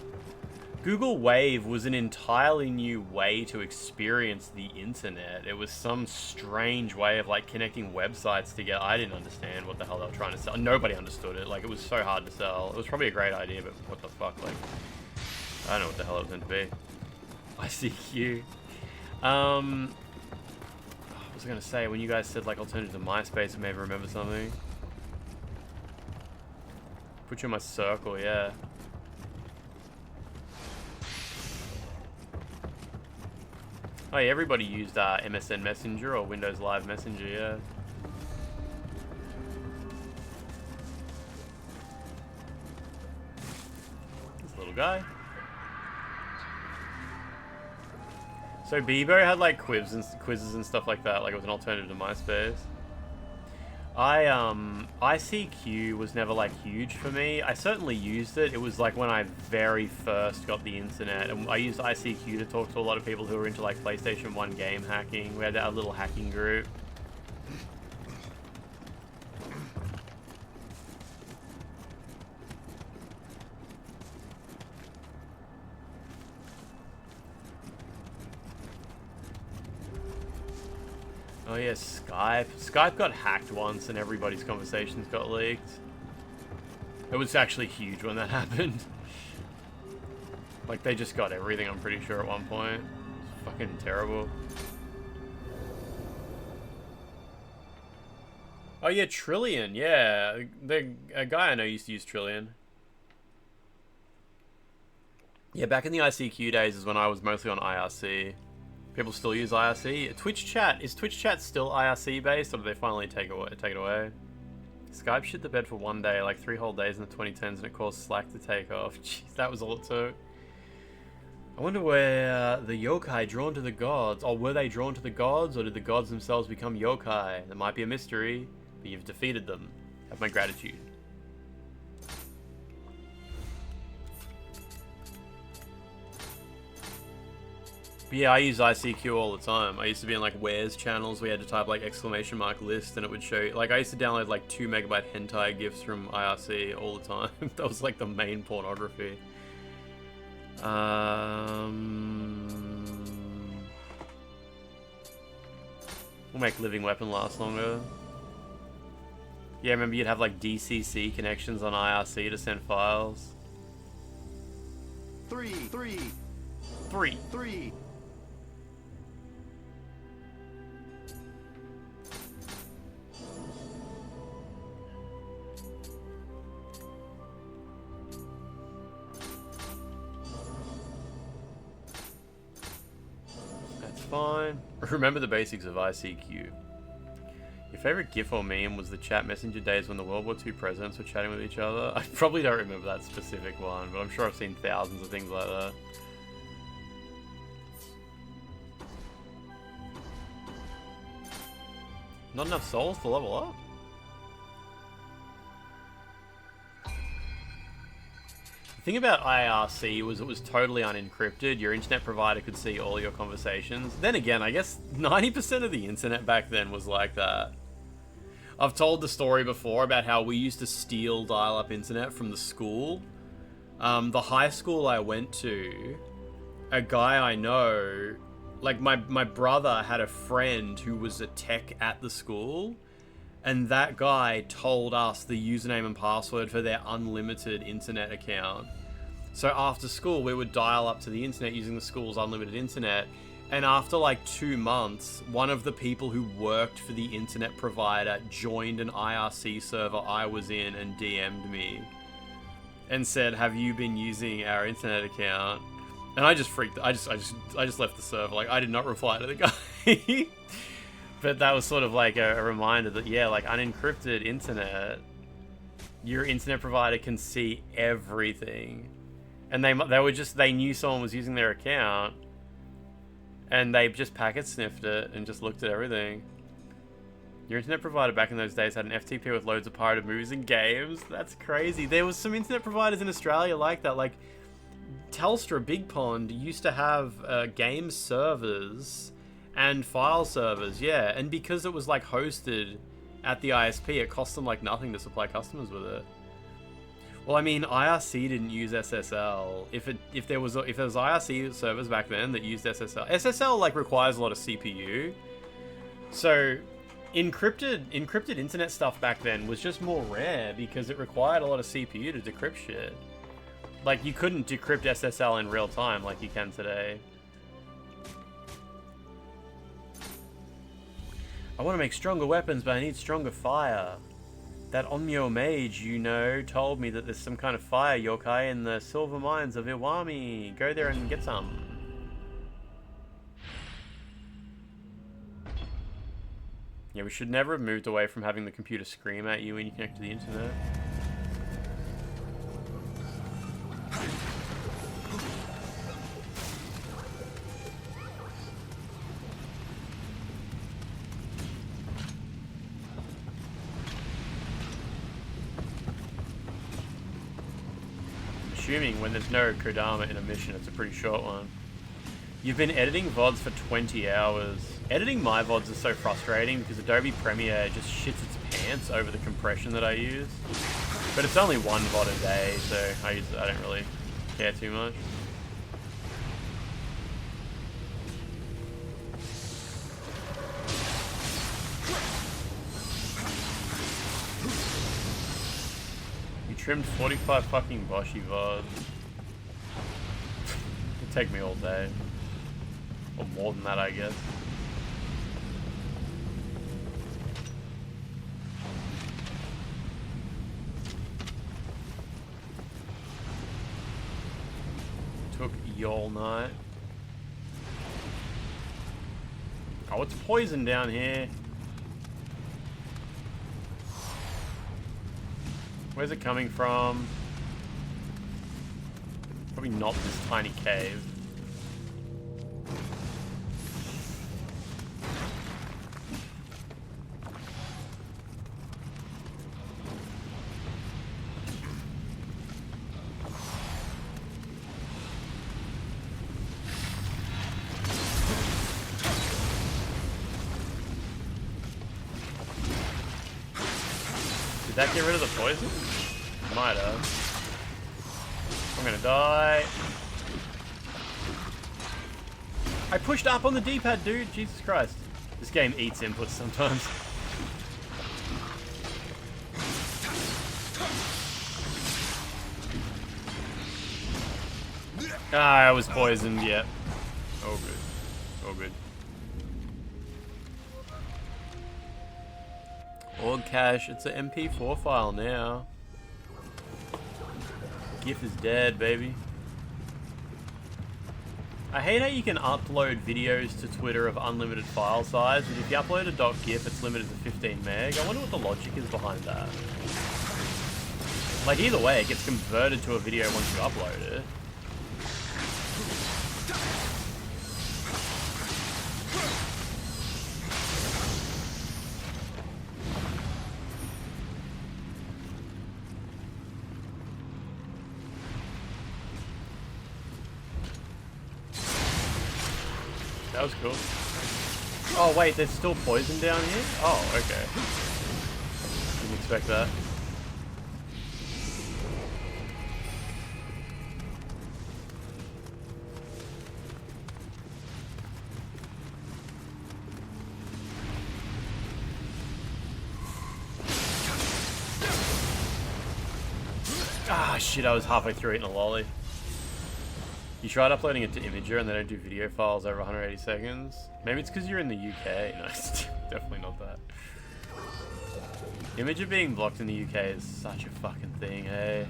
Google Wave was an entirely new way to experience the internet. It was some strange way of like connecting websites together. I didn't understand what the hell they were trying to sell. Nobody understood it. Like, it was so hard to sell. It was probably a great idea, but what the fuck, like, I don't know what the hell it was meant to be. ICQ. What was I gonna say? When you guys said like alternative to MySpace, I may remember something. Put you in my circle, yeah. Oh yeah, everybody used MSN Messenger or Windows Live Messenger, yeah. This little guy. So Bebo had like quizzes and stuff like that, like it was an alternative to MySpace. ICQ was never like huge for me. I certainly used it. It was like when I very first got the internet, and I used ICQ to talk to a lot of people who were into like PlayStation 1 game hacking. We had our little hacking group. Oh yeah, Skype. Skype got hacked once and everybody's conversations got leaked. It was actually huge when that happened. Like, they just got everything, I'm pretty sure, at one point. It's fucking terrible. Oh yeah, Trillion. Yeah, a guy I know used to use Trillion. Yeah, back in the ICQ days is when I was mostly on IRC. People still use IRC. Twitch chat, is Twitch chat still IRC based, or do they finally take it away? Skype shit the bed for one day, like 3 whole days in the 2010s, and it caused Slack to take off. Jeez, that was all it took. I wonder where the yokai drawn to the gods, or were they drawn to the gods, or did the gods themselves become yokai? There might be a mystery, but you've defeated them. Have my gratitude. But yeah, I use ICQ all the time. I used to be in like Where's channels. We had to type like ! list and it would show you. Like I used to download like 2 megabyte hentai GIFs from IRC all the time. That was like the main pornography. We'll make Living Weapon last longer. Yeah, remember you'd have like DCC connections on IRC to send files. 3. That's fine. Remember the basics of ICQ. Your favorite GIF or meme was the chat messenger days when the World War II presidents were chatting with each other? I probably don't remember that specific one, but I'm sure I've seen thousands of things like that. Not enough souls to level up? The thing about IRC was it was totally unencrypted. Your internet provider could see all your conversations. Then again, I guess 90% of the internet back then was like that. I've told the story before about how we used to steal dial-up internet from the school. The high school I went to, a guy I know, like my brother had a friend who was a tech at the school, and that guy told us the username and password for their unlimited internet account. So after school, we would dial up to the internet using the school's unlimited internet, and after like 2 months, one of the people who worked for the internet provider joined an IRC server I was in and DM'd me and said, "Have you been using our internet account?" And I just freaked. I just left the server. Like, I did not reply to the guy. But that was sort of like a reminder that, yeah, like unencrypted internet, your internet provider can see everything. And they knew someone was using their account, and they just packet sniffed it and just looked at everything. Your internet provider back in those days had an FTP with loads of pirated movies and games. That's crazy. There was some internet providers in Australia like that. Like Telstra, Big Pond used to have game servers and file servers, yeah. And because it was like hosted at the ISP, it cost them like nothing to supply customers with it. Well, I mean, IRC didn't use SSL. If there was IRC servers back then that used SSL, SSL like requires a lot of CPU. So encrypted internet stuff back then was just more rare because it required a lot of CPU to decrypt shit. Like, you couldn't decrypt SSL in real time like you can today. I want to make stronger weapons, but I need stronger fire. That Nioh mage, you know, told me that there's some kind of fire yokai in the silver mines of Iwami. Go there and get some. Yeah, we should never have moved away from having the computer scream at you when you connect to the internet. Assuming when there's no Kodama in a mission, it's a pretty short one. You've been editing VODs for 20 hours. Editing my VODs is so frustrating because Adobe Premiere just shits its pants over the compression that I use. But it's only one VOD a day, so I don't really care too much. Trimmed 45 fucking Boshi VODs. It'll take me all day. Or more than that, I guess. you all night. Oh, it's poison down here. Where's it coming from? Probably not this tiny cave. Did that get rid of the poison? Might have. I'm gonna die. I pushed up on the D-pad, dude. Jesus Christ. This game eats inputs sometimes. Ah, I was poisoned, yeah. Oh good. Oh good. Org cache, it's an MP4 file now. GIF is dead, baby. I hate how you can upload videos to Twitter of unlimited file size, but if you upload a .gif, it's limited to 15 meg. I wonder what the logic is behind that. Like, either way, it gets converted to a video once you upload it. That was cool. Oh wait, there's still poison down here? Oh, okay. Didn't expect that. Ah shit, I was halfway through eating a lolly. You tried uploading it to Imager and they don't do video files over 180 seconds? Maybe it's because you're in the UK. No, it's definitely not that. Imager being blocked in the UK is such a fucking thing, hey?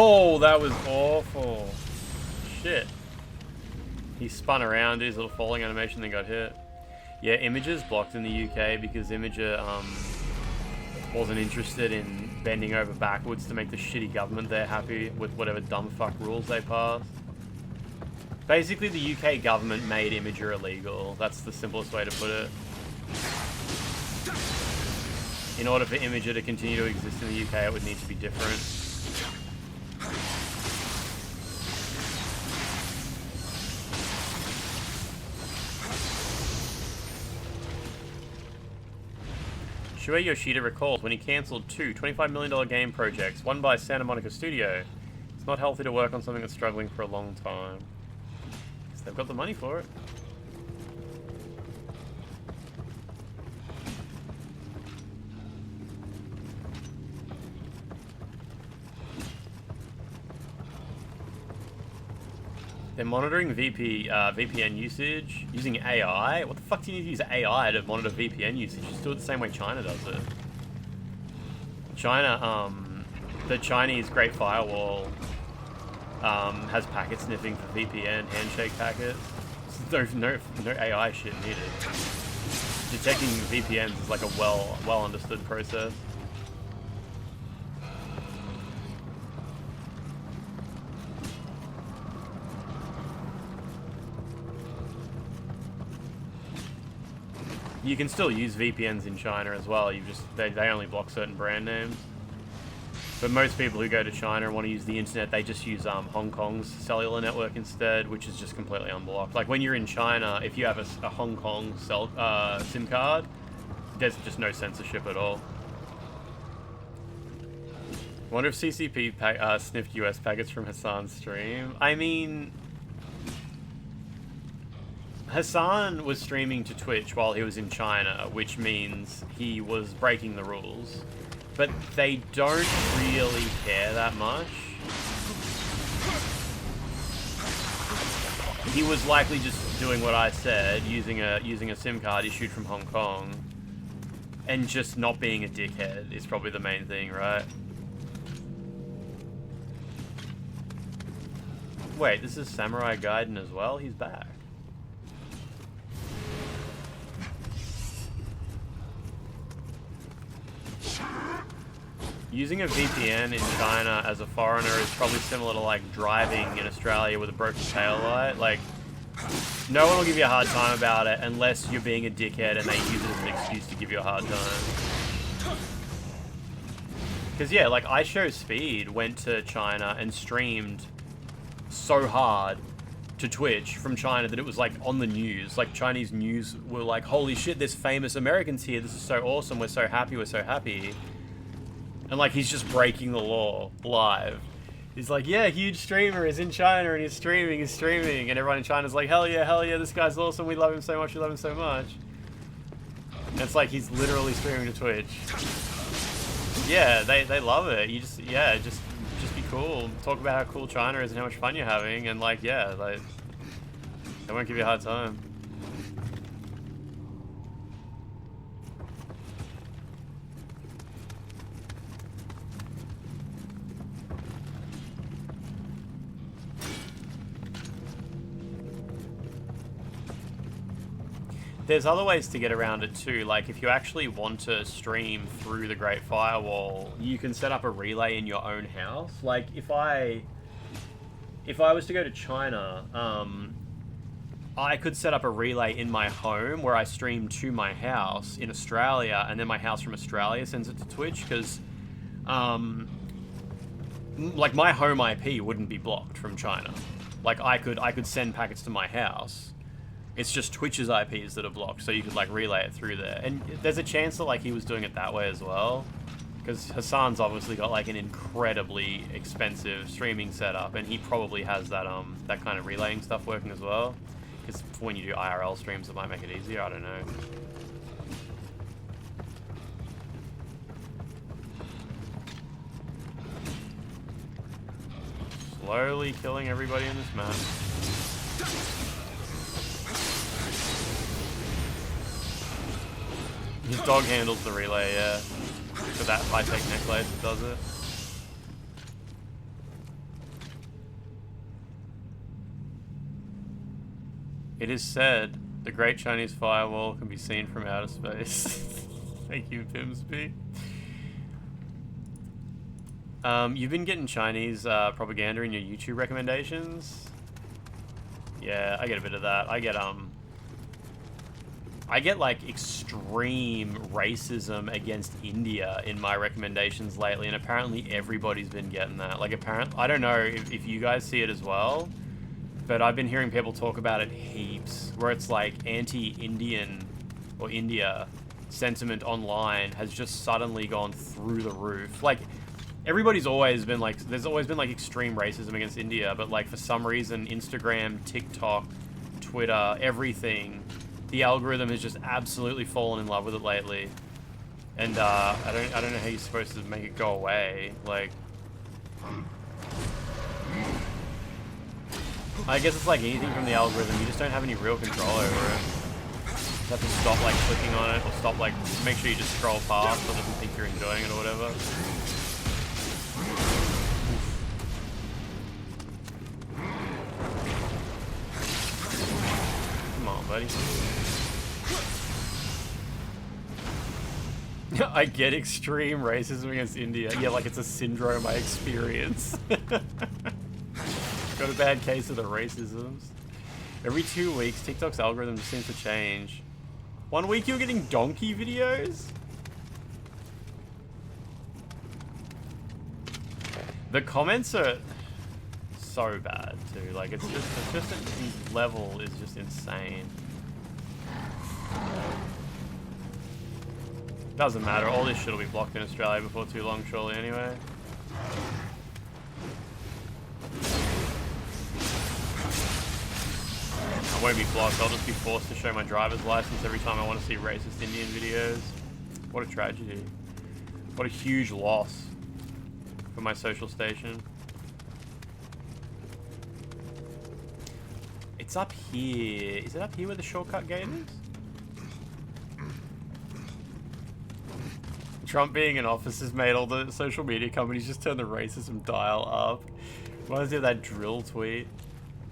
Oh, that was awful. Shit. He spun around, did his little falling animation, then got hit. Yeah, Imager's blocked in the UK because Imager wasn't interested in bending over backwards to make the shitty government there happy with whatever dumb fuck rules they passed. Basically, the UK government made Imager illegal. That's the simplest way to put it. In order for Imager to continue to exist in the UK, it would need to be different. Shuei Yoshida recalls when he cancelled two $25 million game projects, one by Santa Monica Studio. It's not healthy to work on something that's struggling for a long time. Because they've got the money for it. They're monitoring VPN usage using AI. What the fuck do you need to use AI to monitor VPN usage? Just do it the same way China does it. China, the Chinese Great Firewall has packet sniffing for VPN handshake packets. No AI shit needed. Detecting VPNs is like a well understood process. You can still use VPNs in China as well. They only block certain brand names. But most people who go to China and want to use the internet, they just use Hong Kong's cellular network instead, which is just completely unblocked. Like when you're in China, if you have a Hong Kong SIM card, there's just no censorship at all. I wonder if CCP sniffed US packets from Hassan's stream. I mean, Hassan was streaming to Twitch while he was in China, which means he was breaking the rules. but they don't really care that much. He was likely just doing what I said, using a SIM card issued from Hong Kong, and just not being a dickhead is probably the main thing, right? Wait, this is Samurai Gaiden as well? He's back. Using a VPN in China as a foreigner is probably similar to like driving in Australia with a broken taillight. Like, no one will give you a hard time about it unless you're being a dickhead and they use it as an excuse to give you a hard time. Because yeah, like iShowSpeed went to China and streamed so hard to Twitch from China that it was like on the news. Like Chinese news were like, holy shit, there's famous Americans here. This is so awesome. We're so happy. We're so happy. And like he's just breaking the law live. He's like, yeah, huge streamer is in China and he's streaming. And everyone in China's like, hell yeah, this guy's awesome. We love him so much. We love him so much. And it's like he's literally streaming to Twitch. Yeah, they love it. You just, yeah, just be cool. Talk about how cool China is and how much fun you're having. And like, yeah, like, they won't give you a hard time. There's other ways to get around it too, like if you actually want to stream through the Great Firewall, you can set up a relay in your own house. Like if I was to go to China, I could set up a relay in my home where I stream to my house in Australia, and then my house from Australia sends it to Twitch, because like my home IP wouldn't be blocked from China. Like I could send packets to my house. It's just Twitch's IPs that are blocked, so you could like relay it through there. And there's a chance that like he was doing it that way as well, because Hassan's obviously got like an incredibly expensive streaming setup, and he probably has that that kind of relaying stuff working as well. Because when you do IRL streams, it might make it easier. I don't know. Slowly killing everybody in this map. His dog handles the relay, yeah. For that high-tech necklace, it does it. It is said the Great Chinese Firewall can be seen from outer space. Thank you, Pimsby. You've been getting Chinese propaganda in your YouTube recommendations? Yeah, I get a bit of that. I get like extreme racism against India in my recommendations lately, and apparently everybody's been getting that. Like I don't know if you guys see it as well, but I've been hearing people talk about it heaps, where it's like anti-Indian or India sentiment online has just suddenly gone through the roof. Like everybody's always been like, there's always been like extreme racism against India, but like for some reason Instagram, TikTok, Twitter, everything, the algorithm has just absolutely fallen in love with it lately, and I don't know how you're supposed to make it go away. Like, I guess it's like anything from the algorithm. You just don't have any real control over it. You have to stop like clicking on it, or stop like make sure you just scroll past so it doesn't think you're enjoying it or whatever. Come on, buddy. I get extreme racism against India. Yeah, like it's a syndrome I experience. Got a bad case of the racisms. Every 2 weeks, TikTok's algorithm just seems to change. 1 week you're getting donkey videos? The comments are so bad too. Like it's just the level is just insane. Doesn't matter, all this shit will be blocked in Australia before too long, surely, anyway. I won't be blocked, I'll just be forced to show my driver's license every time I want to see racist Indian videos. What a tragedy. What a huge loss for my social station. It's up here. Is it up here where the shortcut gate is? Trump being in office has made all the social media companies just turn the racism dial up. Reminds me of that drill tweet.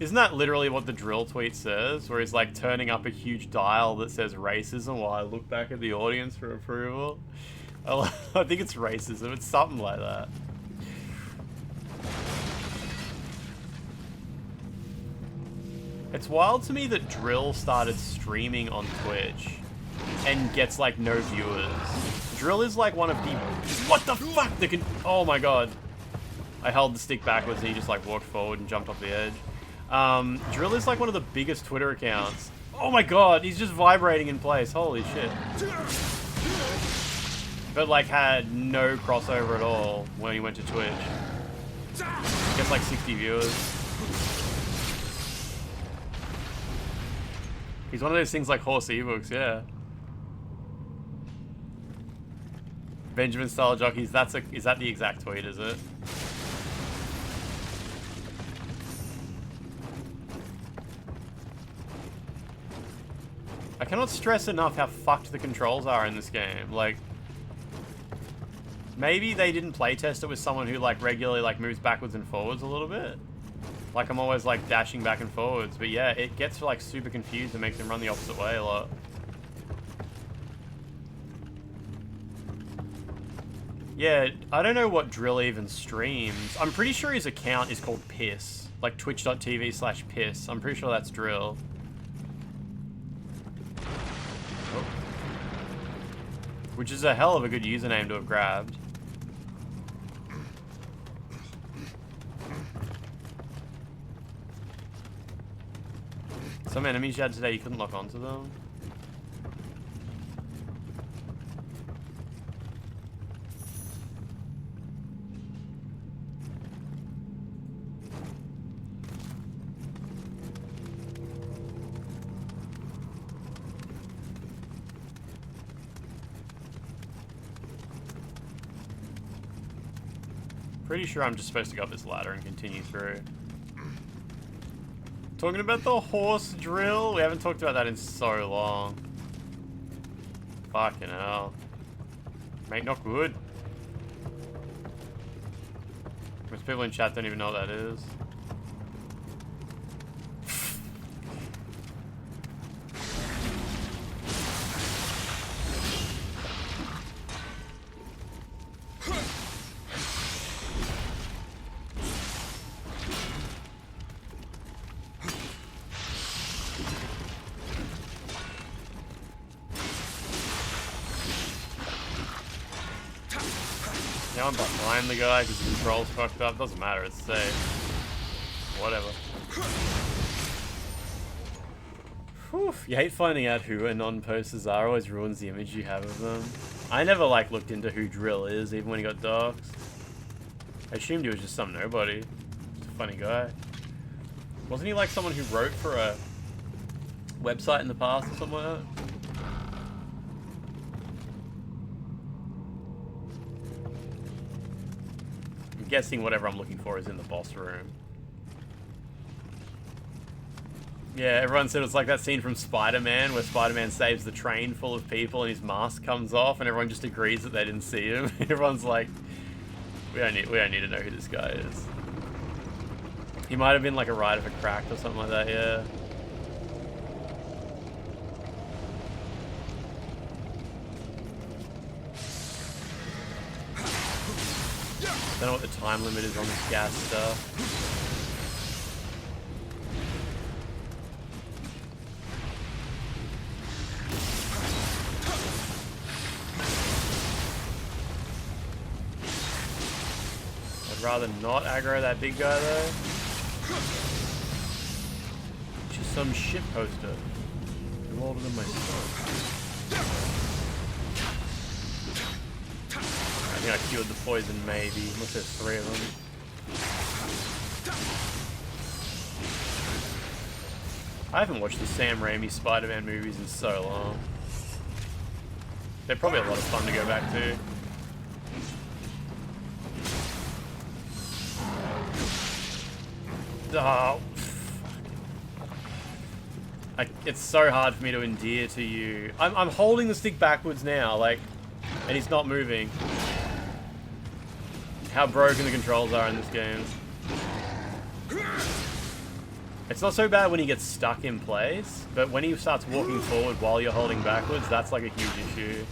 Isn't that literally what the drill tweet says? Where he's like turning up a huge dial that says racism while I look back at the audience for approval? I think it's racism. It's something like that. It's wild to me that Drill started streaming on Twitch and gets like no viewers. Drill is like one of the... What the fuck? Oh my god. I held the stick backwards and he just like walked forward and jumped off the edge. Drill is like one of the biggest Twitter accounts. Oh my god, he's just vibrating in place. Holy shit. But like had no crossover at all when he went to Twitch. Gets like 60 viewers. He's one of those things like horse ebooks, yeah. Benjamin style jockeys, is that the exact tweet, is it? I cannot stress enough how fucked the controls are in this game. Like, maybe they didn't playtest it with someone who like regularly like moves backwards and forwards a little bit. Like I'm always like dashing back and forwards, but yeah, it gets like super confused and makes him run the opposite way a lot. Yeah, I don't know what Drill even streams. I'm pretty sure his account is called Piss. Like twitch.tv/Piss. I'm pretty sure that's Drill. Oh. Which is a hell of a good username to have grabbed. Some enemies you had today, you couldn't lock onto them. Pretty sure I'm just supposed to go up this ladder and continue through. Talking about the horse drill? We haven't talked about that in so long. Fucking hell. Mate, not good. Most people in chat don't even know what that is. Now I'm behind the guy because the control's fucked up. Doesn't matter, it's safe. Whatever. Whew. You hate finding out who anon posters are. Always ruins the image you have of them. I never like looked into who Drill is, even when he got doxxed. I assumed he was just some nobody. Just a funny guy. Wasn't he like someone who wrote for a website in the past or something like that? I'm guessing whatever I'm looking for is in the boss room. Yeah, everyone said it's like that scene from Spider-Man where Spider-Man saves the train full of people and his mask comes off and everyone just agrees that they didn't see him. Everyone's like, we don't need to know who this guy is. He might have been like a writer for Cracked or something like that, yeah. Don't know what the time limit is on this gas stuff. I'd rather not aggro that big guy though. Just some shit poster. I'm older than my son. I think I cured the poison, maybe. Unless there's 3 of them. I haven't watched the Sam Raimi Spider-Man movies in so long. They're probably a lot of fun to go back to. Oh. It's so hard for me to endear to you. I'm holding the stick backwards now, like, and he's not moving. How broken the controls are in this game. It's not so bad when he gets stuck in place, but when he starts walking forward while you're holding backwards, that's like a huge issue.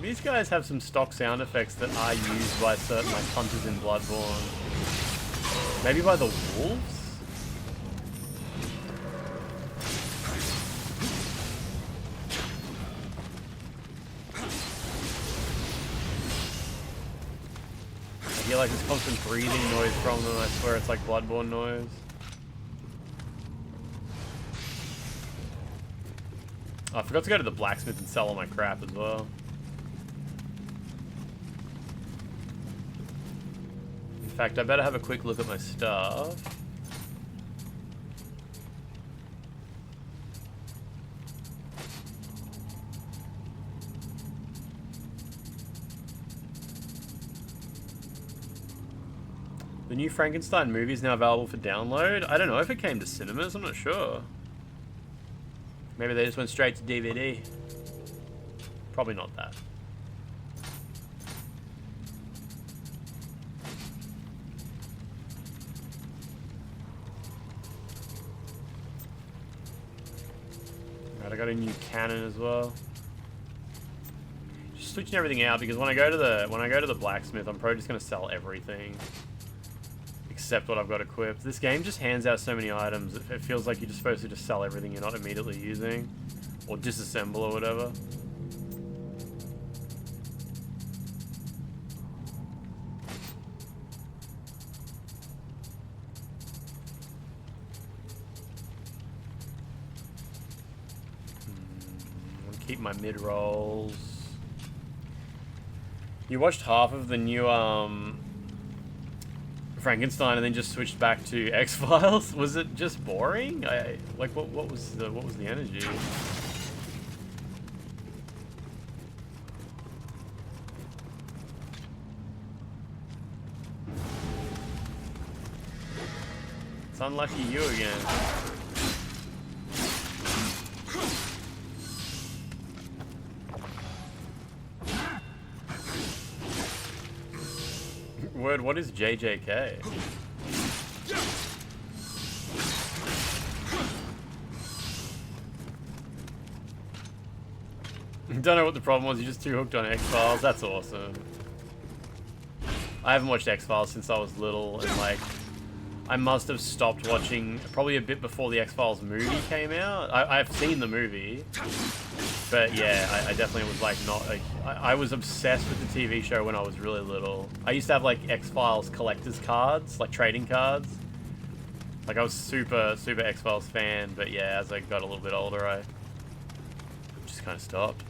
These guys have some stock sound effects that are used by certain like hunters in Bloodborne. Maybe by the wolves? I hear like this constant breathing noise from them. I swear it's like Bloodborne noise. Oh, I forgot to go to the blacksmith and sell all my crap as well. In fact, I better have a quick look at my stuff. The new Frankenstein movie is now available for download. I don't know if it came to cinemas, I'm not sure. Maybe they just went straight to DVD. Probably not that. Right, I got a new cannon as well. Just switching everything out because when I go to the blacksmith, I'm probably just gonna sell everything except what I've got equipped. This game just hands out so many items. It feels like you're just supposed to just sell everything you're not immediately using, or disassemble or whatever. Keep my mid-rolls. You watched half of the new Frankenstein and then just switched back to X-Files. Was it just boring? Like what was the energy? It's unlucky you again. Word, what is JJK? Don't know what the problem was, you're just too hooked on X-Files. That's awesome. I haven't watched X-Files since I was little, and like, I must have stopped watching probably a bit before the X-Files movie came out. I've seen the movie, but yeah, I definitely was like not like, I was obsessed with the TV show when I was really little. I used to have like X-Files collector's cards, like trading cards. Like I was super X-Files fan, but yeah, as I got a little bit older, I just kind of stopped.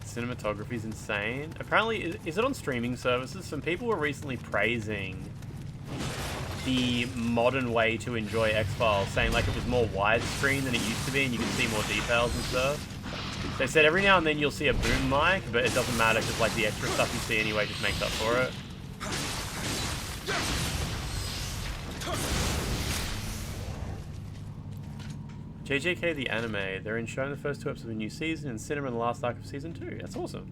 Cinematography's insane. Apparently, is it on streaming services? Some people were recently praising the modern way to enjoy X-Files, saying like it was more widescreen than it used to be and you can see more details and stuff. They said every now and then you'll see a boom mic, but it doesn't matter because like the extra stuff you see anyway just makes up for it. JJK the anime, they're in showing the first 2 episodes of a new season in cinema in the last arc of season 2. That's awesome.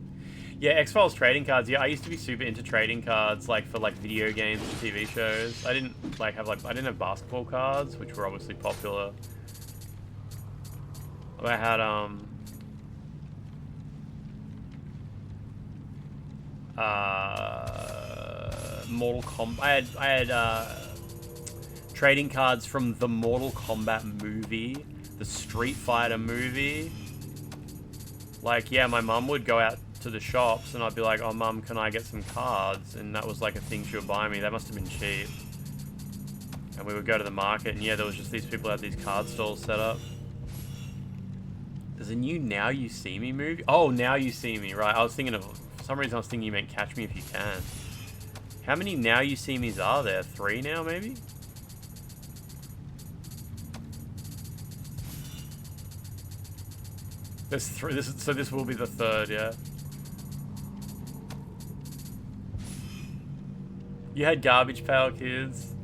Yeah, X-Files trading cards. Yeah, I used to be super into trading cards, like for like video games and TV shows. I didn't have basketball cards, which were obviously popular. I had Mortal Kombat. I had trading cards from the Mortal Kombat movie, the Street Fighter movie. Like, yeah, my mum would go out to the shops and I'd be like, oh mum, can I get some cards? And that was like a thing she would buy me. That must have been cheap. And we would go to the market and yeah, there was just these people who had these card stalls set up. There's a new Now You See Me movie. Oh, Now You See Me, right. I was thinking of, for some reason I was thinking you meant Catch Me If You Can. How many Now You See Me's are there? 3 now, maybe? There's 3, so this will be the 3rd, yeah. You had Garbage Pail Kids.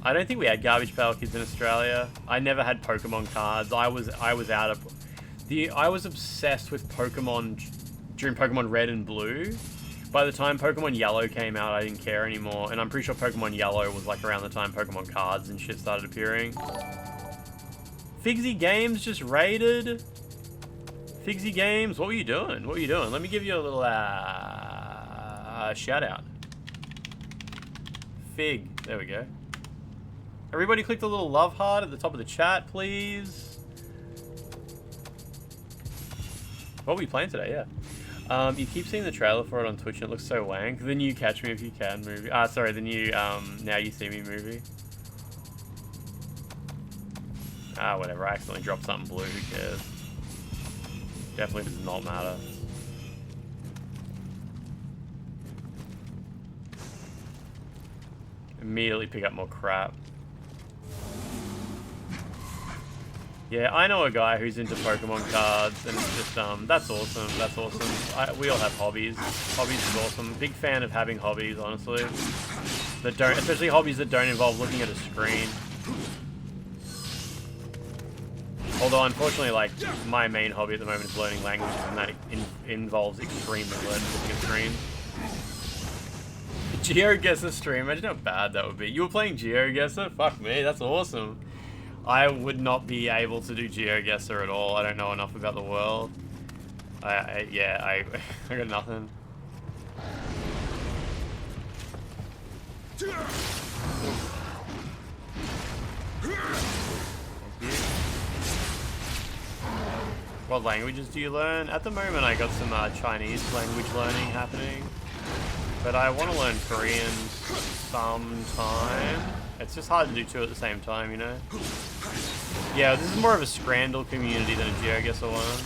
I don't think we had Garbage Pail Kids in Australia. I never had Pokemon cards. I was out of I was obsessed with Pokemon during Pokemon Red and Blue. By the time Pokemon Yellow came out, I didn't care anymore, and I'm pretty sure Pokemon Yellow was like around the time Pokemon cards and shit started appearing. Figsy Games just raided. Figsy Games, what were you doing? What were you doing? Let me give you a little shout out. Fig, there we go. Everybody click the little love heart at the top of the chat, please. What were we playing today? Yeah. You keep seeing the trailer for it on Twitch and it looks so wank. The new Catch Me If You Can movie. Sorry, the new Now You See Me movie. Whatever. I accidentally dropped something blue. Who cares? Definitely does not matter. Immediately pick up more crap. Yeah, I know a guy who's into Pokemon cards, and it's just, that's awesome, that's awesome. We all have hobbies. Hobbies is awesome. Big fan of having hobbies, honestly. That don't, especially hobbies that don't involve looking at a screen. Although, unfortunately, like, my main hobby at the moment is learning languages, and that involves extremely looking at screens. GeoGuessr stream, imagine how bad that would be. You were playing GeoGuessr? Fuck me, that's awesome. I would not be able to do GeoGuessr at all. I don't know enough about the world. I got nothing. What languages do you learn? At the moment I got some Chinese language learning happening. But I want to learn Korean sometime. It's just hard to do 2 at the same time, you know? Yeah, this is more of a Scrandle community than a GeoGuessr one.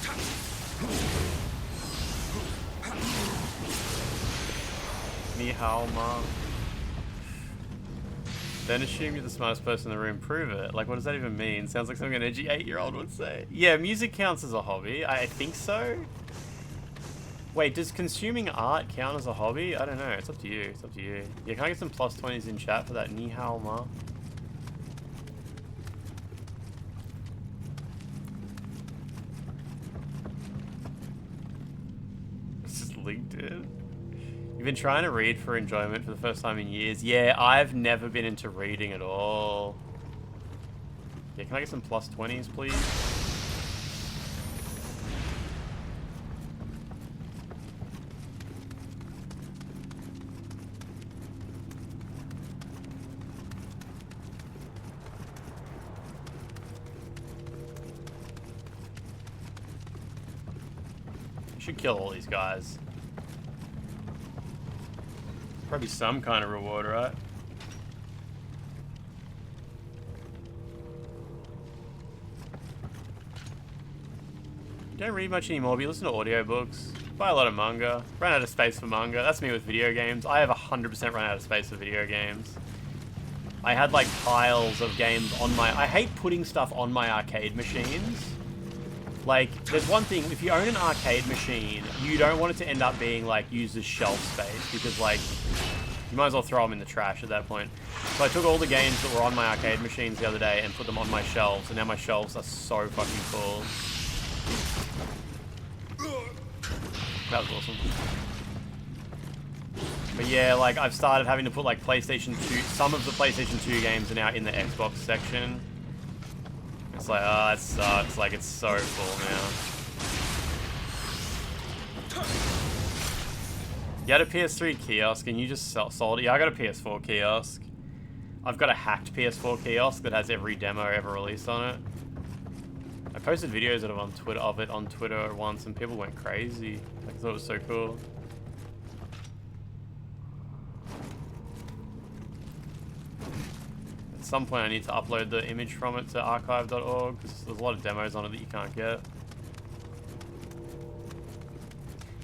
Ni hao ma. Then assume you're the smartest person in the room, prove it. Like, what does that even mean? Sounds like something an edgy 8-year-old would say. Yeah, music counts as a hobby. I think so. Wait, does consuming art count as a hobby? I don't know. It's up to you. It's up to you. Yeah, can I get some +20s in chat for that Ni hao ma? It's just LinkedIn. You've been trying to read for enjoyment for the first time in years. Yeah, I've never been into reading at all. Yeah, can I get some +20s, please? Should kill all these guys. Probably some kind of reward, right? Don't read much anymore, but you listen to audiobooks. Buy a lot of manga. Run out of space for manga. That's me with video games. I have 100% run out of space for video games. I had like piles of games on my... I hate putting stuff on my arcade machines. Like, there's one thing, if you own an arcade machine, you don't want it to end up being, like, used as shelf space, because, like, you might as well throw them in the trash at that point. So I took all the games that were on my arcade machines the other day and put them on my shelves, and now my shelves are so fucking full. That was awesome. But yeah, like, I've started having to put, like, PlayStation 2, some of the PlayStation 2 games are now in the Xbox section. It's like, oh, that sucks. Like, it's so full now. You had a PS3 kiosk and you just sold it. Yeah, I got a PS4 kiosk. I've got a hacked PS4 kiosk that has every demo ever released on it. I posted videos of it on Twitter once and people went crazy. I thought it was so cool. At some point I need to upload the image from it to archive.org because there's a lot of demos on it that you can't get.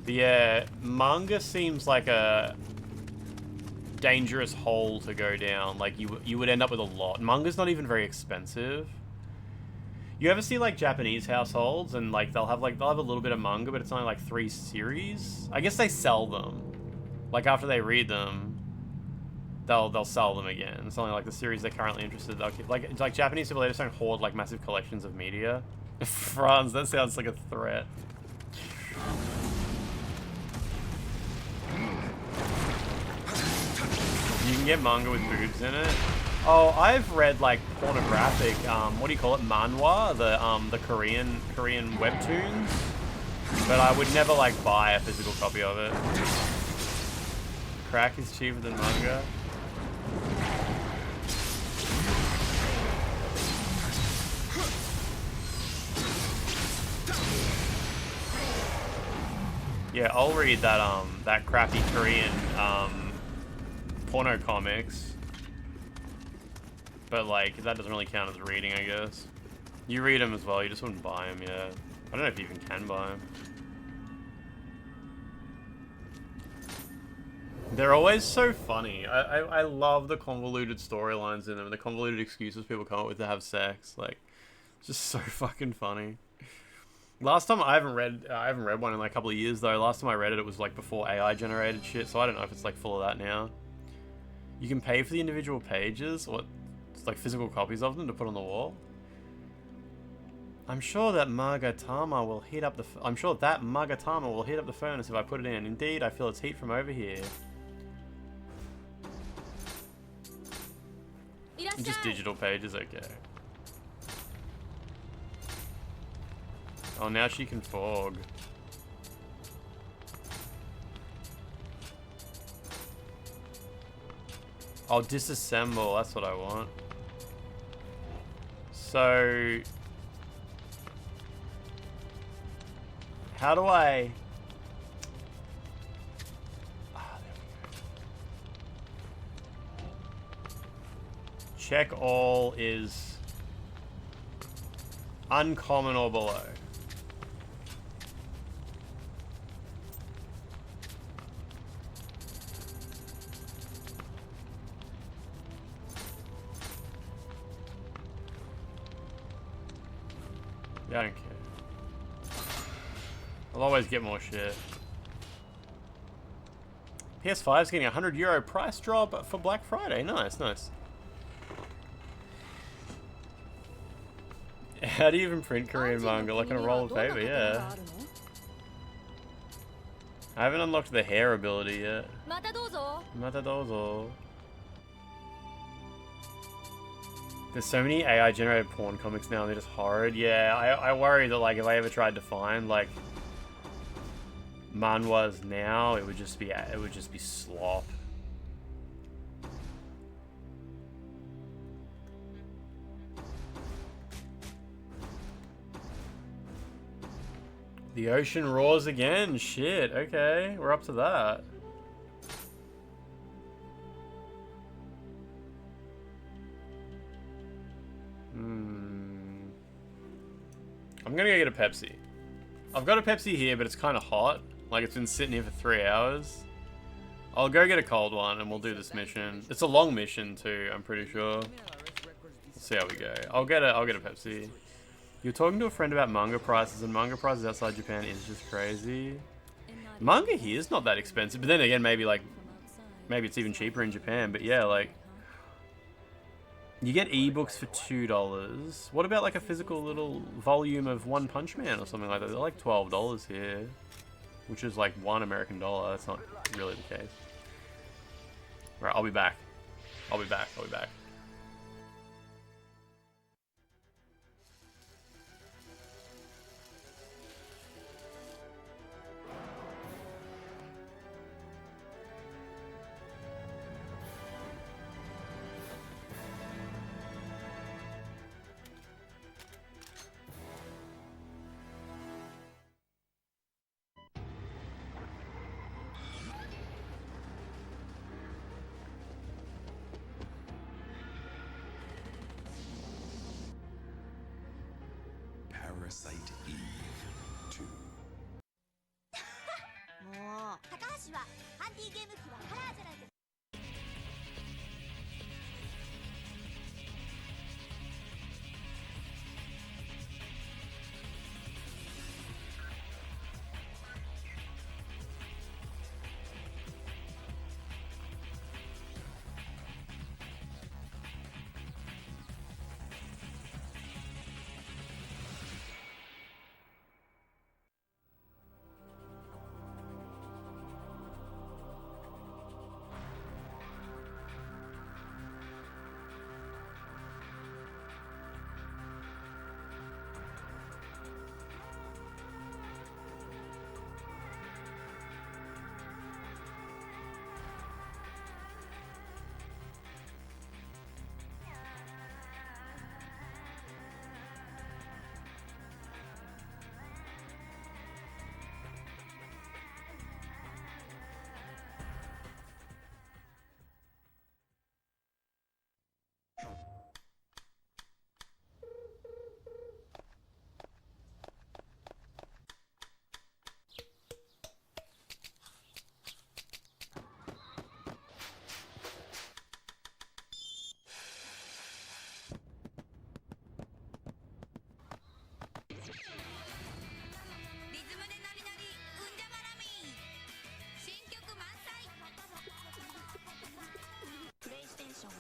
But yeah, manga seems like a dangerous hole to go down. Like you would end up with a lot. Manga's not even very expensive. You ever see like Japanese households and like they'll have a little bit of manga, but it's only like 3 series. I guess they sell them. Like after they read them, they'll sell them again. It's only like the series they're currently interested in. They'll keep, like Japanese people, they just don't hoard like massive collections of media. Franz, that sounds like a threat. You can get manga with boobs in it. Oh, I've read like pornographic, what do you call it, manhwa, the Korean webtoons, but I would never like buy a physical copy of it. Crack is cheaper than manga. Yeah, I'll read that crappy Korean porno comics. But, like, that doesn't really count as reading, I guess. You read them as well, you just wouldn't buy them, yeah. I don't know if you even can buy them. They're always so funny. I love the convoluted storylines in them, the convoluted excuses people come up with to have sex. Like, it's just so fucking funny. Last time, I haven't read one in like a couple of years, though. Last time I read it, it was, like, before AI-generated shit, so I don't know if it's, like, full of that now. You can pay for the individual pages, or like physical copies of them to put on the wall. I'm sure that Magatama will heat up the furnace if I put it in. Indeed, I feel its heat from over here. Just digital pages, okay. Oh, now she can fog. I'll disassemble, that's what I want. So, how do I... Ah, there we go. Check all is uncommon or below. I don't care. I'll always get more shit. PS5's getting a €100 price drop for Black Friday. Nice, nice. How do you even print Korean manga? Like on a roll of paper, yeah. I haven't unlocked the hair ability yet. Matadozo. There's so many AI-generated porn comics now, and they're just horrid. Yeah, I worry that, like, if I ever tried to find, like, manhwas now, it would just be slop. The ocean roars again. Shit, okay, we're up to that. I'm gonna go get a Pepsi. I've got a Pepsi here, but it's kind of hot. Like, it's been sitting here for 3 hours. I'll go get a cold one, and we'll do this mission. It's a long mission, too, I'm pretty sure. We'll see how we go. I'll get a Pepsi. You're talking to a friend about manga prices, and manga prices outside Japan is just crazy. Manga here is not that expensive, but then again, maybe it's even cheaper in Japan, but yeah, like... You get ebooks for $2. What about like a physical little volume of One Punch Man or something like that? They're like $12 here, which is like $1 American. That's not really the case. All right, I'll be back. I'll be back. Parasite Eve 2. アンティゲーム機はカラーじゃないと。リズムでノリノリうんじゃまらみ新曲満載。プレイステーション。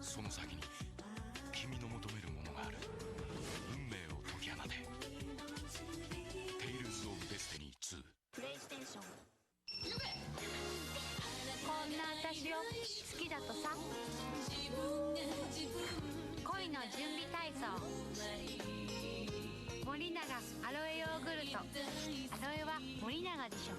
その先に君の求めるものがある。運命を解き放て。テイルズ・オブ・デスティニー2。プレイステーション。こんな私を好きだとさ。恋の準備体操。森永アロエヨーグルト。アロエは森永でしょ。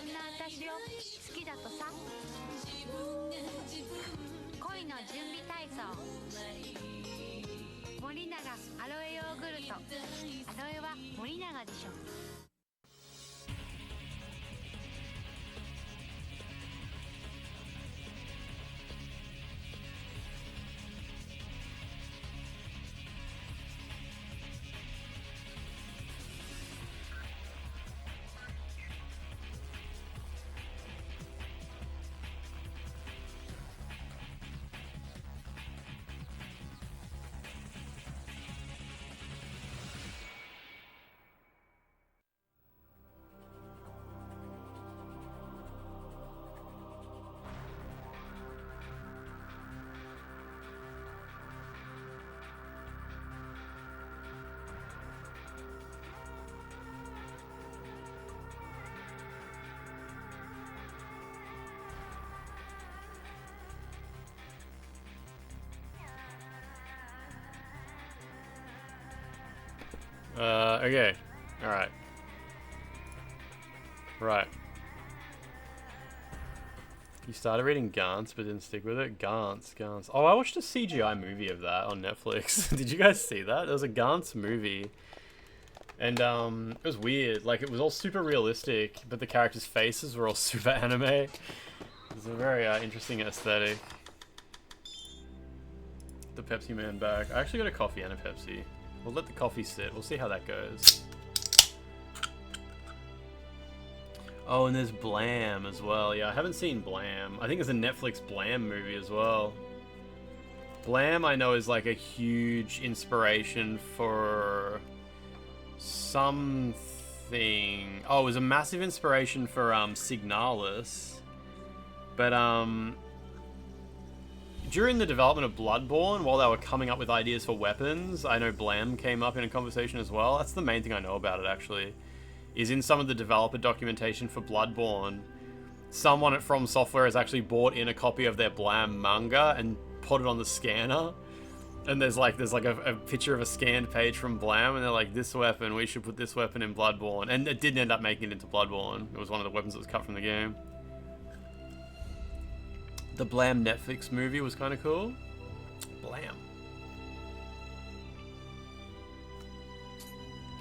んな私を好きだとさ。恋の準備体操。森永アロエヨーグルト。アロエは森永でしょ。Okay. Alright. Right. You started reading Gantz but didn't stick with it? Gantz. Oh, I watched a CGI movie of that on Netflix. Did you guys see that? There was a Gantz movie. And, it was weird. Like, it was all super realistic, but the characters' faces were all super anime. It was a very, interesting aesthetic. The Pepsi Man back. I actually got a coffee and a Pepsi. We'll let the coffee sit. We'll see how that goes. Oh, and there's Blam as well. Yeah, I haven't seen Blam. I think there's a Netflix Blam movie as well. Blam, I know, is like a huge inspiration for something. Oh, it was a massive inspiration for Signalis. But during the development of Bloodborne, while they were coming up with ideas for weapons, I know Blam came up in a conversation as well. That's the main thing I know about it, actually. Is in some of the developer documentation for Bloodborne, someone at From Software has actually bought in a copy of their Blam manga and put it on the scanner. And there's like a picture of a scanned page from Blam, and they're like, this weapon, we should put this weapon in Bloodborne. And it didn't end up making it into Bloodborne. It was one of the weapons that was cut from the game. The Blam Netflix movie was kind of cool. Blam.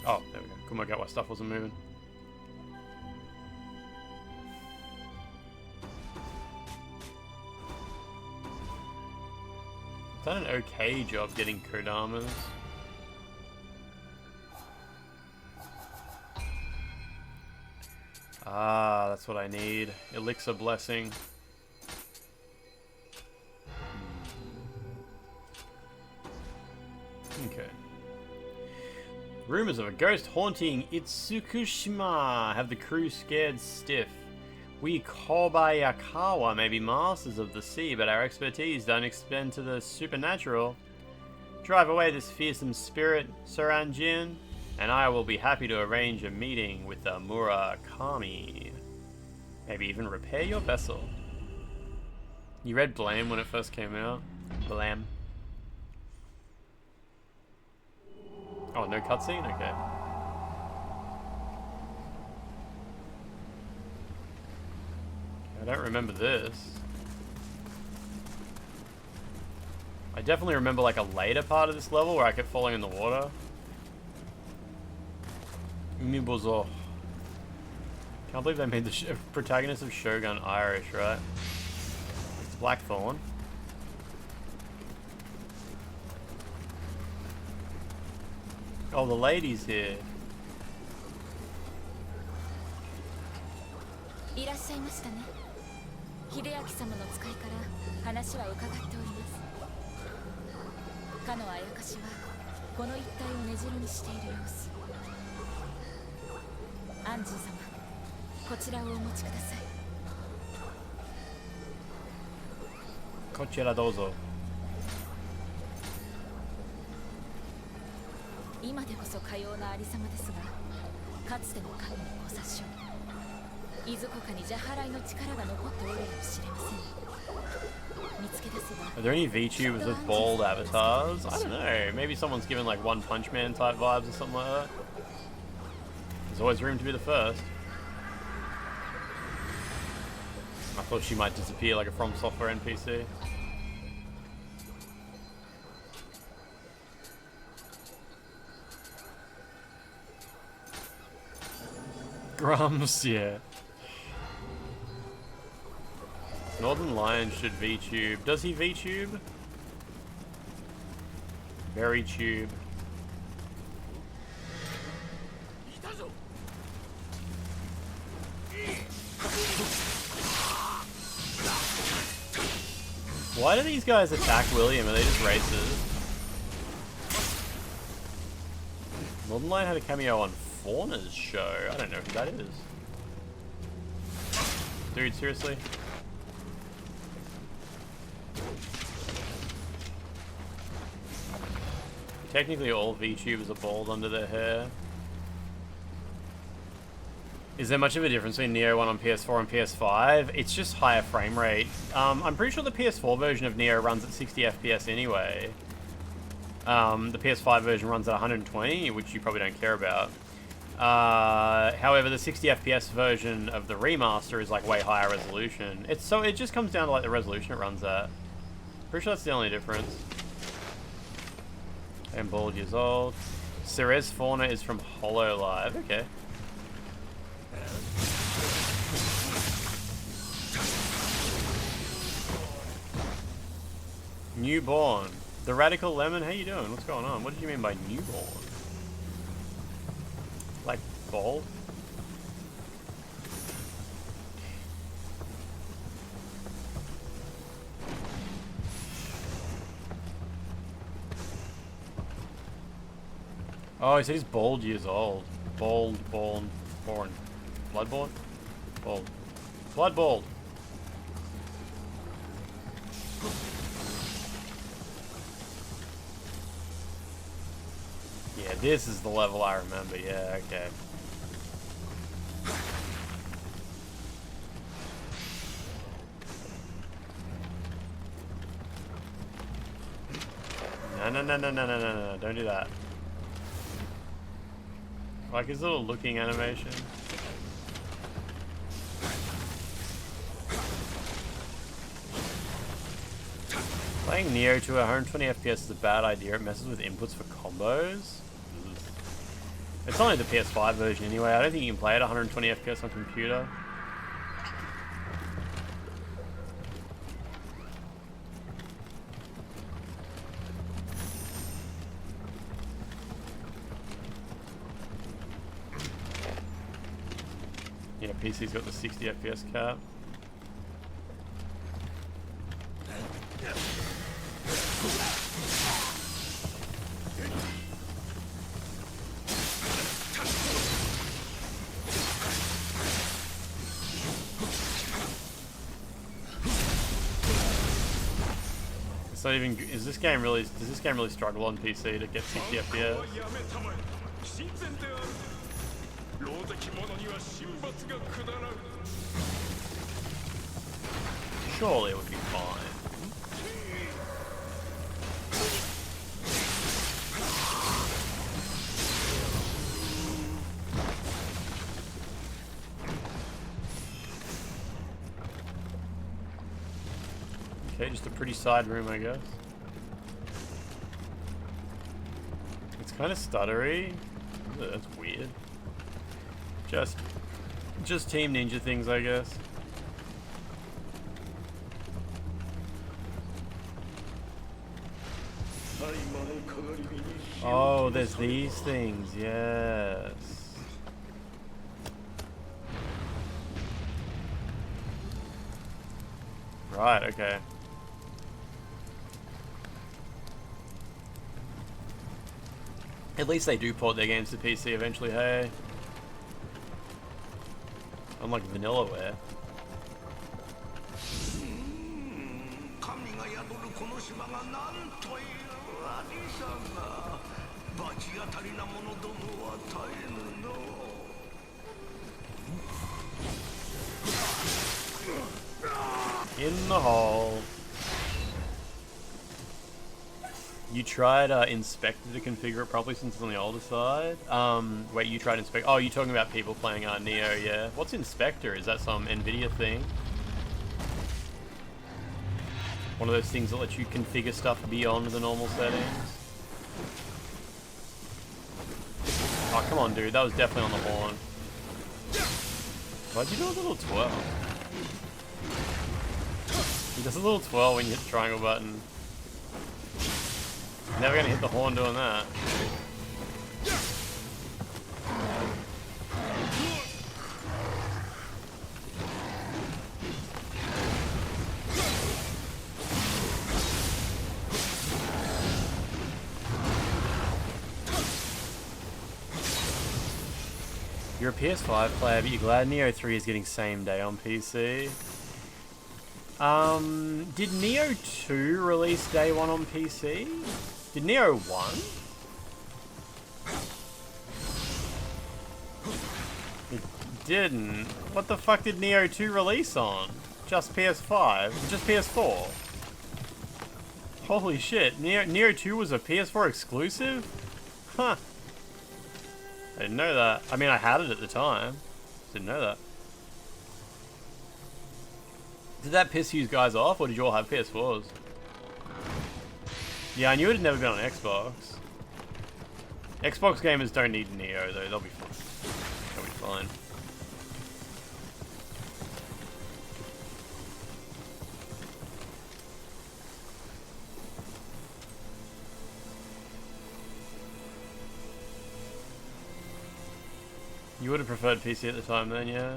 Oh, there we go. Couldn't work out why stuff wasn't moving. I've done an okay job getting Kodamas. Ah, that's what I need. Elixir Blessing. Okay. Rumors of a ghost haunting Itsukushima have the crew scared stiff. We Kobayakawa may be masters of the sea, but our expertise don't extend to the supernatural. Drive away this fearsome spirit, Suranjin, and I will be happy to arrange a meeting with the Murakami. Maybe even repair your vessel. You read Blam when it first came out? Blam. Oh, no cutscene? Okay. I don't remember this. I definitely remember like a later part of this level where I kept falling in the water. UMI-BOZO. Can't believe they made the protagonist of Shogun Irish, right? It's Blackthorn. Oh, the lady's here. いらっしゃいましたね。秀明様の使いから話は伺っております。かのあやかしはこの一帯を根城にしている様子。アンジー様、こちらをお持ちください。こちらどうぞ。今でこそかようなありさまですが、かつての神のご殺傷、いずこかに邪払いの力が残っておるやもしれません。見つけ出せば。 Are there any VTubers with bald avatars? I don't know. Maybe someone's given like One Punch Man type vibes or something like that. There's always room to be the first. I thought she might disappear like a From Software NPC. Grums, yeah. Northern Lion should VTube. Does he VTube? Very tube. Why do these guys attack William? Are they just racist? Northern Lion had a cameo on Fauna's show. I don't know who that is. Dude, seriously? Technically all VTubers are bald under their hair. Is there much of a difference between Nioh 1 on PS4 and PS5? It's just higher frame rate. I'm pretty sure the PS4 version of Nioh runs at 60 FPS anyway. The PS5 version runs at 120, which you probably don't care about. However, the 60 FPS version of the remaster is like way higher resolution. It just comes down to like the resolution it runs at. Pretty sure that's the only difference. I'm bald years old. Ceres Fauna is from HoloLive. Okay. Newborn. The Radical Lemon, how you doing? What's going on? What did you mean by newborn? Like bald? Oh, he said he's bald years old. Bald, born. Bloodborne? Bald. Bloodbald. Yeah, this is the level I remember. Yeah, okay. No, don't do that. Like his little looking animation. Playing Nioh to 120 FPS is a bad idea. It messes with inputs for combos. It's only the PS5 version anyway. I don't think you can play it at 120 FPS on computer. Yeah, PC's got the 60 FPS cap. It's not even. Does this game really struggle on PC to get 60 FPS? Surely it would be fine. Okay, just a pretty side room, I guess. It's kind of stuttery. Ugh, that's weird. Just Team Ninja things, I guess. Oh, there's these things, yes. Right, okay. At least they do port their games to PC eventually, hey? Unlike Vanillaware. In the hole. You tried Inspector to configure it properly since it's on the older side? Wait, you tried Inspector? Oh, you're talking about people playing Nioh, yeah. What's Inspector? Is that some NVIDIA thing? One of those things that lets you configure stuff beyond the normal settings. Oh, come on, dude. That was definitely on the horn. Why'd you do a little twirl? He does a little twirl when you hit the triangle button. Never gonna hit the horn doing that. You're a PS5 player, but you're glad Nioh 3 is getting same day on PC. Did Nioh 2 release day 1 on PC? Did Nioh 1? It didn't. What the fuck did Nioh 2 release on? Just PS5? Just PS4? Holy shit, Nioh 2 was a PS4 exclusive? Huh. I didn't know that. I mean, I had it at the time. Didn't know that. Did that piss you guys off, or did you all have PS4s? Yeah, I knew it had never been on Xbox. Xbox gamers don't need Nioh, though. They'll be fine. They'll be fine. You would have preferred PC at the time then, yeah?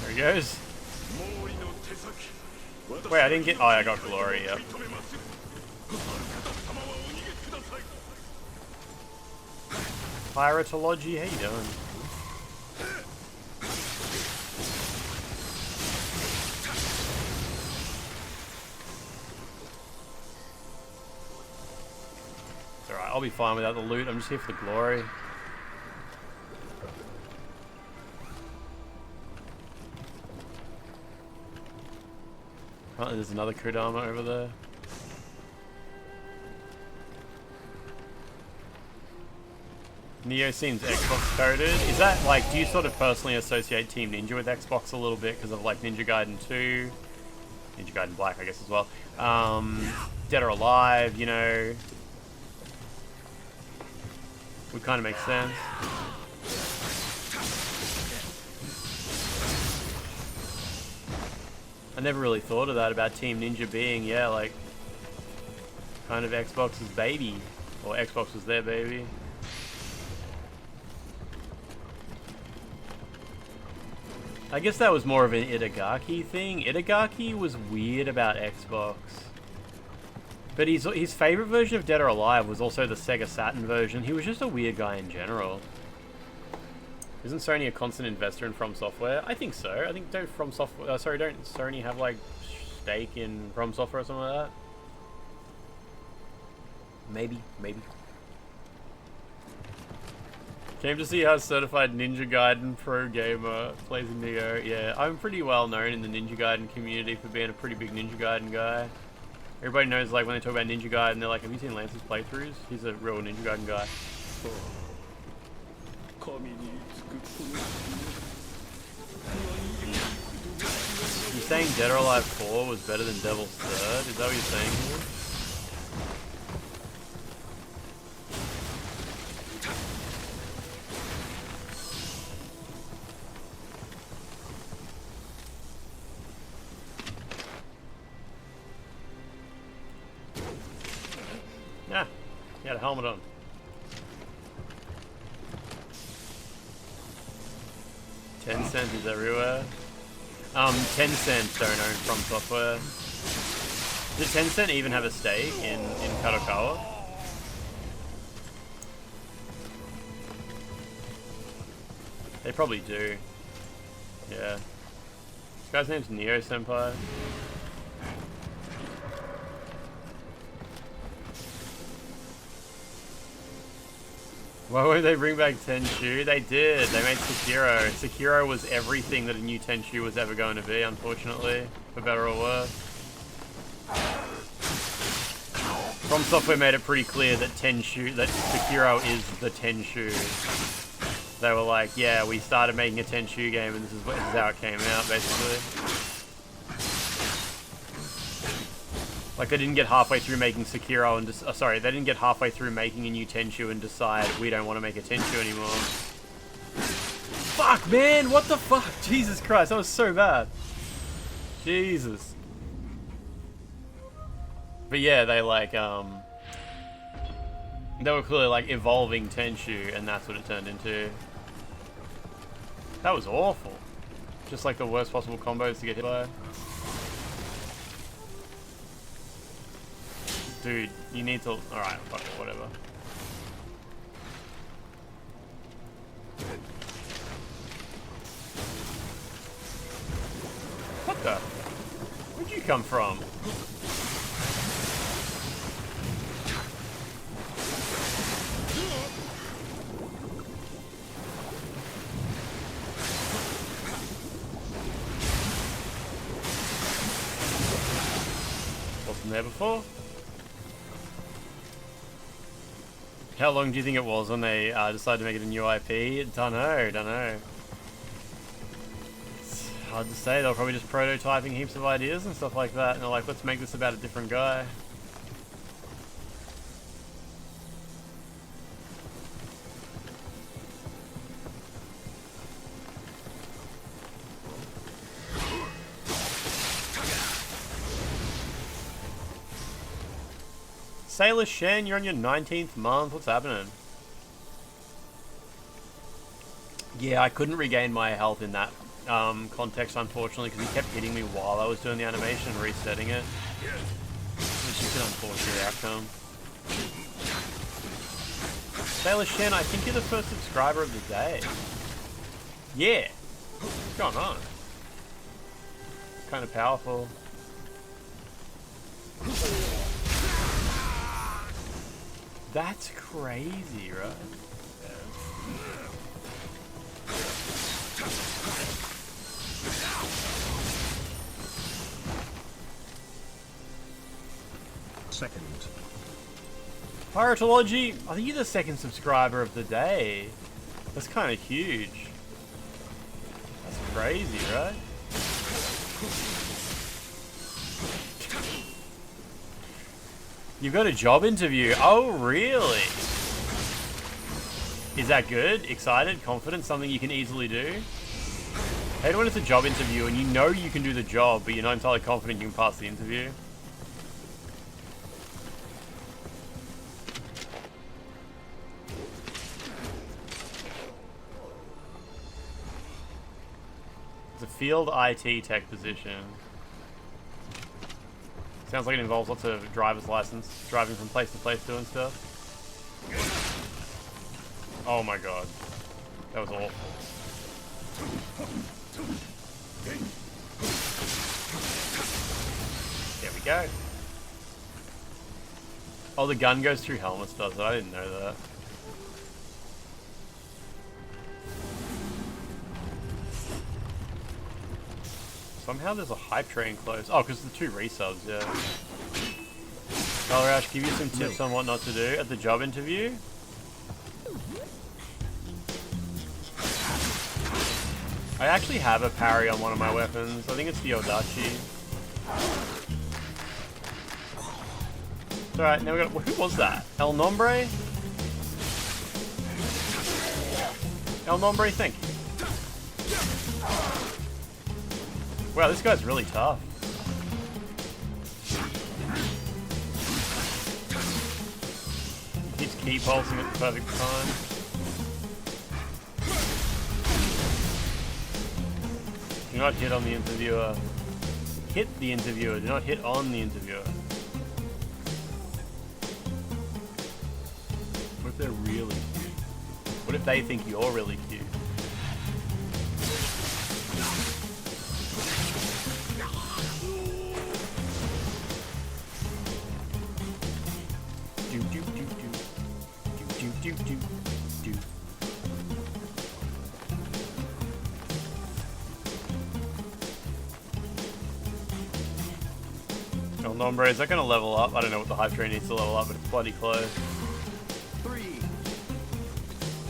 There he goes. Wait, I didn't get... Oh, I got glory, yep. Piratology, how you doing? I'll be fine without the loot. I'm just here for the glory. Apparently there's another Kodama over there. Nioh seems Xbox coded. Is that like, do you sort of personally associate Team Ninja with Xbox a little bit because of like Ninja Gaiden 2? Ninja Gaiden Black, I guess, as well. Dead or Alive, you know. Would kind of make sense. I never really thought of that about Team Ninja being, yeah, like, kind of Xbox's baby. Or Xbox was their baby. I guess that was more of an Itagaki thing. Itagaki was weird about Xbox. But his favorite version of Dead or Alive was also the Sega Saturn version. He was just a weird guy in general. Isn't Sony a constant investor in From Software? I think so. I think don't Sony have like stake in From Software or something like that? Maybe. Came to see how certified Ninja Gaiden pro gamer plays in Nioh. Yeah, I'm pretty well known in the Ninja Gaiden community for being a pretty big Ninja Gaiden guy. Everybody knows, like, when they talk about Ninja Gaiden, they're like, have you seen Lance's playthroughs? He's a real Ninja Gaiden guy. You're saying Dead or Alive 4 was better than Devil's Third? Is that what you're saying here? Yeah, he had a helmet on. Tencent is everywhere. Tencent don't own From Software. Did Tencent even have a stake in Kadokawa? They probably do. Yeah. This guy's name's Nioh Senpai. Why won't they bring back Tenchu? They did. They made Sekiro. Sekiro was everything that a new Tenchu was ever going to be, unfortunately. For better or worse. From Software made it pretty clear that Sekiro is the Tenchu. They were like, yeah, we started making a Tenchu game and this is how it came out, basically. Like, they didn't get halfway through making Sekiro and they didn't get halfway through making a new Tenchu and decide we don't want to make a Tenchu anymore. Fuck, man, what the fuck? Jesus Christ, that was so bad. Jesus. But yeah, they like, they were clearly like evolving Tenchu, and that's what it turned into. That was awful. Just like the worst possible combos to get hit by. Dude, you need to... Alright, fuck it, whatever. What the? Where'd you come from? Wasn't there before? How long do you think it was when they decided to make it a new IP? Dunno. It's hard to say. They're probably just prototyping heaps of ideas and stuff like that, and they're like, let's make this about a different guy. Sailor Shen, you're on your 19th month. What's happening? Yeah, I couldn't regain my health in that context, unfortunately, because he kept hitting me while I was doing the animation and resetting it. Which is an unfortunate outcome. Sailor Shen, I think you're the first subscriber of the day. Yeah. What's going on? Kind of powerful. That's crazy, right? Second. Piratology, I think you're the second subscriber of the day. That's kind of huge. That's crazy, right? You've got a job interview. Oh, really? Is that good? Excited? Confident? Something you can easily do? I hate when it's a job interview and you know you can do the job, but you're not entirely confident you can pass the interview. It's a field IT tech position. Sounds like it involves lots of driver's license, driving from place to place doing stuff. Oh my god. That was awful. There we go. Oh, the gun goes through helmets, does it? I didn't know that. Somehow there's a hype train close. Oh, because the 2 resubs, yeah. Colrash, give you some tips on what not to do at the job interview. I actually have a parry on one of my weapons. I think it's the Odachi. It's alright, now we got... Who was that? El Nombre? El Nombre, thank you. Wow, this guy's really tough. He's key pulsing at the perfect time. Do not hit on the interviewer. Hit the interviewer, do not hit on the interviewer. What if they're really cute? What if they think you're really cute? El Nombre, is that going to level up? I don't know what the hype train needs to level up, but it's bloody close. 3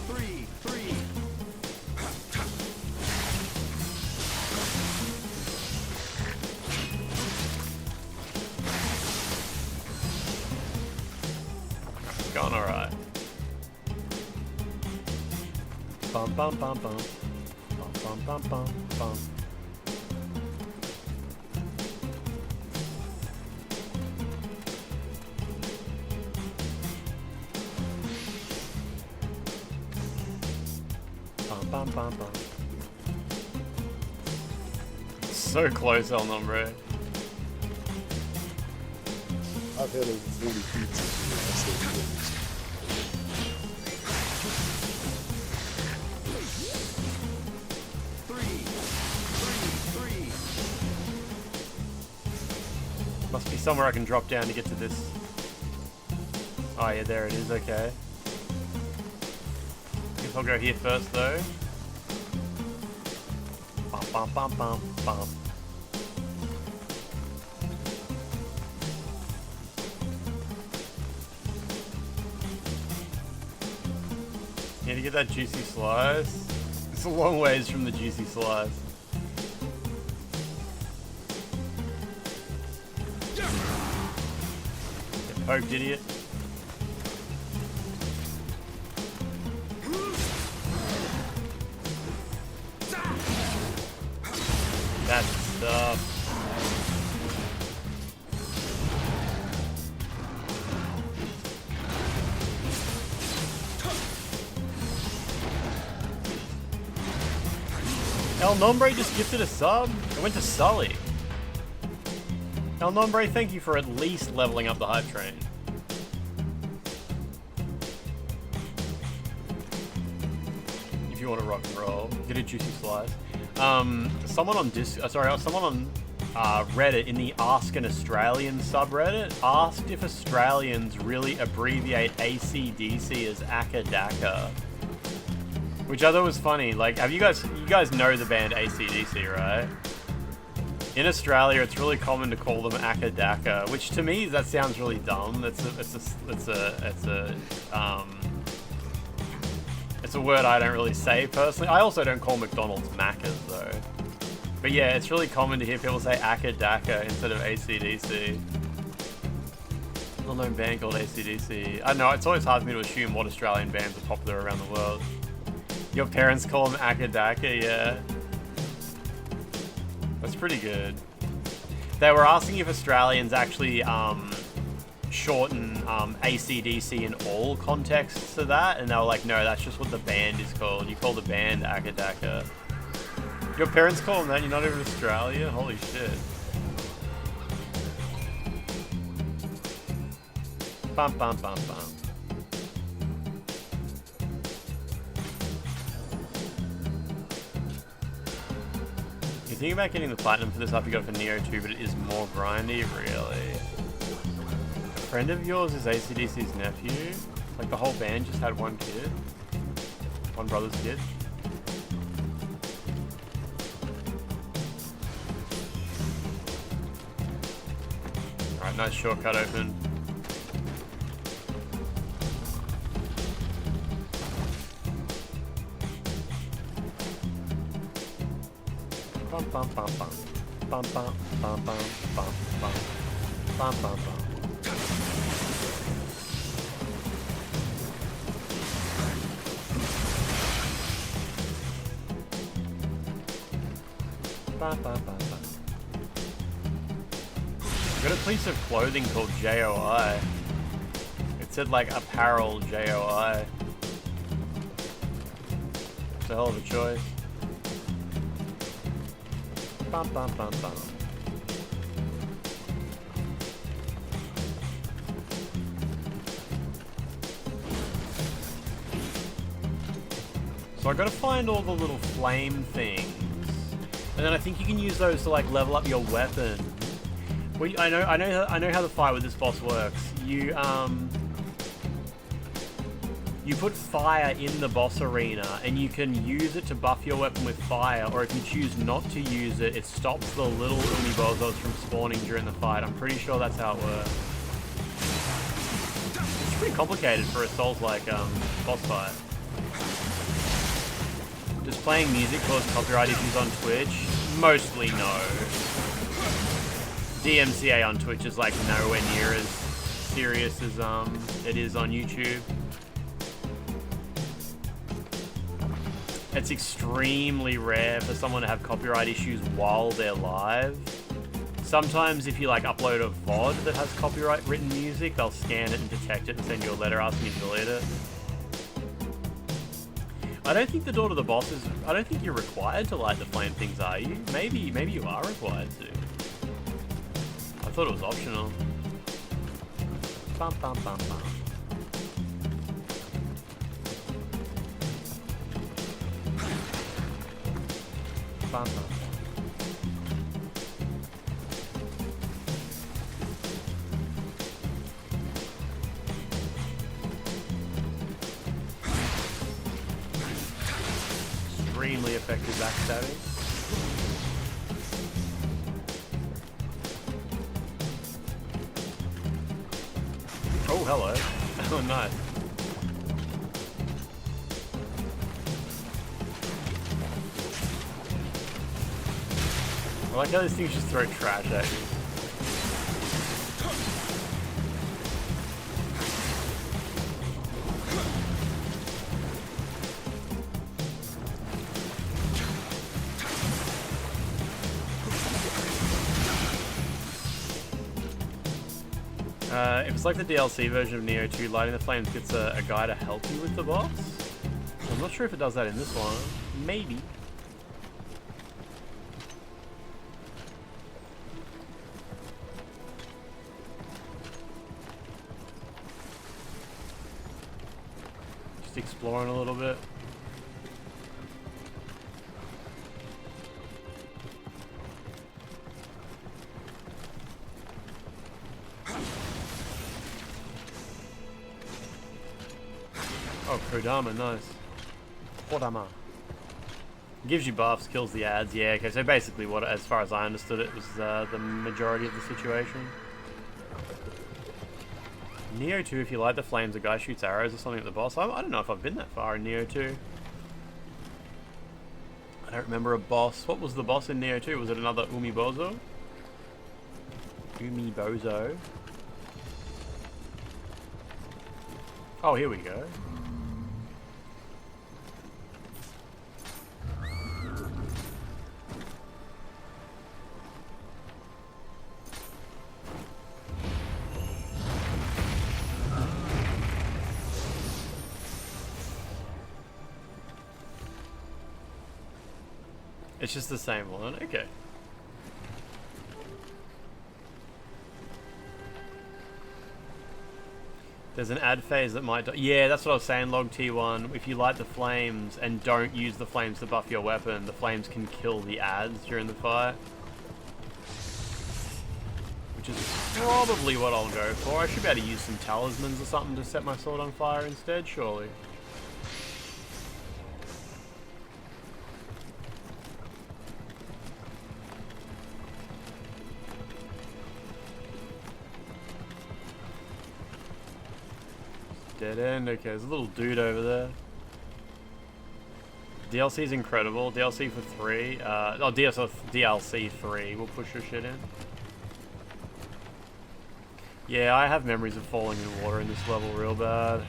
3 3 Going alright. Bum bum bum bum. Bum bum bum bum bum. Bum bum bum. So close, El Nombre. I've had a really pizza. That's the difference. Must be somewhere I can drop down to get to this. Oh yeah, there it is, okay. Guess I'll go here first though. Bum bum bum bum bum. Need to get that juicy slice. It's a long ways from the juicy slice. Get poked, idiot. That's stuff. El Nombre just gifted a sub. It went to Sully. El Nombre, thank you for at least leveling up the hype train. If you want to rock and roll, get a juicy slice. Someone on Reddit in the Ask an Australian subreddit asked if Australians really abbreviate AC/DC as Akadaka. Which I thought was funny. Like, you guys know the band AC/DC, right? In Australia, it's really common to call them Akadaka, which to me that sounds really dumb. It's a word I don't really say personally. I also don't call McDonald's Macca's though. But yeah, it's really common to hear people say Akadaka instead of AC/DC. Well-known band called AC/DC. I don't know. It's always hard for me to assume what Australian bands are popular around the world. Your parents call them Akadaka, yeah. That's pretty good. They were asking if Australians actually shorten AC/DC in all contexts to that, and they were like, no, that's just what the band is called. You call the band Akadaka. Your parents call them that? You're not even Australia? Holy shit. Bum bum bum bum. Thinking about getting the platinum for this up you got for Nioh 2, but it is more grindy, really. A friend of yours is AC/DC's nephew? Like the whole band just had one kid? One brother's kid? Alright, nice shortcut open. Bum bum bum bum bum bum bum bum bum bum bum bum. Bum bum bum bum. I got a piece of clothing called JOI. It said like apparel JOI. It's a hell of a choice. Bum, bum, bum, bum. So I gotta find all the little flame things, and then I think you can use those to like level up your weapon. Well, I know how the fight with this boss works. You you put fire in the boss arena, and you can use it to buff your weapon with fire, or if you choose not to use it, it stops the little UMI-BOZOs from spawning during the fight. I'm pretty sure that's how it works. It's pretty complicated for a Souls-like boss fight. Does playing music cause copyright issues on Twitch? Mostly no. DMCA on Twitch is like nowhere near as serious as it is on YouTube. It's extremely rare for someone to have copyright issues while they're live. Sometimes if you like upload a VOD that has copyright written music, they'll scan it and detect it and send you a letter asking you to delete it. I don't think the door to the boss is... I don't think you're required to light the flame things, are you? Maybe you are required to. I thought it was optional. Bum, bum, bum, bum. Bum, bum. Extremely effective backstabbing. Oh, hello. Oh, nice. I like how these things just throw trash at you. If it's like the DLC version of Nioh 2, lighting the flames gets a guy to help you with the boss. I'm not sure if it does that in this one. Maybe. Just exploring a little bit. Oh, Kodama, nice. Kodama. Gives you buffs, kills the ads. Yeah, okay, so basically what, as far as I understood it, was the majority of the situation. Nioh 2, if you light the flames, a guy shoots arrows or something at the boss. I don't know if I've been that far in Nioh 2. I don't remember a boss. What was the boss in Nioh 2? Was it another UMI-BOZO? UMI-BOZO. Oh, here we go. It's just the same one, okay. There's an ad phase that might... Yeah, that's what I was saying, log T1. If you light the flames and don't use the flames to buff your weapon, the flames can kill the ads during the fight. Which is probably what I'll go for. I should be able to use some talismans or something to set my sword on fire instead, surely. Dead end. Okay, there's a little dude over there. DLC is incredible. DLC for 3. DLC 3. We'll push your shit in. Yeah, I have memories of falling in water in this level real bad.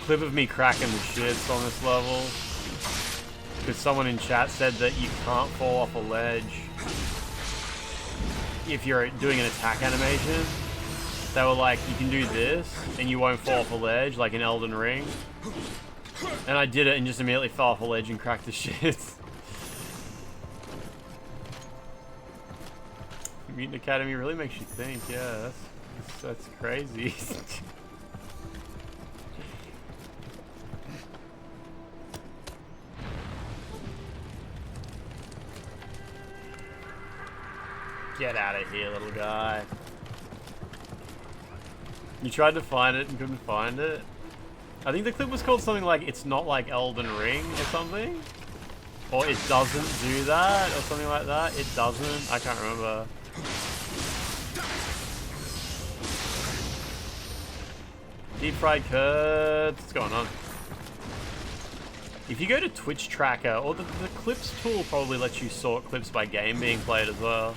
Clip of me cracking the shits on this level because someone in chat said that you can't fall off a ledge if you're doing an attack animation. They were like, you can do this and you won't fall off a ledge like in Elden Ring, and I did it and just immediately fell off a ledge and cracked the shits. Mutant Academy really makes you think, yeah, that's crazy. Get out of here, little guy. You tried to find it and couldn't find it? I think the clip was called something like, it's not like Elden Ring or something? Or it doesn't do that, or something like that. It doesn't, I can't remember. Deep fried curds, what's going on? If you go to Twitch Tracker, or the clips tool probably lets you sort clips by game being played as well.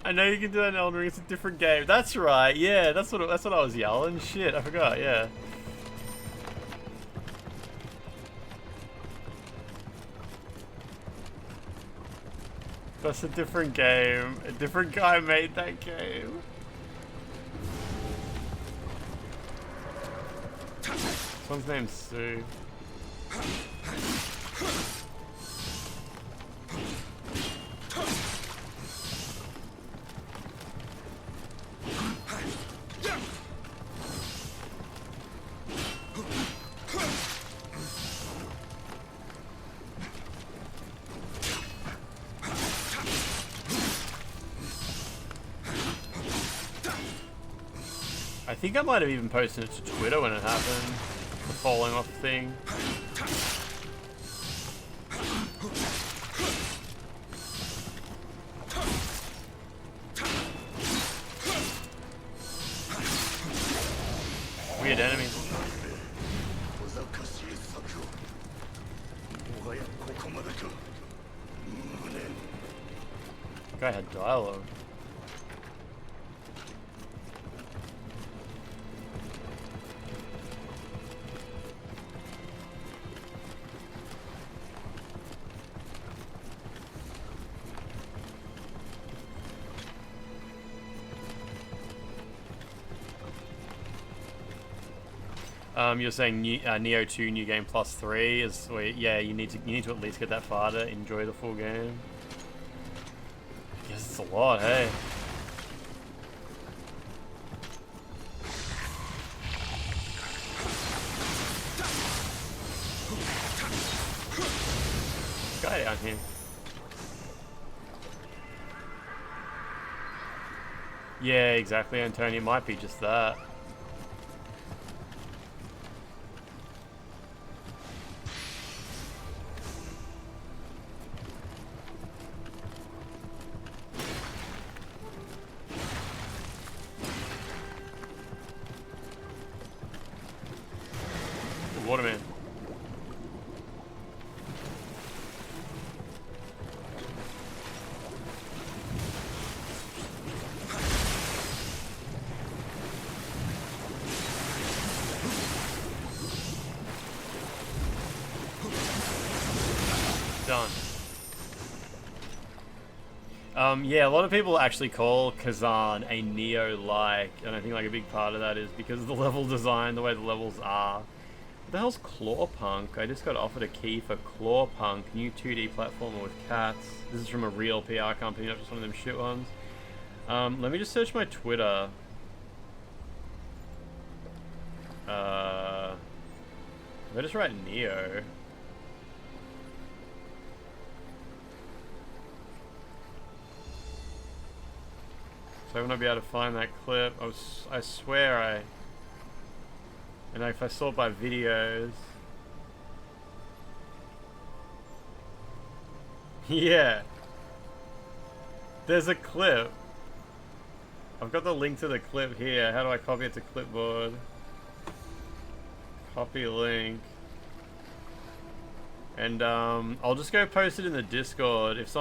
I know you can do that in Elden Ring, it's a different game. That's right, yeah, that's what I was yelling. Shit, I forgot, yeah. That's a different game. A different guy made that game. This one's named Sue. I think I might have even posted it to Twitter when it happened. The falling off thing. Weird enemies. Guy had dialogue. You're saying Nioh 2 New Game Plus 3 is sweet. Yeah, you need to at least get that far to enjoy the full game. Yes, it's a lot, hey. Guy down here. Yeah, exactly, Antonio. It might be just that. Waterman. Done. Yeah, a lot of people actually call Kazan a Nioh-like, and I think like a big part of that is because of the level design, the way the levels are. What the hell's Clawpunk? I just got offered a key for Clawpunk, new 2D platformer with cats. This is from a real PR company, not just one of them shit ones. Let me just search my Twitter. If I just write Nioh. So I will not be able to find that clip. I swear and if I sort by videos. Yeah. There's a clip. I've got the link to the clip here. How do I copy it to clipboard? Copy link. And I'll just go post it in the Discord. If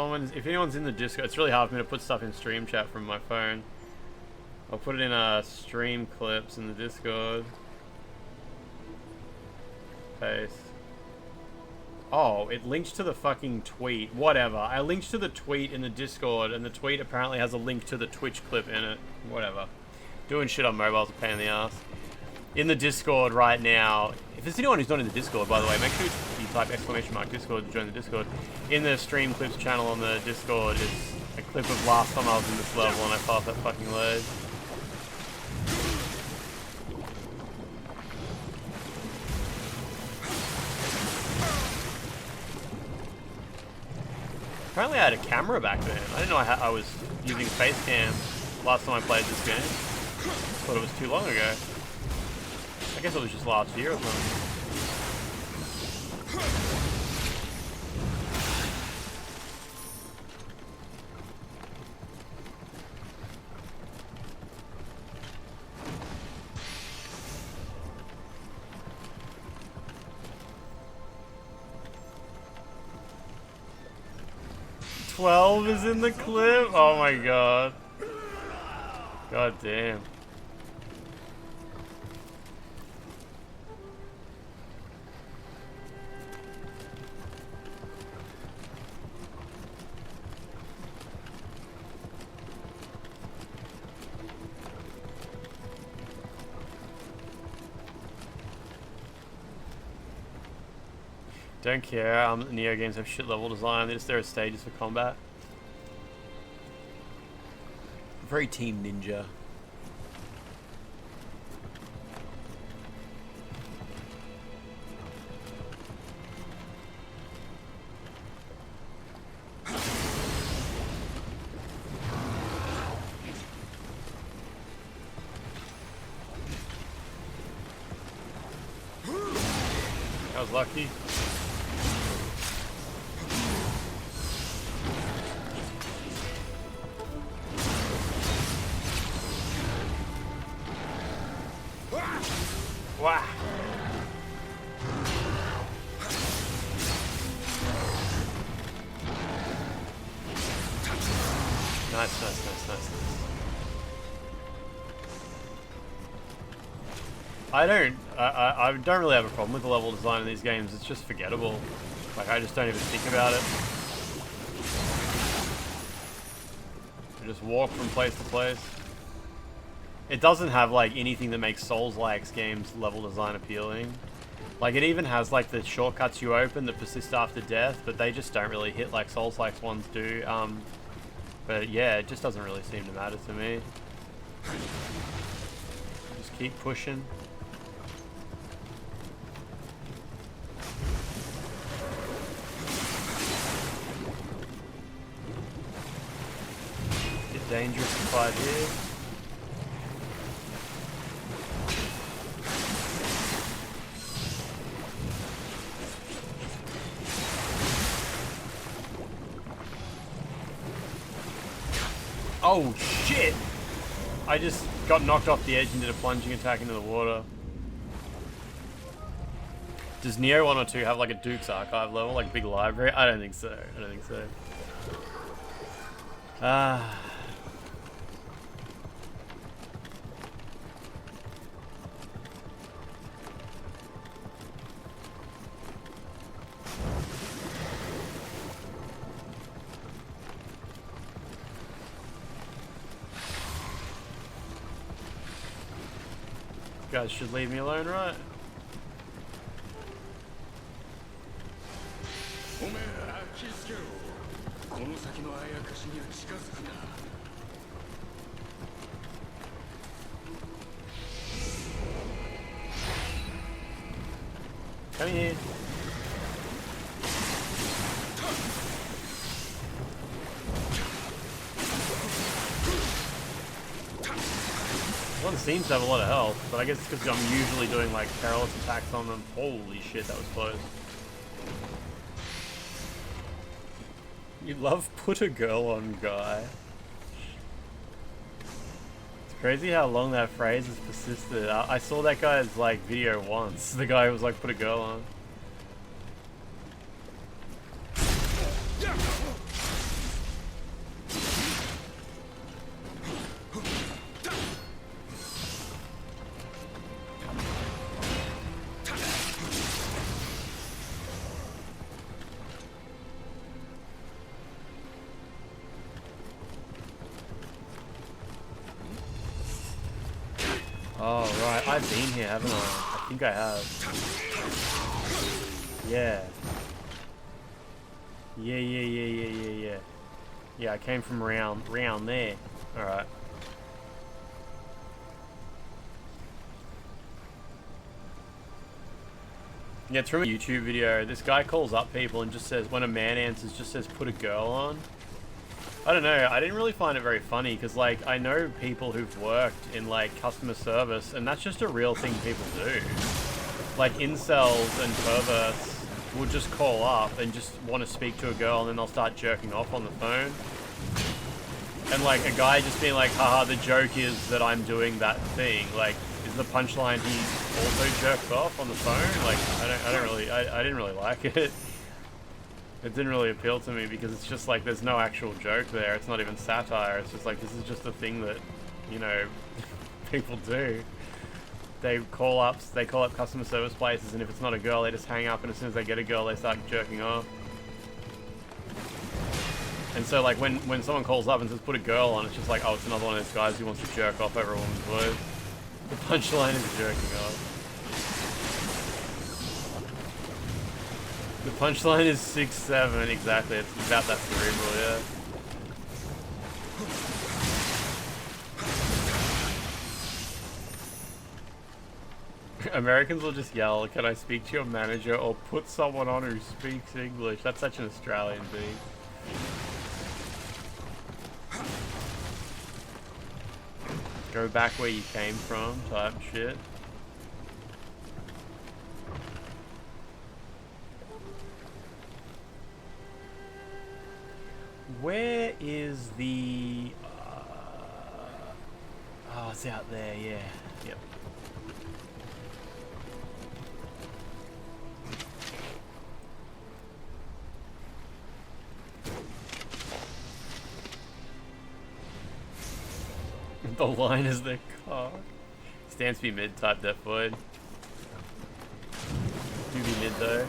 anyone's in the Discord, it's really hard for me to put stuff in stream chat from my phone. I'll put it in stream clips in the Discord. Paste. Oh, it linked to the fucking tweet. Whatever. I linked to the tweet in the Discord, and the tweet apparently has a link to the Twitch clip in it. Whatever. Doing shit on mobile's a pain in the ass. In the Discord right now, if there's anyone who's not in the Discord, by the way, make sure you type !Discord to join the Discord. In the stream clips channel on the Discord is a clip of last time I was in this level and I fell off that fucking ledge. Apparently I had a camera back then. I didn't know I was using face cam last time I played this game. Thought it was too long ago. I guess it was just last year or something. 12 is in the clip? Oh my god. God damn. Don't care, Nioh games have shit level design, there are stages for combat. Very Team Ninja. I was lucky. Wow. Nice. I don't really have a problem with the level design in these games. It's just forgettable. Like, I just don't even think about it. I just walk from place to place. It doesn't have like anything that makes Souls-like games level design appealing. Like, it even has like the shortcuts you open that persist after death, but they just don't really hit like Souls-like ones do. But yeah, it just doesn't really seem to matter to me. Just keep pushing. Get dangerous to fight here. Oh shit! I just got knocked off the edge and did a plunging attack into the water. Does Nioh 1 or 2 have like a Duke's Archive level, like a big library? I don't think so. You guys should leave me alone, right? Come here. One seems to have a lot of health, but I guess it's because I'm usually doing like perilous attacks on them. Holy shit, that was close. You love put a girl on guy. It's crazy how long that phrase has persisted. I saw that guy's like video once. The guy who was like put a girl on. Oh, right. I've been here, haven't I? I think I have. Yeah. Yeah. Yeah, I came from round there. Alright. Yeah, it's from a YouTube video. This guy calls up people and just says, when a man answers, just says, put a girl on. I don't know, I didn't really find it very funny, because, like, I know people who've worked in, like, customer service, and that's just a real thing people do. Like, incels and perverts will just call up and just want to speak to a girl, and then they'll start jerking off on the phone. And, like, a guy just being like, haha, the joke is that I'm doing that thing. Like, is the punchline he also jerks off on the phone? Like, I didn't really like it. It didn't really appeal to me because it's just like there's no actual joke there. It's not even satire. It's just like this is just a thing that, you know, people do. They call up customer service places, and if it's not a girl, they just hang up, and as soon as they get a girl, they start jerking off. And so like when someone calls up and says put a girl on, it's just like, oh, it's another one of those guys who wants to jerk off over a woman's voice. The punchline is jerking off. The punchline is 6'7", exactly. It's about that cerebral, yeah. Americans will just yell, can I speak to your manager, or put someone on who speaks English. That's such an Australian thing. Go back where you came from type shit. Where is the... oh, it's out there, yeah. Yep. The line is their car. Stands to be mid type Death Void. Do be mid though.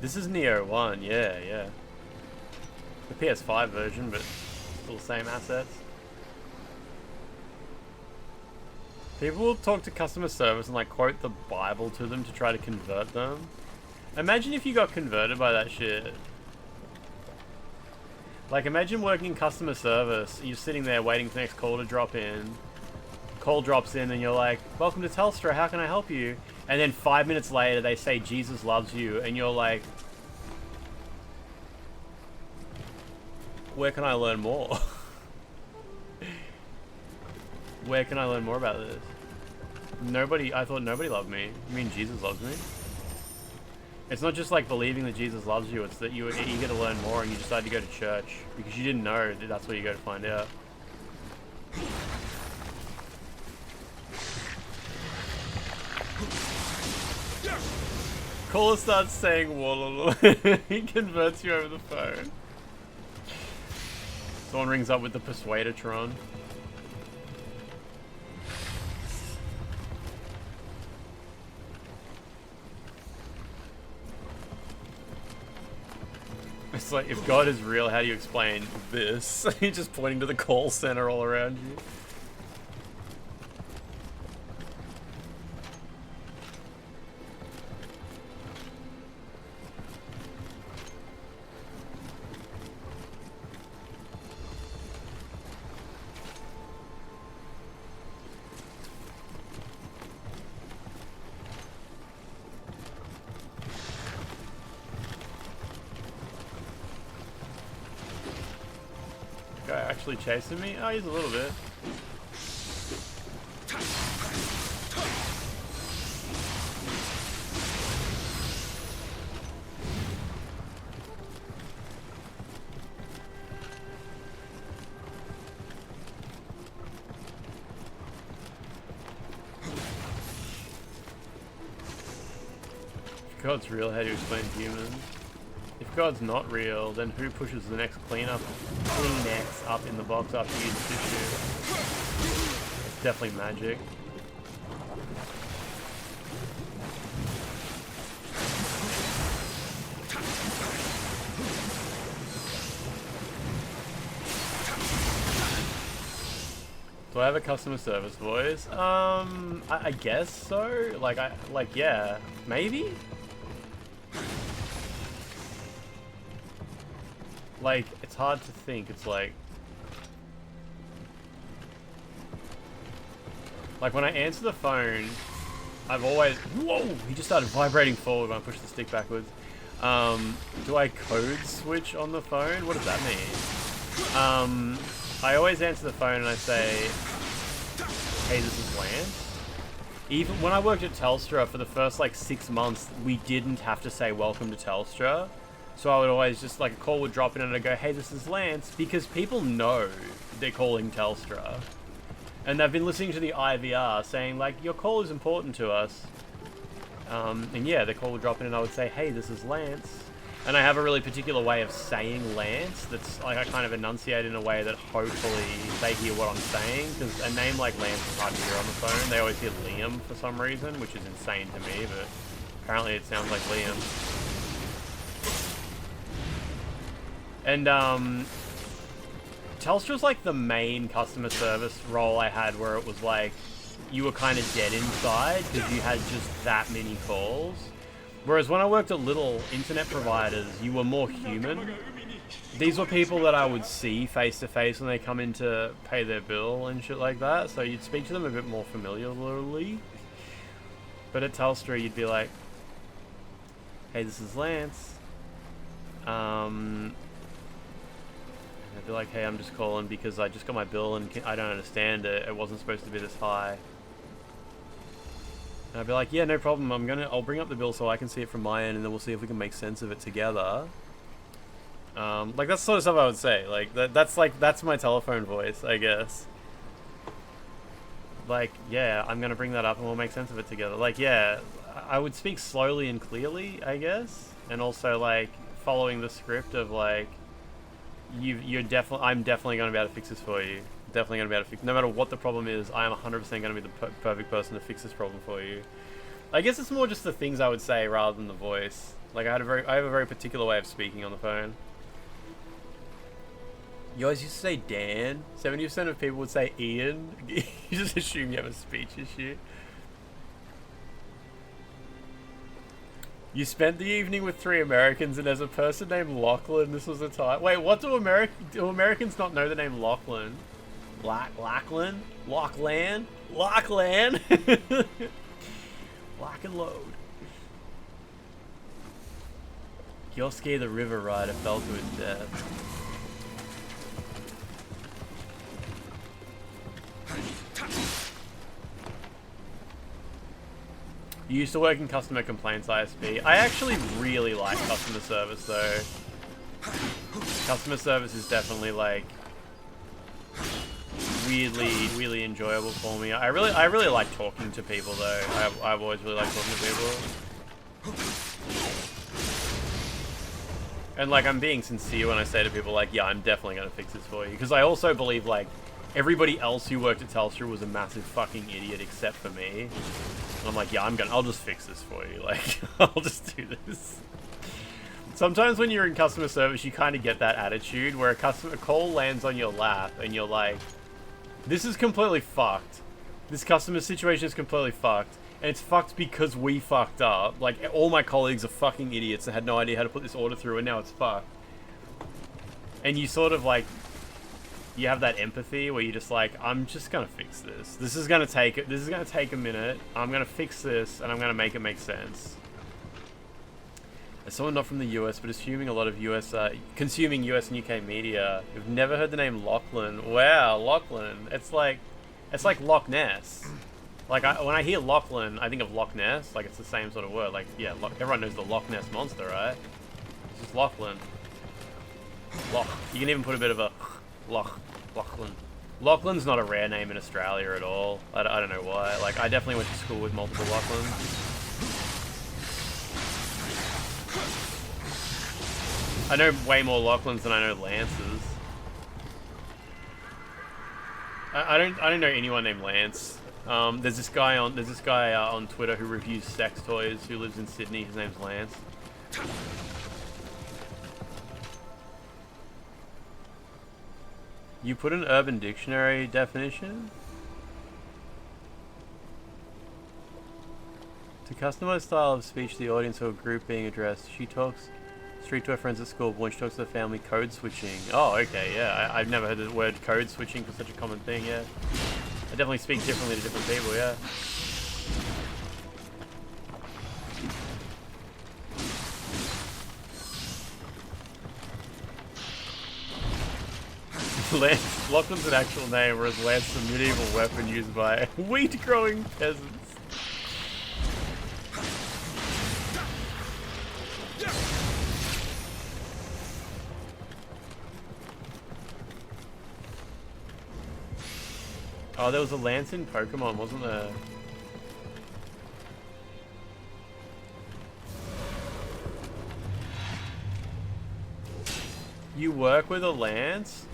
This is Nioh 1, yeah. The PS5 version, but still the same assets. People will talk to customer service and like quote the Bible to them to try to convert them. Imagine if you got converted by that shit. Like imagine working in customer service, you're sitting there waiting for the next call to drop in. Call drops in and you're like, welcome to Telstra, how can I help you? And then 5 minutes later they say Jesus loves you and you're like, where can I learn more? Where can I learn more about this? I thought nobody loved me. You mean Jesus loves me? It's not just like believing that Jesus loves you, it's that you were eager to learn more and you decided to go to church because you didn't know that that's where you go to find out. Caller starts saying wall. He converts you over the phone. Someone rings up with the Persuadertron. It's like, if God is real, how do you explain this? You're just pointing to the call center all around you. Guy actually chasing me? Oh, he's a little bit. If God's real, how do you explain humans? If God's not real, then who pushes the next Kleenex up in the box after you use the tissue? It's definitely magic. Do I have a customer service voice? I guess so. Like, yeah, maybe? Like, it's hard to think. It's like when I answer the phone, I've always... Whoa! He just started vibrating forward when I pushed the stick backwards. Do I code switch on the phone? What does that mean? I always answer the phone and I say, hey, this is Lance. Even when I worked at Telstra for the first like 6 months, we didn't have to say welcome to Telstra. So I would always just, like, a call would drop in and I'd go, hey, this is Lance, because people know they're calling Telstra. And they've been listening to the IVR saying, like, your call is important to us. And yeah, the call would drop in and I would say, hey, this is Lance. And I have a really particular way of saying Lance that's, like, I kind of enunciate in a way that hopefully they hear what I'm saying. Because a name like Lance is hard to hear on the phone. They always hear Liam for some reason, which is insane to me, but apparently it sounds like Liam. And, Telstra's like the main customer service role I had where it was like, you were kind of dead inside because you had just that many calls. Whereas when I worked at little internet providers, you were more human. These were people that I would see face to face when they come in to pay their bill and shit like that. So you'd speak to them a bit more familiarly. But at Telstra, you'd be like, hey, this is Lance. I'd be like, hey, I'm just calling because I just got my bill and I don't understand it. It wasn't supposed to be this high. And I'd be like, yeah, no problem. I'll bring up the bill so I can see it from my end and then we'll see if we can make sense of it together. Like, that's the sort of stuff I would say. Like, that's my telephone voice, I guess. Like, yeah, I'm gonna bring that up and we'll make sense of it together. Like, yeah, I would speak slowly and clearly, I guess. And also, like, following the script of, like, I'm definitely going to be able to fix this for you. Definitely going to be able to fix. No matter what the problem is, I am 100% going to be the perfect person to fix this problem for you. I guess it's more just the things I would say rather than the voice. Like I have a very particular way of speaking on the phone. You always used to say Dan. 70% of people would say Ian. You just assume you have a speech issue. You spent the evening with 3 Americans, and there's a person named Lachlan. This was the time. Wait, what do Americans not know the name Lachlan? Lachlan? Lock and load. Yosuke the River Rider fell to his death. You used to work in customer complaints ISP. I actually really like customer service though. Customer service is definitely like weirdly enjoyable for me. I really like talking to people though. I've always really liked talking to people. And like I'm being sincere when I say to people like, yeah, I'm definitely gonna fix this for you. Because I also believe like everybody else who worked at Telstra was a massive fucking idiot except for me. And I'm like, yeah, I'll just fix this for you. Like, I'll just do this. Sometimes when you're in customer service, you kind of get that attitude where a call lands on your lap and you're like, this is completely fucked. This customer situation is completely fucked. And it's fucked because we fucked up. Like, all my colleagues are fucking idiots and had no idea how to put this order through and now it's fucked. And you sort of like, you have that empathy where you're just like, I'm just gonna fix this. This is gonna take a minute. I'm gonna fix this and I'm gonna make it make sense. As someone not from the US, but assuming a lot of consuming US and UK media, who've never heard the name Lachlan. Wow, Lachlan. It's like Loch Ness. Like when I hear Lachlan, I think of Loch Ness. Like it's the same sort of word. Like yeah, everyone knows the Loch Ness monster, right? It's just Lachlan. Loch. You can even put a bit of a Lachlan. Lachlan's not a rare name in Australia at all. I don't know why. Like, I definitely went to school with multiple Lachlans. I know way more Lachlans than I know Lances. I don't know anyone named Lance. There's this guy on Twitter who reviews sex toys who lives in Sydney. His name's Lance. You put an Urban Dictionary definition? To customize style of speech to the audience or group being addressed, she talks straight to her friends at school, but when she talks to the family, code switching. Oh, okay, yeah. I've never heard the word code switching for such a common thing, yeah. I definitely speak differently to different people, yeah. Lance, Lachlan's an actual name, whereas Lance is a medieval weapon used by wheat-growing peasants. Oh, there was a lance in Pokemon, wasn't there? You work with a lance?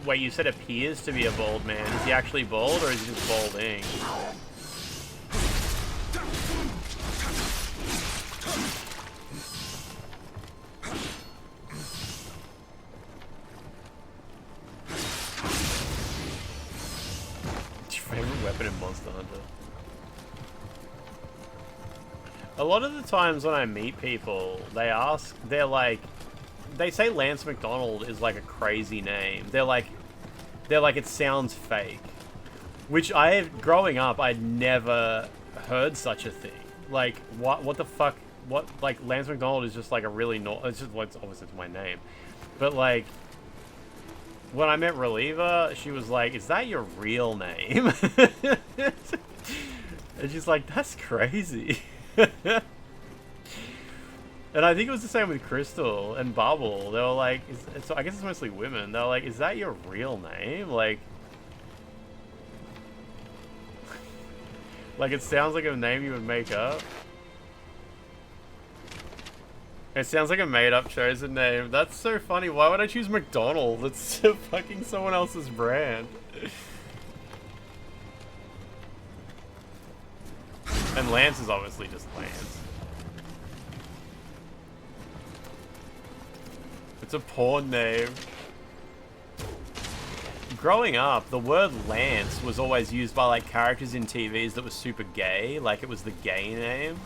Wait, you said appears to be a bald man. Is he actually bald, or is he just balding? Favorite weapon in Monster Hunter? A lot of the times when I meet people, they're like, they say Lance McDonald is like a crazy name. They're like it sounds fake. Which growing up, I'd never heard such a thing. Like, what the fuck, like, Lance McDonald is just like a really, it's just, obviously it's my name. But like, when I met Reliever, she was like, is that your real name? And she's like, that's crazy. And I think it was the same with Crystal and Bubble. They were like, I guess it's mostly women. They were like, is that your real name? Like it sounds like a name you would make up. It sounds like a made-up chosen name. That's so funny. Why would I choose McDonald? It's fucking someone else's brand. And Lance is obviously just Lance. It's a porn name. Growing up, the word Lance was always used by like characters in TVs that were super gay. Like it was the gay name.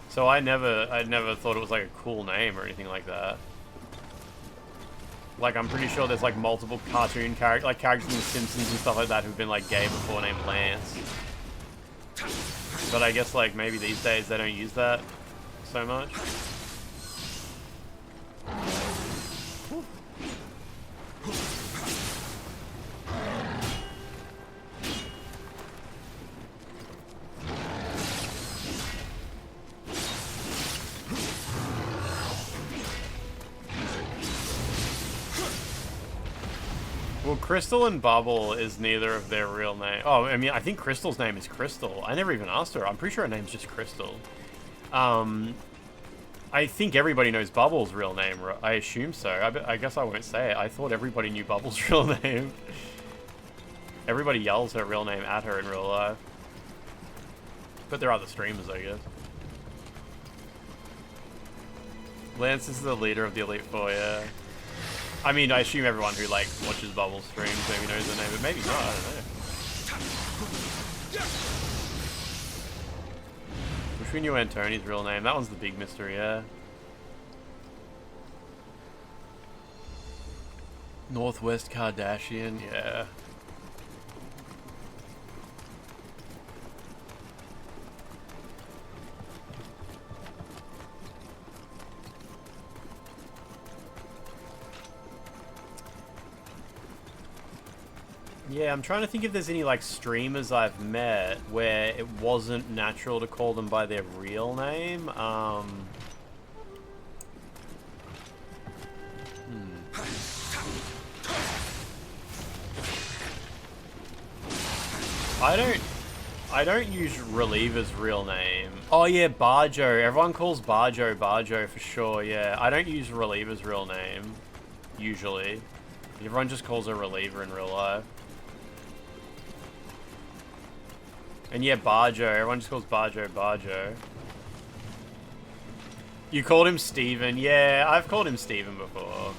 So I never thought it was like a cool name or anything like that. Like I'm pretty sure there's like multiple cartoon characters, like characters in The Simpsons and stuff like that who've been like gay before named Lance. But I guess like maybe these days they don't use that so much. Well, Crystal and Bubble is neither of their real name. Oh, I mean, I think Crystal's name is Crystal. I never even asked her. I'm pretty sure her name's just Crystal. I think everybody knows Bubble's real name. I assume so. I guess I won't say it. I thought everybody knew Bubble's real name. Everybody yells her real name at her in real life. But there are other streamers, I guess. Lance is the leader of the Elite Four, yeah. I mean, I assume everyone who, like, watches Bubble streams maybe knows the name, but maybe not, I don't know. Wish we knew Antoni's real name. That one's the big mystery, yeah. Northwest Kardashian, yeah. Yeah, I'm trying to think if there's any, like, streamers I've met where it wasn't natural to call them by their real name. I don't use Reliever's real name. Oh yeah, Barjo. Everyone calls Barjo for sure, yeah. I don't use Reliever's real name, usually. Everyone just calls her Reliever in real life. And yeah, Barjo. Everyone just calls Barjo. You called him Steven. Yeah, I've called him Steven before.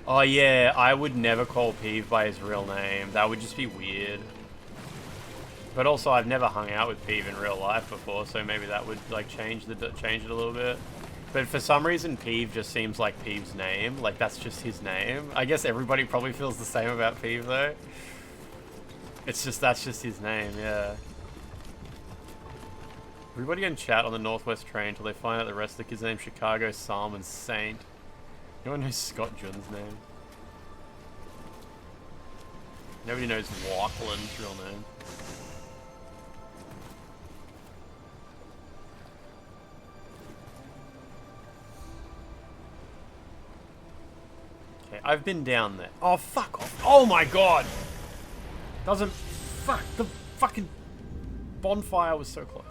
Oh yeah, I would never call Peeve by his real name. That would just be weird. But also, I've never hung out with Peeve in real life before, so maybe that would like change it a little bit. But for some reason, Peeve just seems like Peeve's name. Like that's just his name. I guess everybody probably feels the same about Peeve though. It's just that's just his name, yeah. Everybody in chat on the Northwest train until they find out the rest of the kids' name: Chicago, Psalm, and Saint. Anyone knows Scott Jun's name? Nobody knows Lachlan's real name. Okay, I've been down there. Oh, fuck off. Oh my god! Doesn't... Fuck, the fucking bonfire was so close.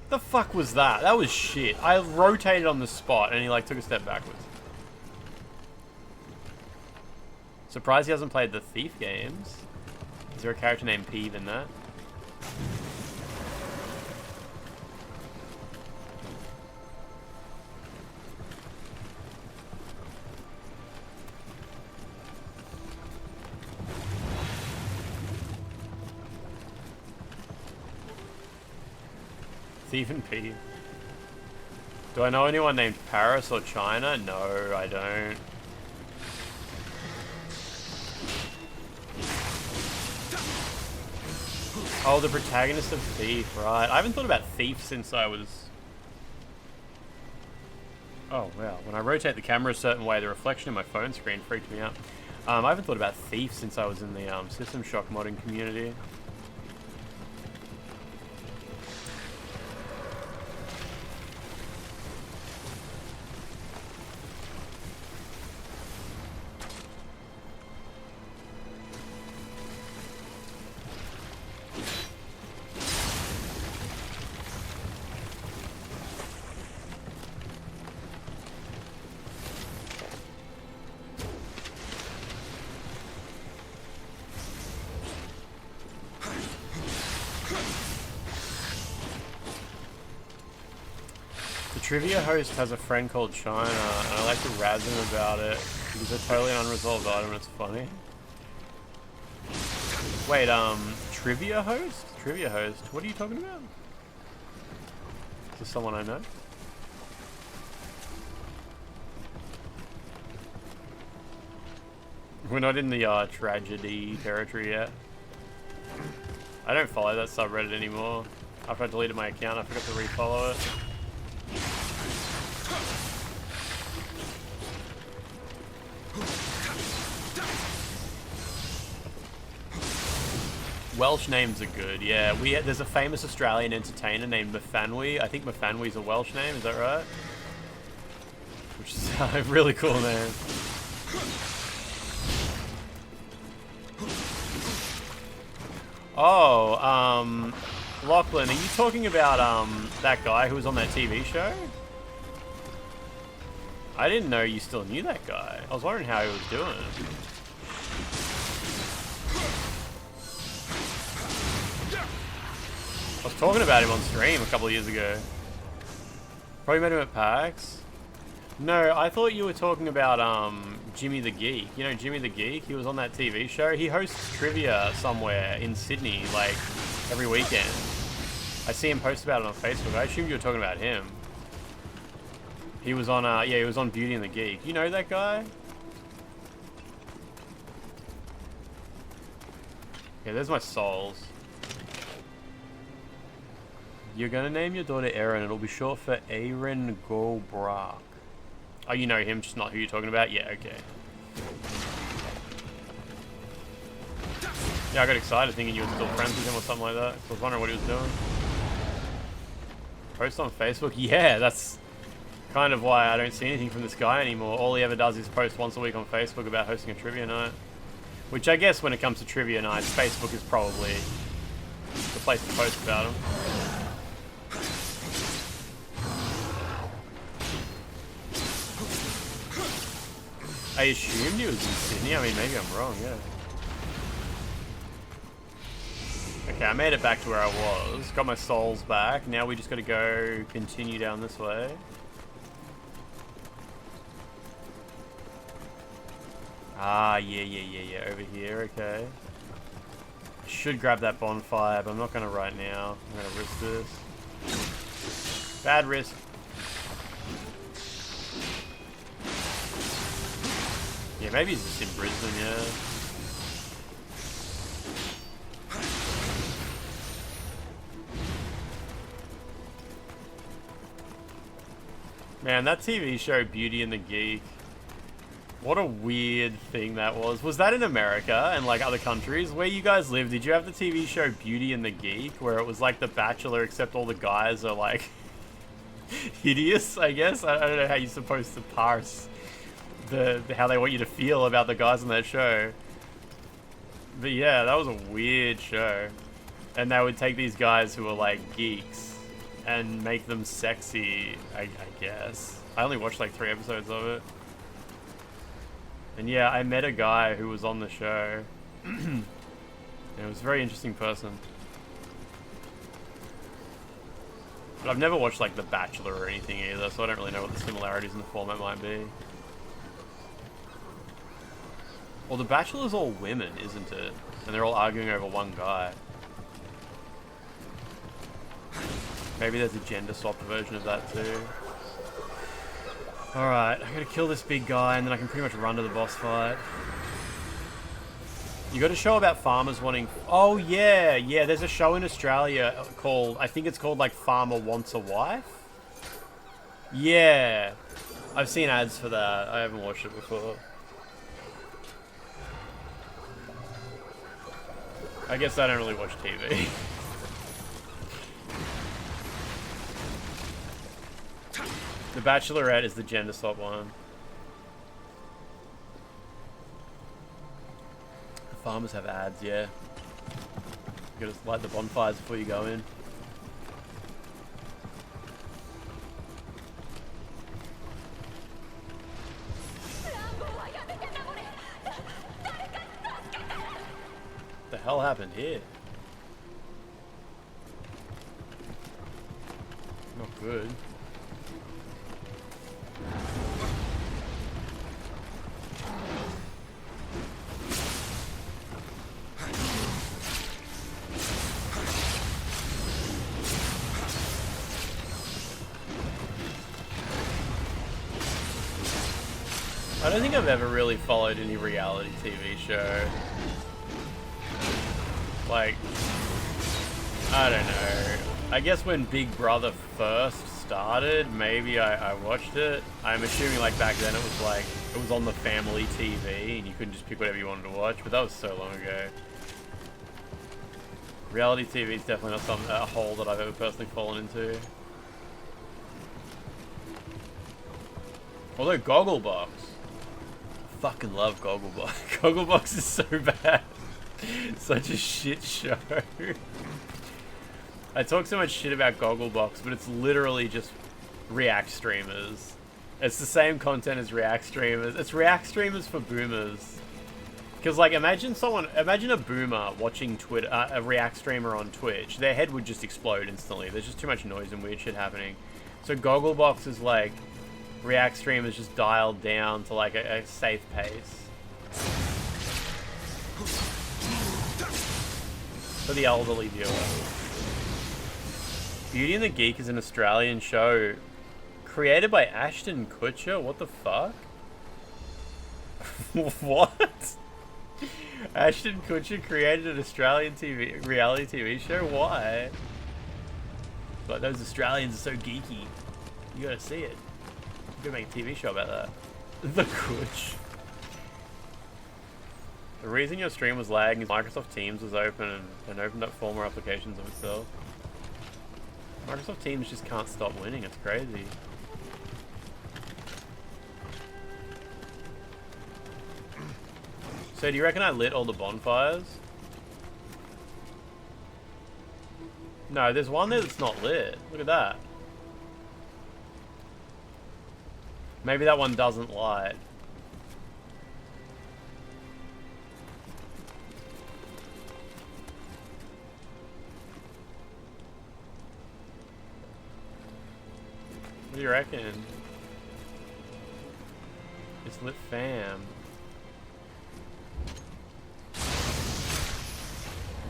The fuck was that? That was shit. I rotated on the spot and he like took a step backwards. Surprised he hasn't played the Thief games. Is there a character named Peeve in that? Thief and Peeve. Do I know anyone named Paris or China? No, I don't. Oh, the protagonist of Thief, right. I haven't thought about Thief since I was... Oh, wow. When I rotate the camera a certain way, the reflection in my phone screen freaked me out. I haven't thought about Thief since I was in the System Shock modding community. Trivia host has a friend called China, and I like to razz him about it because it's totally an unresolved item and it's funny. Wait, trivia host? Trivia host? What are you talking about? Is this someone I know? We're not in the tragedy territory yet. I don't follow that subreddit anymore. After I deleted my account, I forgot to refollow it. Welsh names are good, yeah. There's a famous Australian entertainer named Mafanwy. I think Mafanwy's a Welsh name, is that right? Which is a really cool name. Oh, Lachlan, are you talking about that guy who was on that TV show? I didn't know you still knew that guy. I was wondering how he was doing. I was talking about him on stream a couple of years ago. Probably met him at PAX. No, I thought you were talking about Jimmy the Geek. You know Jimmy the Geek? He was on that TV show. He hosts trivia somewhere in Sydney, like, every weekend. I see him post about it on Facebook. I assumed you were talking about him. He was on, yeah, he was on Beauty and the Geek. You know that guy? Yeah, there's my souls. You're gonna name your daughter Erin. It'll be short for Aaron Goldbrock. Oh, you know him, just not who you're talking about? Yeah, okay. Yeah, I got excited thinking you were still friends with him or something like that. So I was wondering what he was doing. Post on Facebook? Yeah, that's kind of why I don't see anything from this guy anymore. All he ever does is post once a week on Facebook about hosting a trivia night. Which I guess when it comes to trivia nights, Facebook is probably the place to post about them. I assumed he was in Sydney. I mean, maybe I'm wrong, yeah. Okay, I made it back to where I was. Got my souls back. Now we just gotta go continue down this way. Ah, yeah. Over here, okay. I should grab that bonfire, but I'm not gonna right now. I'm gonna risk this. Bad risk. Yeah, maybe he's just in Brisbane, yeah. Man, that TV show Beauty and the Geek. What a weird thing that was. Was that in America and like other countries? Where you guys live, did you have the TV show Beauty and the Geek? Where it was like The Bachelor except all the guys are like hideous, I guess? I don't know how you're supposed to parse how they want you to feel about the guys on that show. But yeah, that was a weird show. And they would take these guys who were like geeks and make them sexy, I guess. I only watched like 3 episodes of it. And yeah, I met a guy who was on the show. And it was a very interesting person. But I've never watched like The Bachelor or anything either, so I don't really know what the similarities in the format might be. Well, The Bachelor's all women, isn't it? And they're all arguing over one guy. Maybe there's a gender swapped version of that too. Alright, I gotta kill this big guy and then I can pretty much run to the boss fight. You got a show about farmers wanting... Oh yeah, there's a show in Australia called... I think it's called like Farmer Wants a Wife? Yeah. I've seen ads for that. I haven't watched it before. I guess I don't really watch TV. The Bachelorette is the gender swap one. The farmers have ads, yeah. You gotta light the bonfires before you go in. What the hell happened here? Not good. I don't think I've ever really followed any reality TV show. Like, I don't know. I guess when Big Brother first started, maybe I watched it. I'm assuming like back then it was on the family TV and you couldn't just pick whatever you wanted to watch, but that was so long ago. Reality TV is definitely not a hole that I've ever personally fallen into. Although Gogglebox. Fucking love Gogglebox. Gogglebox is so bad. Such a shit show. I talk so much shit about Gogglebox, but it's literally just React streamers. It's the same content as React streamers. It's React streamers for boomers. Because like, imagine a boomer watching Twitter, a React streamer on Twitch. Their head would just explode instantly. There's just too much noise and weird shit happening. So Gogglebox is like React streamers just dialed down to like a safe pace. For the elderly viewer. Beauty and the Geek is an Australian show created by Ashton Kutcher. What the fuck? What? Ashton Kutcher created an Australian reality TV show? Why? But those Australians are so geeky. You gotta see it. You gotta make a TV show about that. The Kutch. The reason your stream was lagging is Microsoft Teams was open and opened up 4 more applications of itself. Microsoft Teams just can't stop winning, it's crazy. So do you reckon I lit all the bonfires? No, there's one there that's not lit. Look at that. Maybe that one doesn't light. What do you reckon? It's lit fam.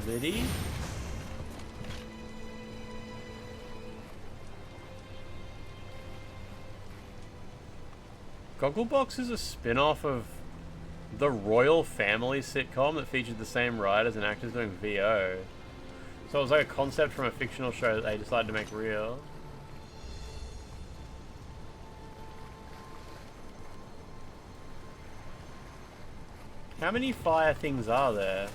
Liddy? Gogglebox is a spin-off of the Royal Family sitcom that featured the same writers and actors doing VO. So it was like a concept from a fictional show that they decided to make real. How many fire things are there?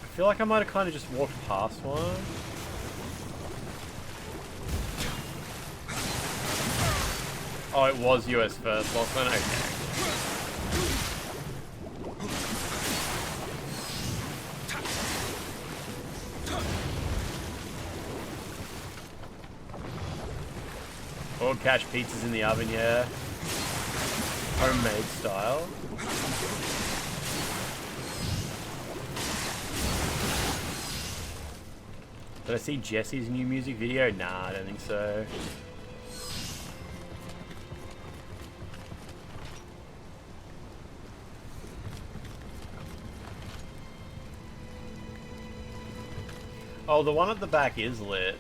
I feel like I might have kind of just walked past one. Oh, it was US first, wasn't it? Okay. Or catch pizzas in the oven, yeah. Homemade style. Did I see Jesse's new music video? Nah, I don't think so. Oh, the one at the back is lit.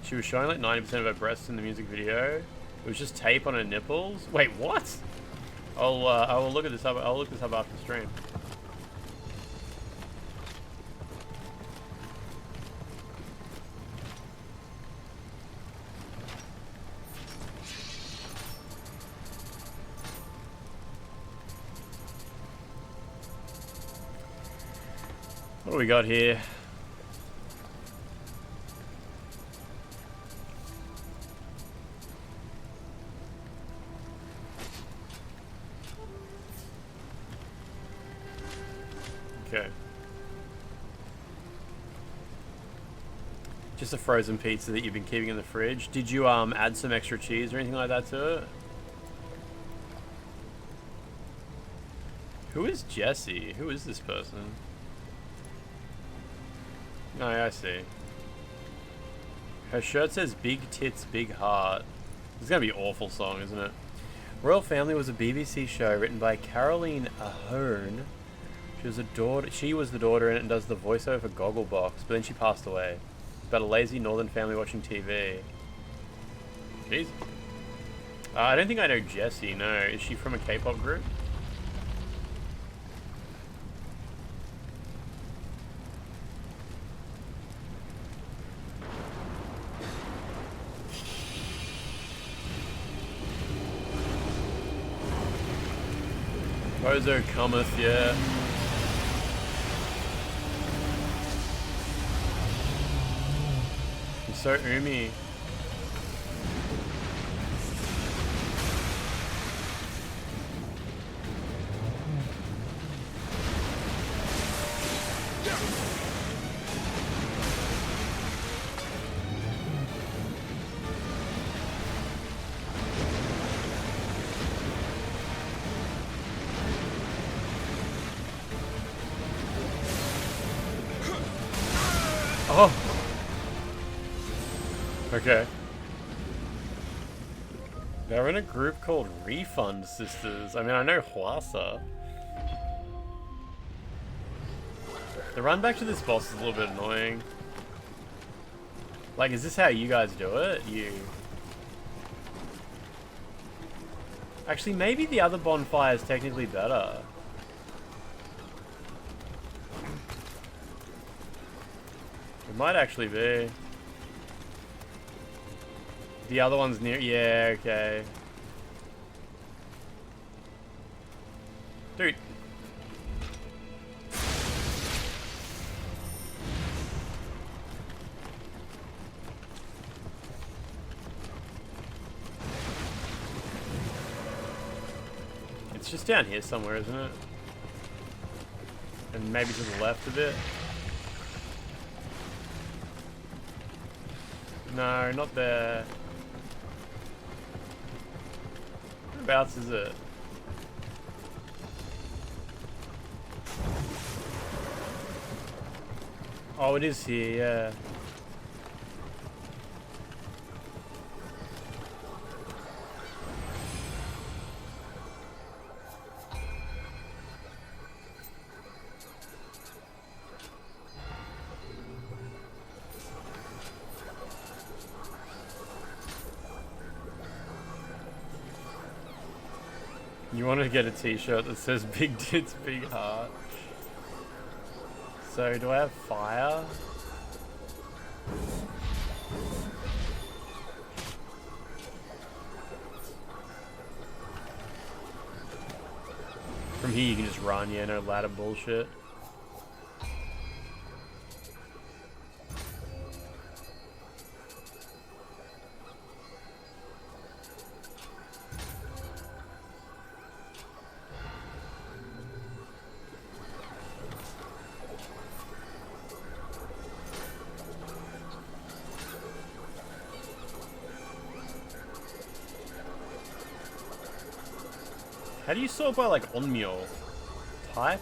She was showing like 90% of her breasts in the music video. It was just tape on her nipples. Wait, what? I will look at this up. I'll look this up after the stream. What do we got here? Okay. Just a frozen pizza that you've been keeping in the fridge. Did you add some extra cheese or anything like that to it? Who is Jesse? Who is this person? Oh, yeah, I see. Her shirt says big tits, big heart. This is going to be an awful song, isn't it? Royal Family was a BBC show written by Caroline Ahern. She was the daughter in it and does the voiceover for Gogglebox, but then she passed away. It's about a lazy northern family watching TV. Jeez. I don't think I know Jessie, no. Is she from a K-pop group? Bozo cometh, yeah. I'm so UMI. Oh! Okay. They're in a group called Refund Sisters. I mean, I know Huasa. The run back to this boss is a little bit annoying. Like, is this how you guys do it? Actually, maybe the other bonfire is technically better. It might actually be. The other one's near. Yeah, okay. Dude. It's just down here somewhere, isn't it? And maybe to the left a bit. No, not there. Whereabouts is it? Oh, it is here, yeah. You want to get a t-shirt that says big tits, big heart. So, do I have fire? From here you can just run, yeah, no ladder bullshit. How do you sort by like Onmyo? Type?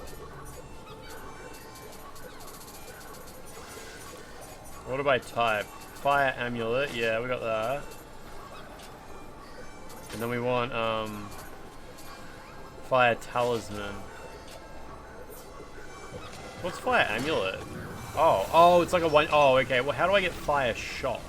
What do I type? Fire amulet, yeah, we got that. And then we want fire talisman. What's fire amulet? Oh, it's like a one. Oh, okay. Well, how do I get fire shot?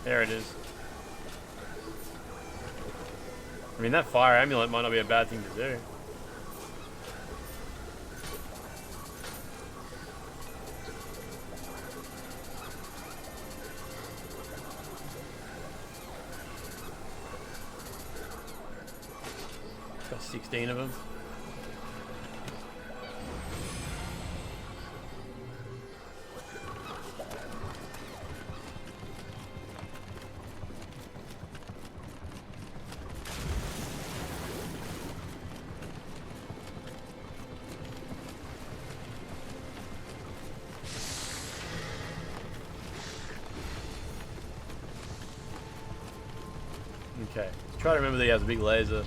There it is. I mean, that fire amulet might not be a bad thing to do. Got 16 of them. Okay, let's try to remember that he has a big laser.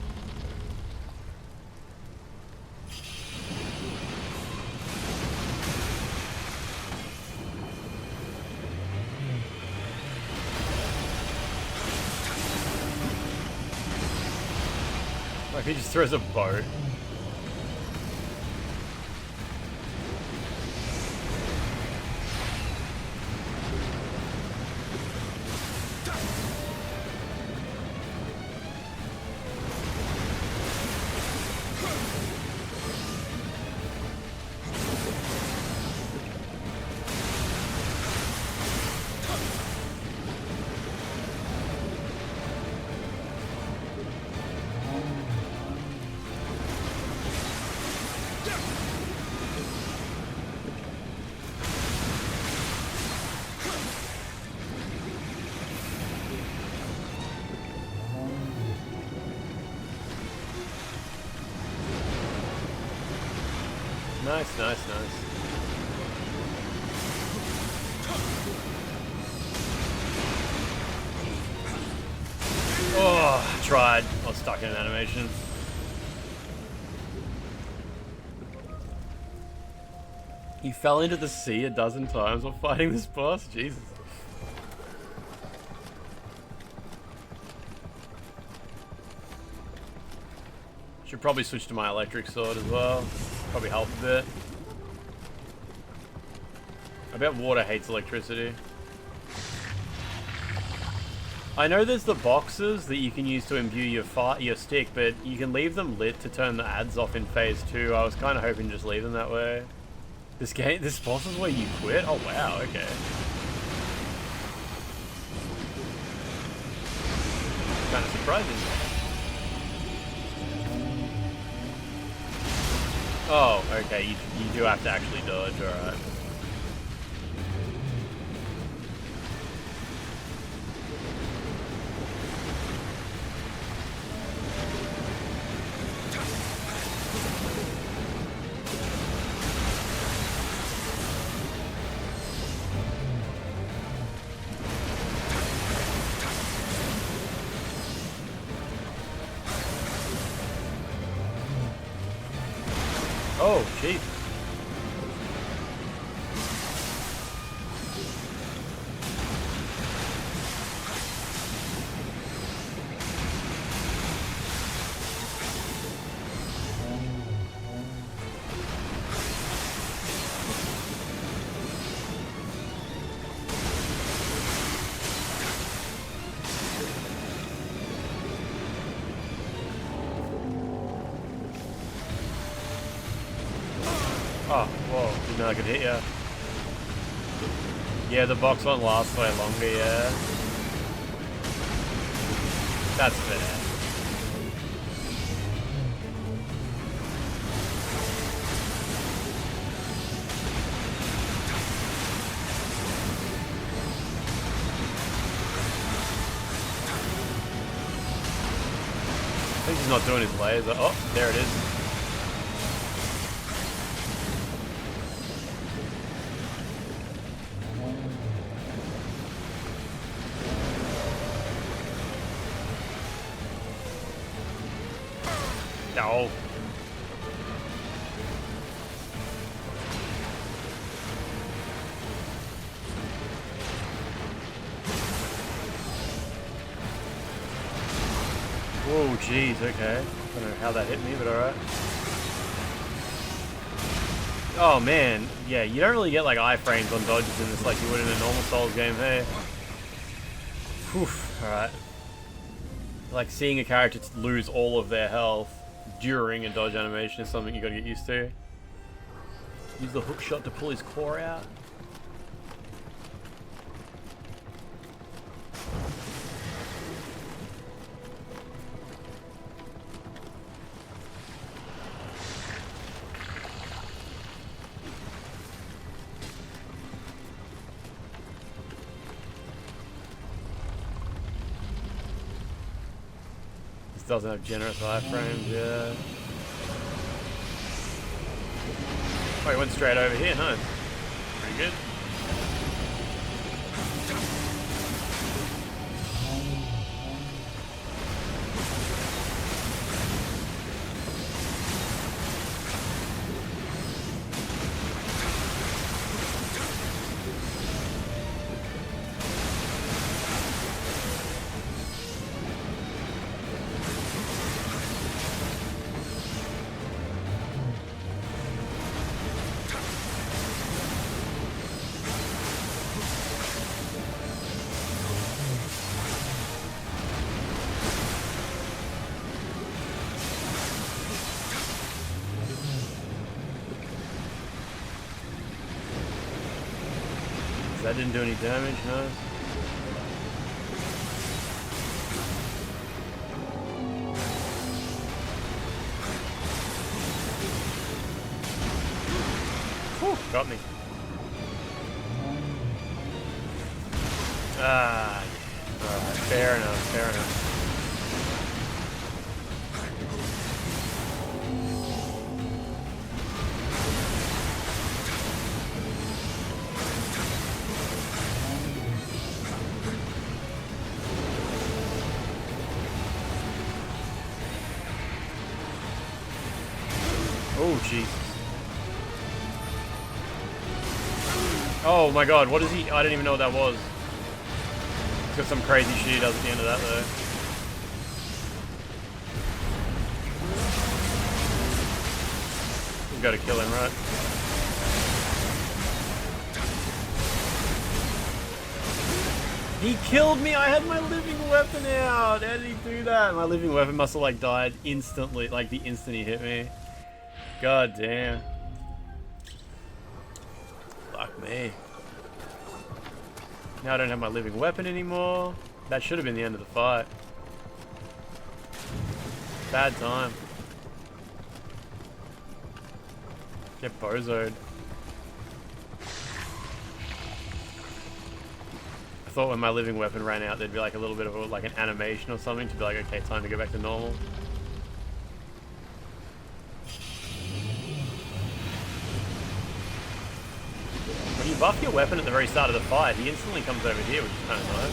Like he just throws a boat. Nice, nice, nice. Oh, I tried. I was stuck in an animation. He fell into the sea a dozen times while fighting this boss? Jesus. Should probably switch to my electric sword as well. Probably help a bit. I bet water hates electricity. I know there's the boxes that you can use to imbue your stick, but you can leave them lit to turn the ads off in phase 2. I was kind of hoping to just leave them that way. This boss is where you quit? Oh wow, okay. Kind of surprising. Oh, okay, you do have to actually dodge, alright. Oh, jeez. Oh, whoa, didn't know I could hit ya. Yeah, the box one lasts way longer, yeah. That's fair. I think he's not doing his laser. Oh, there it is. No. Whoa, jeez, okay. I don't know how that hit me, but alright. Oh man, yeah, you don't really get like iframes on dodges in this like you would in a normal Souls game, hey? Whew, alright. Like seeing a character lose all of their health during a dodge animation is something you gotta get used to. Use the hook shot to pull his core out. Doesn't have generous iframes, yeah. Oh, he went straight over here, nice. Pretty good. That didn't do any damage, no. Whew, got me. Ah, alright, fair enough, fair enough. Oh, Jesus. Oh my god, what is he? I didn't even know what that was. He's got some crazy shit he does at the end of that, though. We've got to kill him, right? He killed me! I had my living weapon out! How did he do that? My living weapon must have, like, died instantly, like, the instant he hit me. God damn. Fuck me. Now I don't have my living weapon anymore. That should have been the end of the fight. Bad time. Get bozoed. I thought when my living weapon ran out there'd be like a little bit of a, like an animation or something to be like, okay, time to go back to normal. When you buff your weapon at the very start of the fight, he instantly comes over here, which is kind of nice.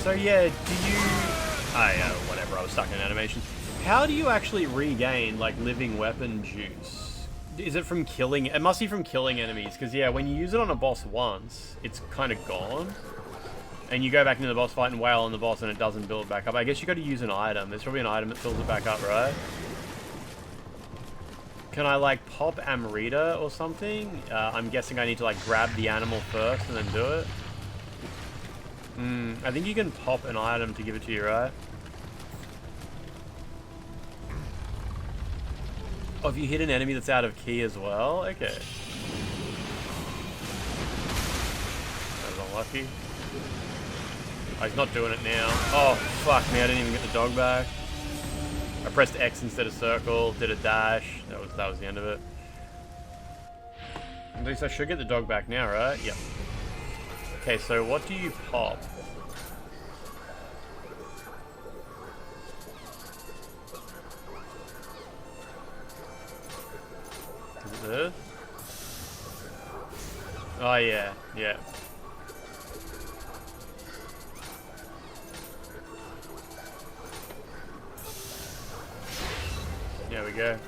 So yeah, do you... whatever, I was stuck in animation. How do you actually regain, like, living weapon juice? Is it from killing... It must be from killing enemies, because yeah, when you use it on a boss once, it's kind of gone. And you go back into the boss fight and wail on the boss and it doesn't build back up. I guess you got to use an item. There's probably an item that fills it back up, right? Can I, like, pop Amrita or something? I'm guessing I need to, like, grab the animal first and then do it. I think you can pop an item to give it to you, right? Oh, if you hit an enemy that's out of key as well? Okay. That was unlucky. Oh, he's not doing it now. Oh, fuck me, I didn't even get the dog back. I pressed X instead of circle, did a dash. That was the end of it. At least I should get the dog back now, right? Yep. Okay, so what do you pop? Is it this? Oh yeah, yeah. There we go.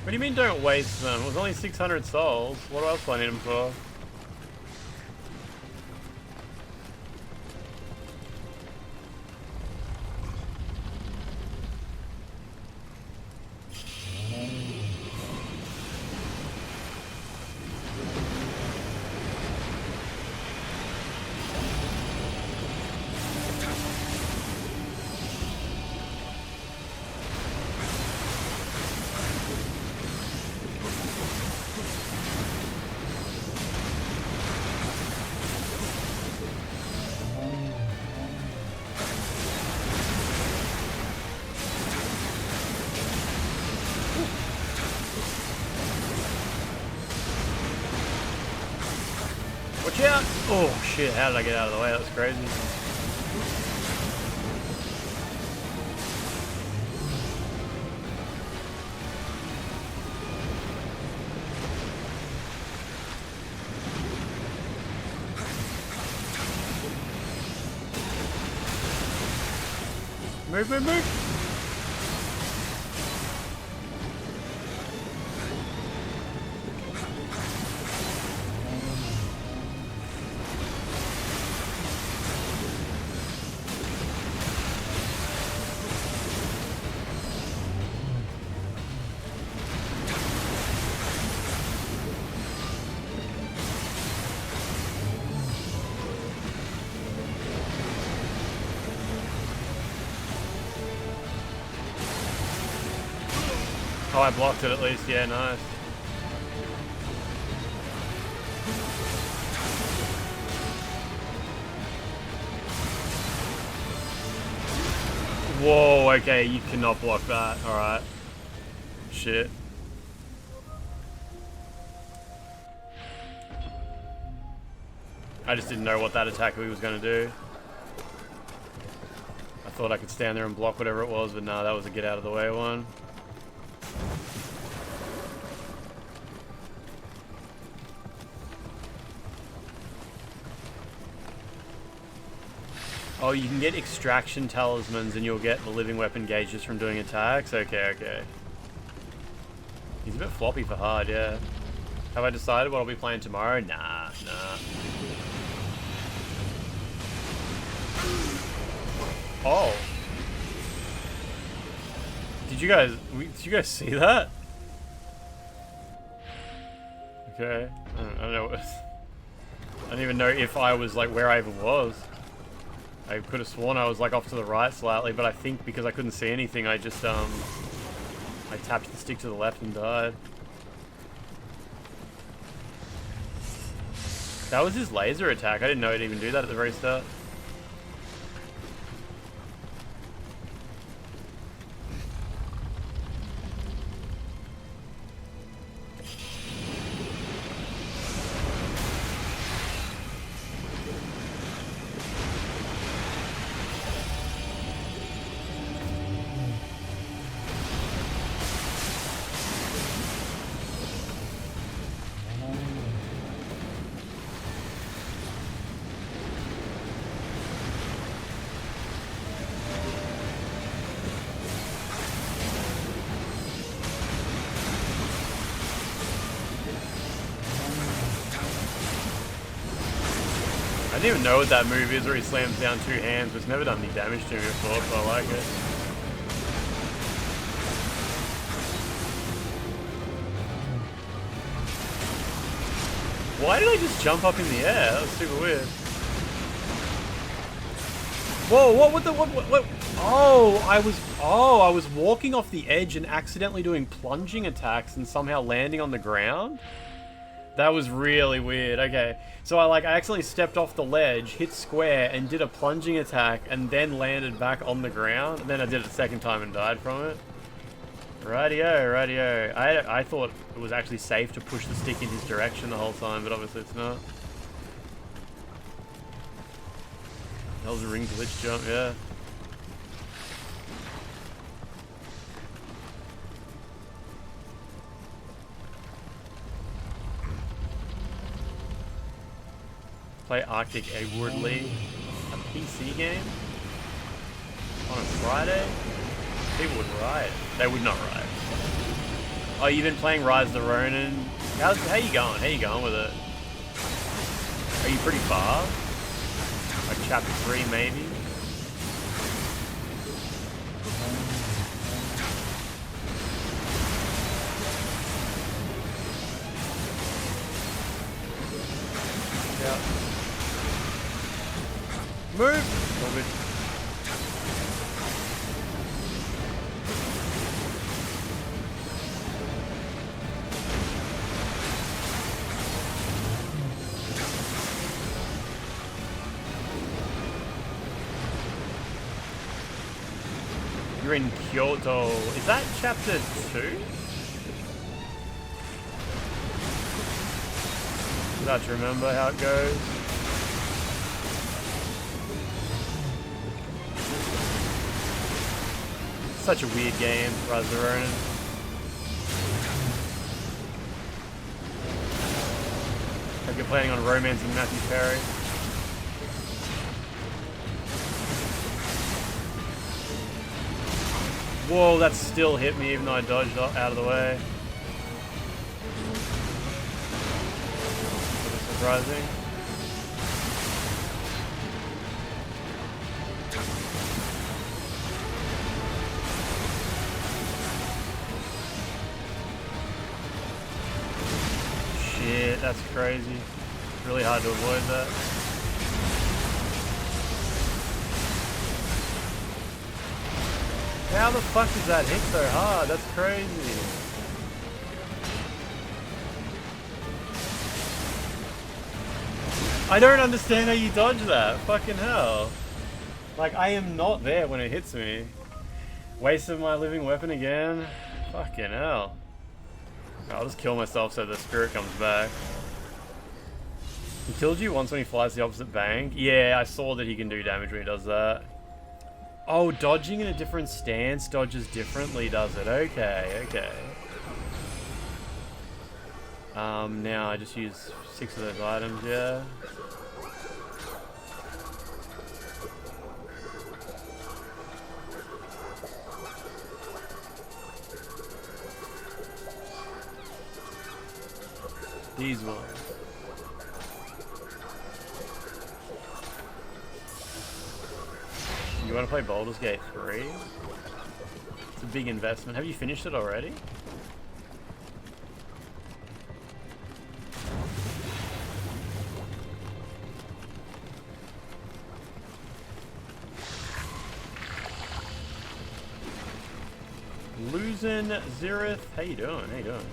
What do you mean don't waste them? It was only 600 souls. What else do I need them for? Watch out! Oh shit, how did I get out of the way? That was crazy. Move, move, move! Oh, I blocked it at least. Yeah, nice. Whoa, okay, you cannot block that. Alright. Shit. I just didn't know what that attack he was going to do. I thought I could stand there and block whatever it was, but no, that was a get out of the way one. Oh, you can get extraction talismans and you'll get the living weapon gauge just from doing attacks? Okay, okay. He's a bit floppy for hard, yeah. Have I decided what I'll be playing tomorrow? Nah, nah. Oh. Did you guys see that? Okay. I don't know. I don't even know if I was like where I even was. I could have sworn I was like off to the right slightly, but I think because I couldn't see anything, I just I tapped the stick to the left and died. That was his laser attack. I didn't know he'd even do that at the very start. didn't even know what that move is where he slams down two hands, but it's never done any damage to me before, so I like it. Why did I just jump up in the air? That was super weird. Whoa, what? Oh, I was walking off the edge and accidentally doing plunging attacks and somehow landing on the ground? That was really weird. Okay, so I accidentally stepped off the ledge, hit square, and did a plunging attack, and then landed back on the ground. And then I did it a second time and died from it. Rightio. I thought it was actually safe to push the stick in his direction the whole time, but obviously it's not. That was a ring glitch jump, yeah. Play Arctic Egg-Woodley, a PC game on a Friday? People would riot. They would not riot. Oh, you've been playing Rise of the Ronin. How you going? How you going with it? Are you pretty far? Like chapter 3 maybe? Yeah. Move! All good. You're in Kyoto. Is that chapter 2? About to remember how it goes. Such a weird game, Rise of the Ronin. Hope you're planning on romancing Matthew Perry. Whoa, that still hit me even though I dodged out of the way. Surprising. Shit, that's crazy. It's really hard to avoid that. How the fuck does that hit so hard? That's crazy. I don't understand how you dodge that. Fucking hell. Like, I am not there when it hits me. Wasted my living weapon again. Fucking hell. I'll just kill myself so the spirit comes back. He kills you once when he flies the opposite bank. Yeah, I saw that he can do damage when he does that. Oh, dodging in a different stance dodges differently, does it? Okay, okay. Now I just use 6 of those items, yeah. These ones. You want to play Baldur's Gate 3? It's a big investment. Have you finished it already? Losing Zerith. How you doing? How you doing?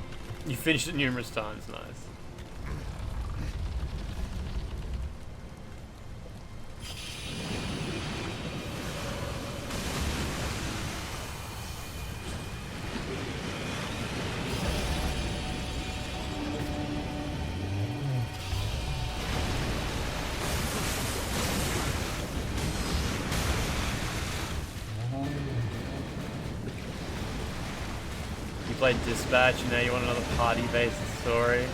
You finished it numerous times. Nice. Played Dispatch and now you want another party-based story.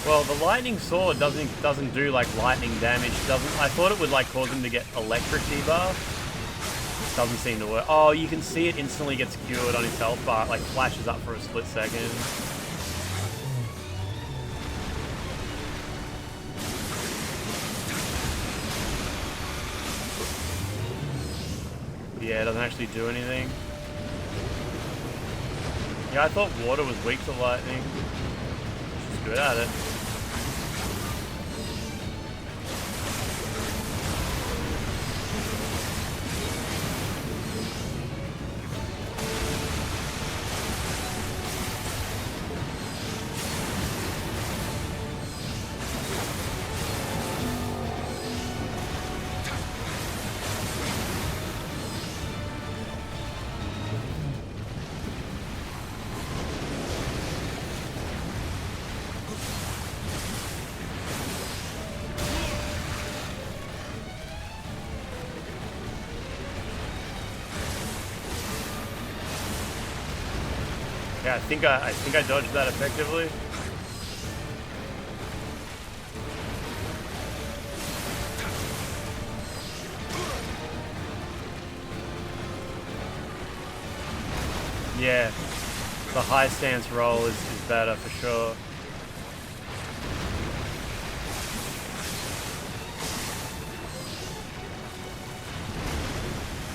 Well, the lightning sword doesn't do like lightning damage. I thought it would like cause him to get electric debuff. Doesn't seem to work. Oh, you can see it instantly gets cured on his health bar. It, like flashes up for a split second. Yeah, it doesn't actually do anything. Yeah, I thought water was weak to lightning. She's good at it. Yeah, I think I dodged that effectively. Yeah, the high stance roll is better for sure.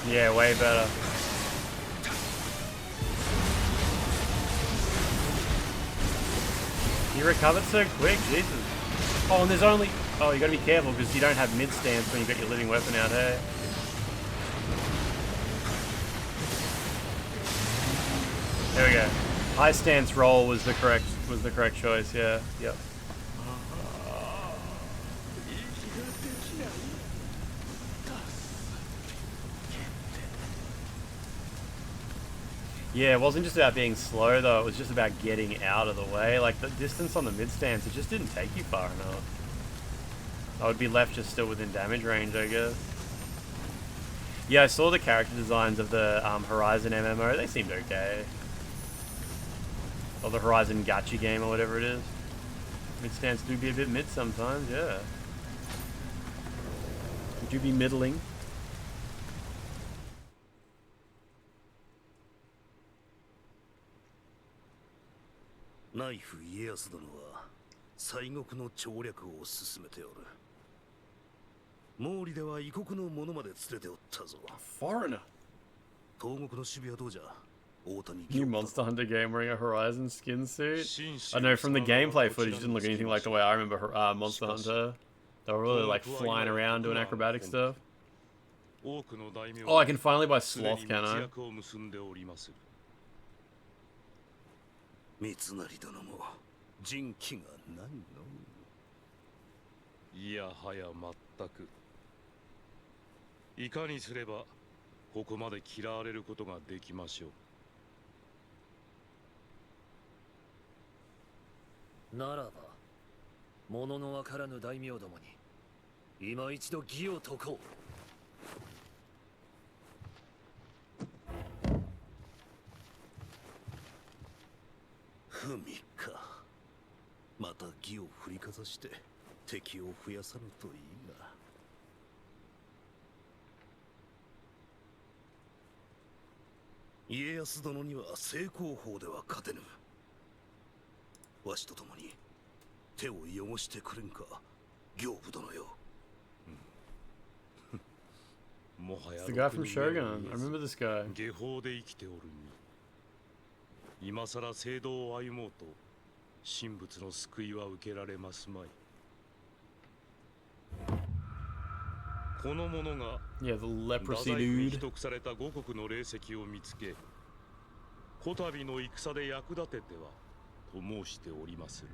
Yeah, way better. You recovered so quick, Jesus. Oh, and there's only... Oh, you gotta be careful because you don't have mid stance when you got your living weapon out, hey? There we go. High stance roll was the correct choice, yeah. Yep. Yeah, it wasn't just about being slow though, it was just about getting out of the way. Like the distance on the mid stance, it just didn't take you far enough. I would be left just still within damage range, I guess. Yeah, I saw the character designs of the Horizon MMO, they seemed okay. Or the Horizon Gacha game or whatever it is. Mid stance do be a bit mid sometimes, yeah. Do be middling. ナイフ家康殿は西国の調略を進めておる。毛利では異国の者まで連れておったぞ。Foreigner. 東国の守備はどうじゃ。 New Monster Hunter game wearing a Horizon skin suit. I know from the gameplay footage, it didn't look anything like the way I remember Monster Hunter. They were really like flying around doing acrobatic stuff. Oh, I can finally buy Sloth, can I? 三成殿も人気がないの。いやはや全く。いかにすればここまで嫌われることができましょう。ならば、物のわからぬ大名どもに今一度義を解こう。 ふみか。また義を振りかざして敵を増やさぬといいが。家康殿には正攻法では勝てぬ。わしと共に手を汚してくれんか、行部殿よ。It's the guy from Shogun. I remember this guy. 下法で生きておるに。 今さら聖堂を歩もうと神仏の救いは受けられますまい。この者が Yeah, the leprosy 太宰府に dude. 秘匿された五国の霊石を見つけ、こたびの戦で役立ててはと申しております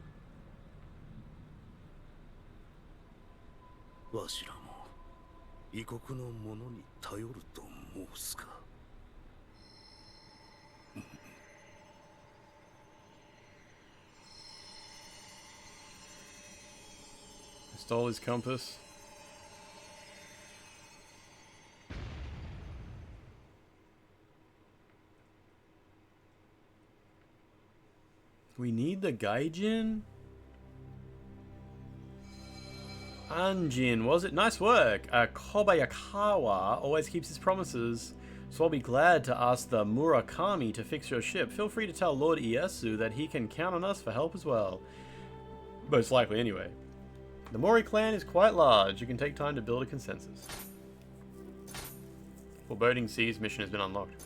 る。わしらも異国の者に頼ると申すか。 Stole his compass. We need the Gaijin? Anjin, was it? Nice work. Kobayakawa always keeps his promises, so I'll be glad to ask the Murakami to fix your ship. Feel free to tell Lord Ieyasu that he can count on us for help as well. Most likely, anyway. The Mori clan is quite large. You can take time to build a consensus. Foreboding Seas mission has been unlocked.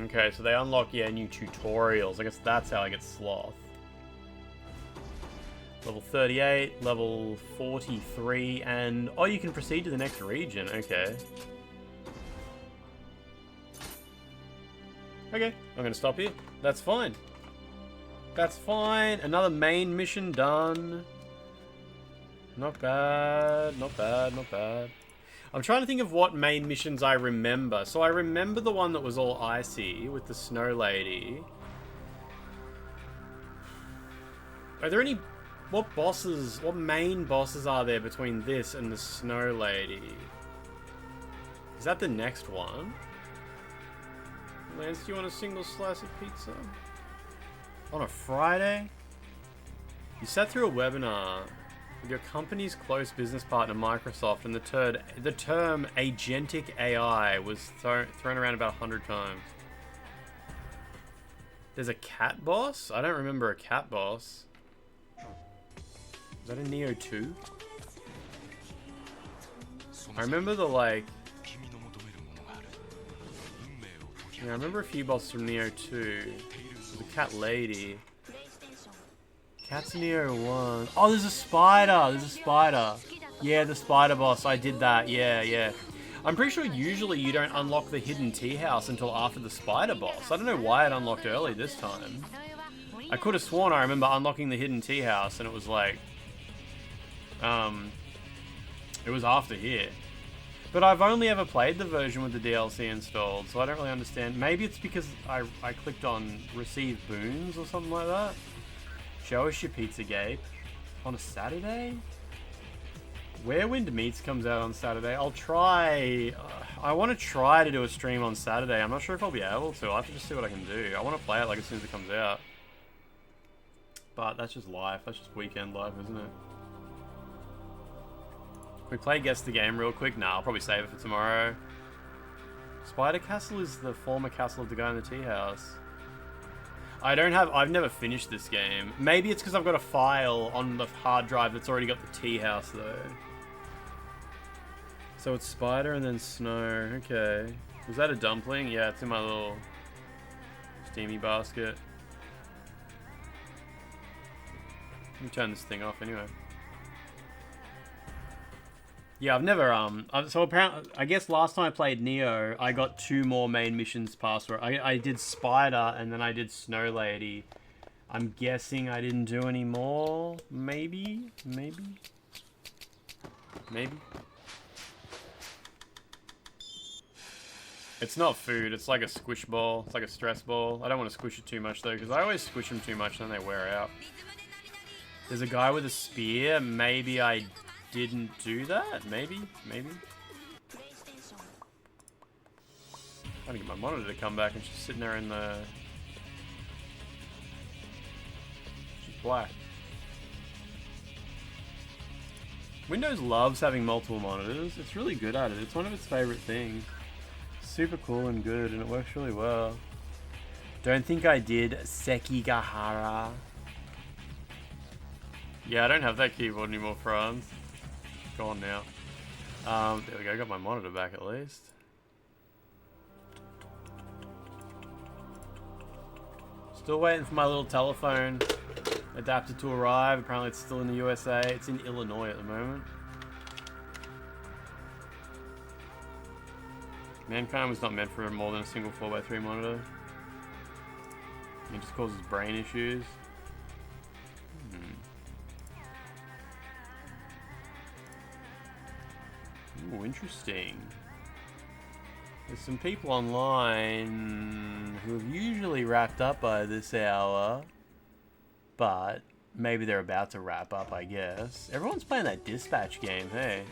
Okay, so they unlock, new tutorials. I guess that's how I get Sloth. Level 38, level 43, and... oh, you can proceed to the next region. Okay. Okay, I'm going to stop here. That's fine. That's fine. Another main mission done. Not bad, not bad, not bad. I'm trying to think of what main missions I remember. So I remember the one that was all icy with the snow lady. Are there any... what bosses, what main bosses are there between this and the snow lady? Is that the next one? Lance, do you want a single slice of pizza? On a Friday? You sat through a webinar with your company's close business partner Microsoft, and the term agentic AI was thrown around about 100 times. There's a cat boss? I don't remember a cat boss. Is that in Nioh 2? I remember the, like... yeah, I remember a few bosses from Nioh 2. The cat lady. Cat's Nioh 1. Oh, there's a spider! There's a spider! Yeah, the spider boss. I did that. Yeah. I'm pretty sure usually you don't unlock the hidden tea house until after the spider boss. I don't know why it unlocked early this time. I could have sworn I remember unlocking the hidden tea house and it was like... it was after here. But I've only ever played the version with the DLC installed, so I don't really understand. Maybe it's because I clicked on receive boons or something like that. Show us your pizza, Gabe. On a Saturday? Where Wind Meets comes out on Saturday. I'll try... I want to try to do a stream on Saturday. I'm not sure if I'll be able to. I'll have to just see what I can do. I want to play it like as soon as it comes out. But that's just life. That's just weekend life, isn't it? We play Guess the Game real quick? Nah, I'll probably save it for tomorrow. Spider Castle is the former castle of the guy in the tea house. I've never finished this game. Maybe it's because I've got a file on the hard drive that's already got the tea house though. So it's spider and then snow. Okay. Was that a dumpling? Yeah, it's in my little steamy basket. Let me turn this thing off anyway. Yeah, I've never, so apparently, I guess last time I played Nioh, I got 2 more main missions past where I did Spider and then I did Snow Lady. I'm guessing I didn't do any more, maybe? It's not food, it's like a squish ball, it's like a stress ball. I don't want to squish it too much though, because I always squish them too much and then they wear out. There's a guy with a spear, maybe I didn't do that? Maybe? Trying to get my monitor to come back and she's sitting there in the... she's black. Windows loves having multiple monitors. It's really good at it. It's one of its favorite things. Super cool and good and it works really well. Don't think I did Sekigahara. Yeah, I don't have that keyboard anymore, Franz. Gone now. There we go, got my monitor back at least. Still waiting for my little telephone adapter to arrive. Apparently it's still in the USA. It's in Illinois at the moment. Mankind was not meant for more than a single 4x3 monitor. It just causes brain issues. Ooh, interesting. There's some people online who have usually wrapped up by this hour, but maybe they're about to wrap up, I guess. Everyone's playing that dispatch game, hey.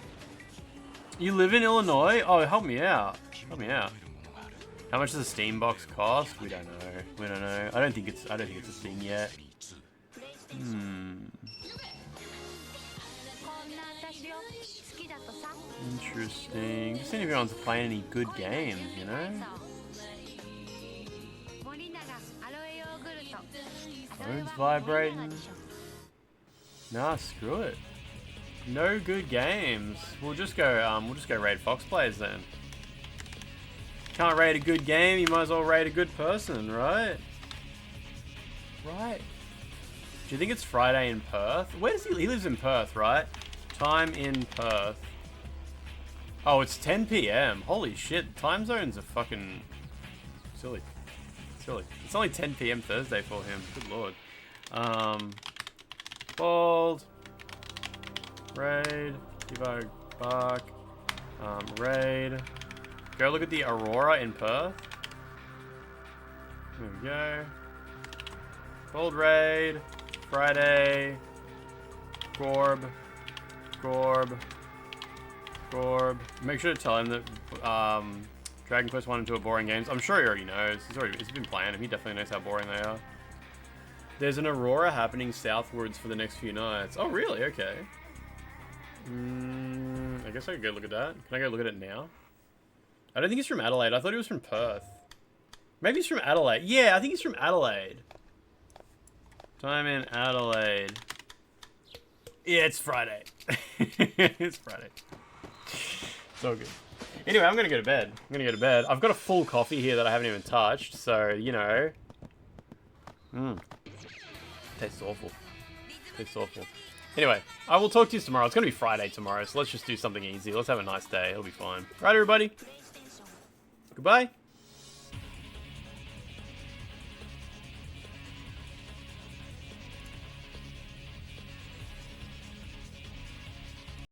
You live in Illinois? Oh, help me out. Help me out. How much does a Steam box cost? We don't know. I don't think it's a thing yet. Interesting. Just seeing if anyone's playing any good games, you know? Phone's vibrating. Nah, screw it. No good games. We'll just go raid Fox Plays then. Can't raid a good game, you might as well raid a good person, right? Right. Do you think it's Friday in Perth? Where does he lives in Perth, right? Time in Perth. Oh, it's 10 PM. Holy shit, time zones are fucking silly. Silly. It's only 10 PM Thursday for him. Good lord. Bald. Raid. Devo Bark. Raid. Go look at the Aurora in Perth. There we go. Gold Raid. Friday. Gorb. Make sure to tell him that Dragon Quest 1 and 2 are boring games. I'm sure he already knows. He's been playing them. He definitely knows how boring they are. There's an Aurora happening southwards for the next few nights. Oh, really? Okay. I guess I could go look at that. Can I go look at it now? I don't think he's from Adelaide. I thought he was from Perth. Maybe he's from Adelaide. Yeah, I think he's from Adelaide. Time in Adelaide. Yeah, it's Friday. It's Friday. It's all good. Anyway, I'm gonna go to bed. I've got a full coffee here that I haven't even touched, so, you know. Tastes awful. Tastes awful. Anyway, I will talk to you tomorrow. It's gonna be Friday tomorrow, so let's just do something easy. Let's have a nice day. It'll be fine. Right, everybody? Goodbye.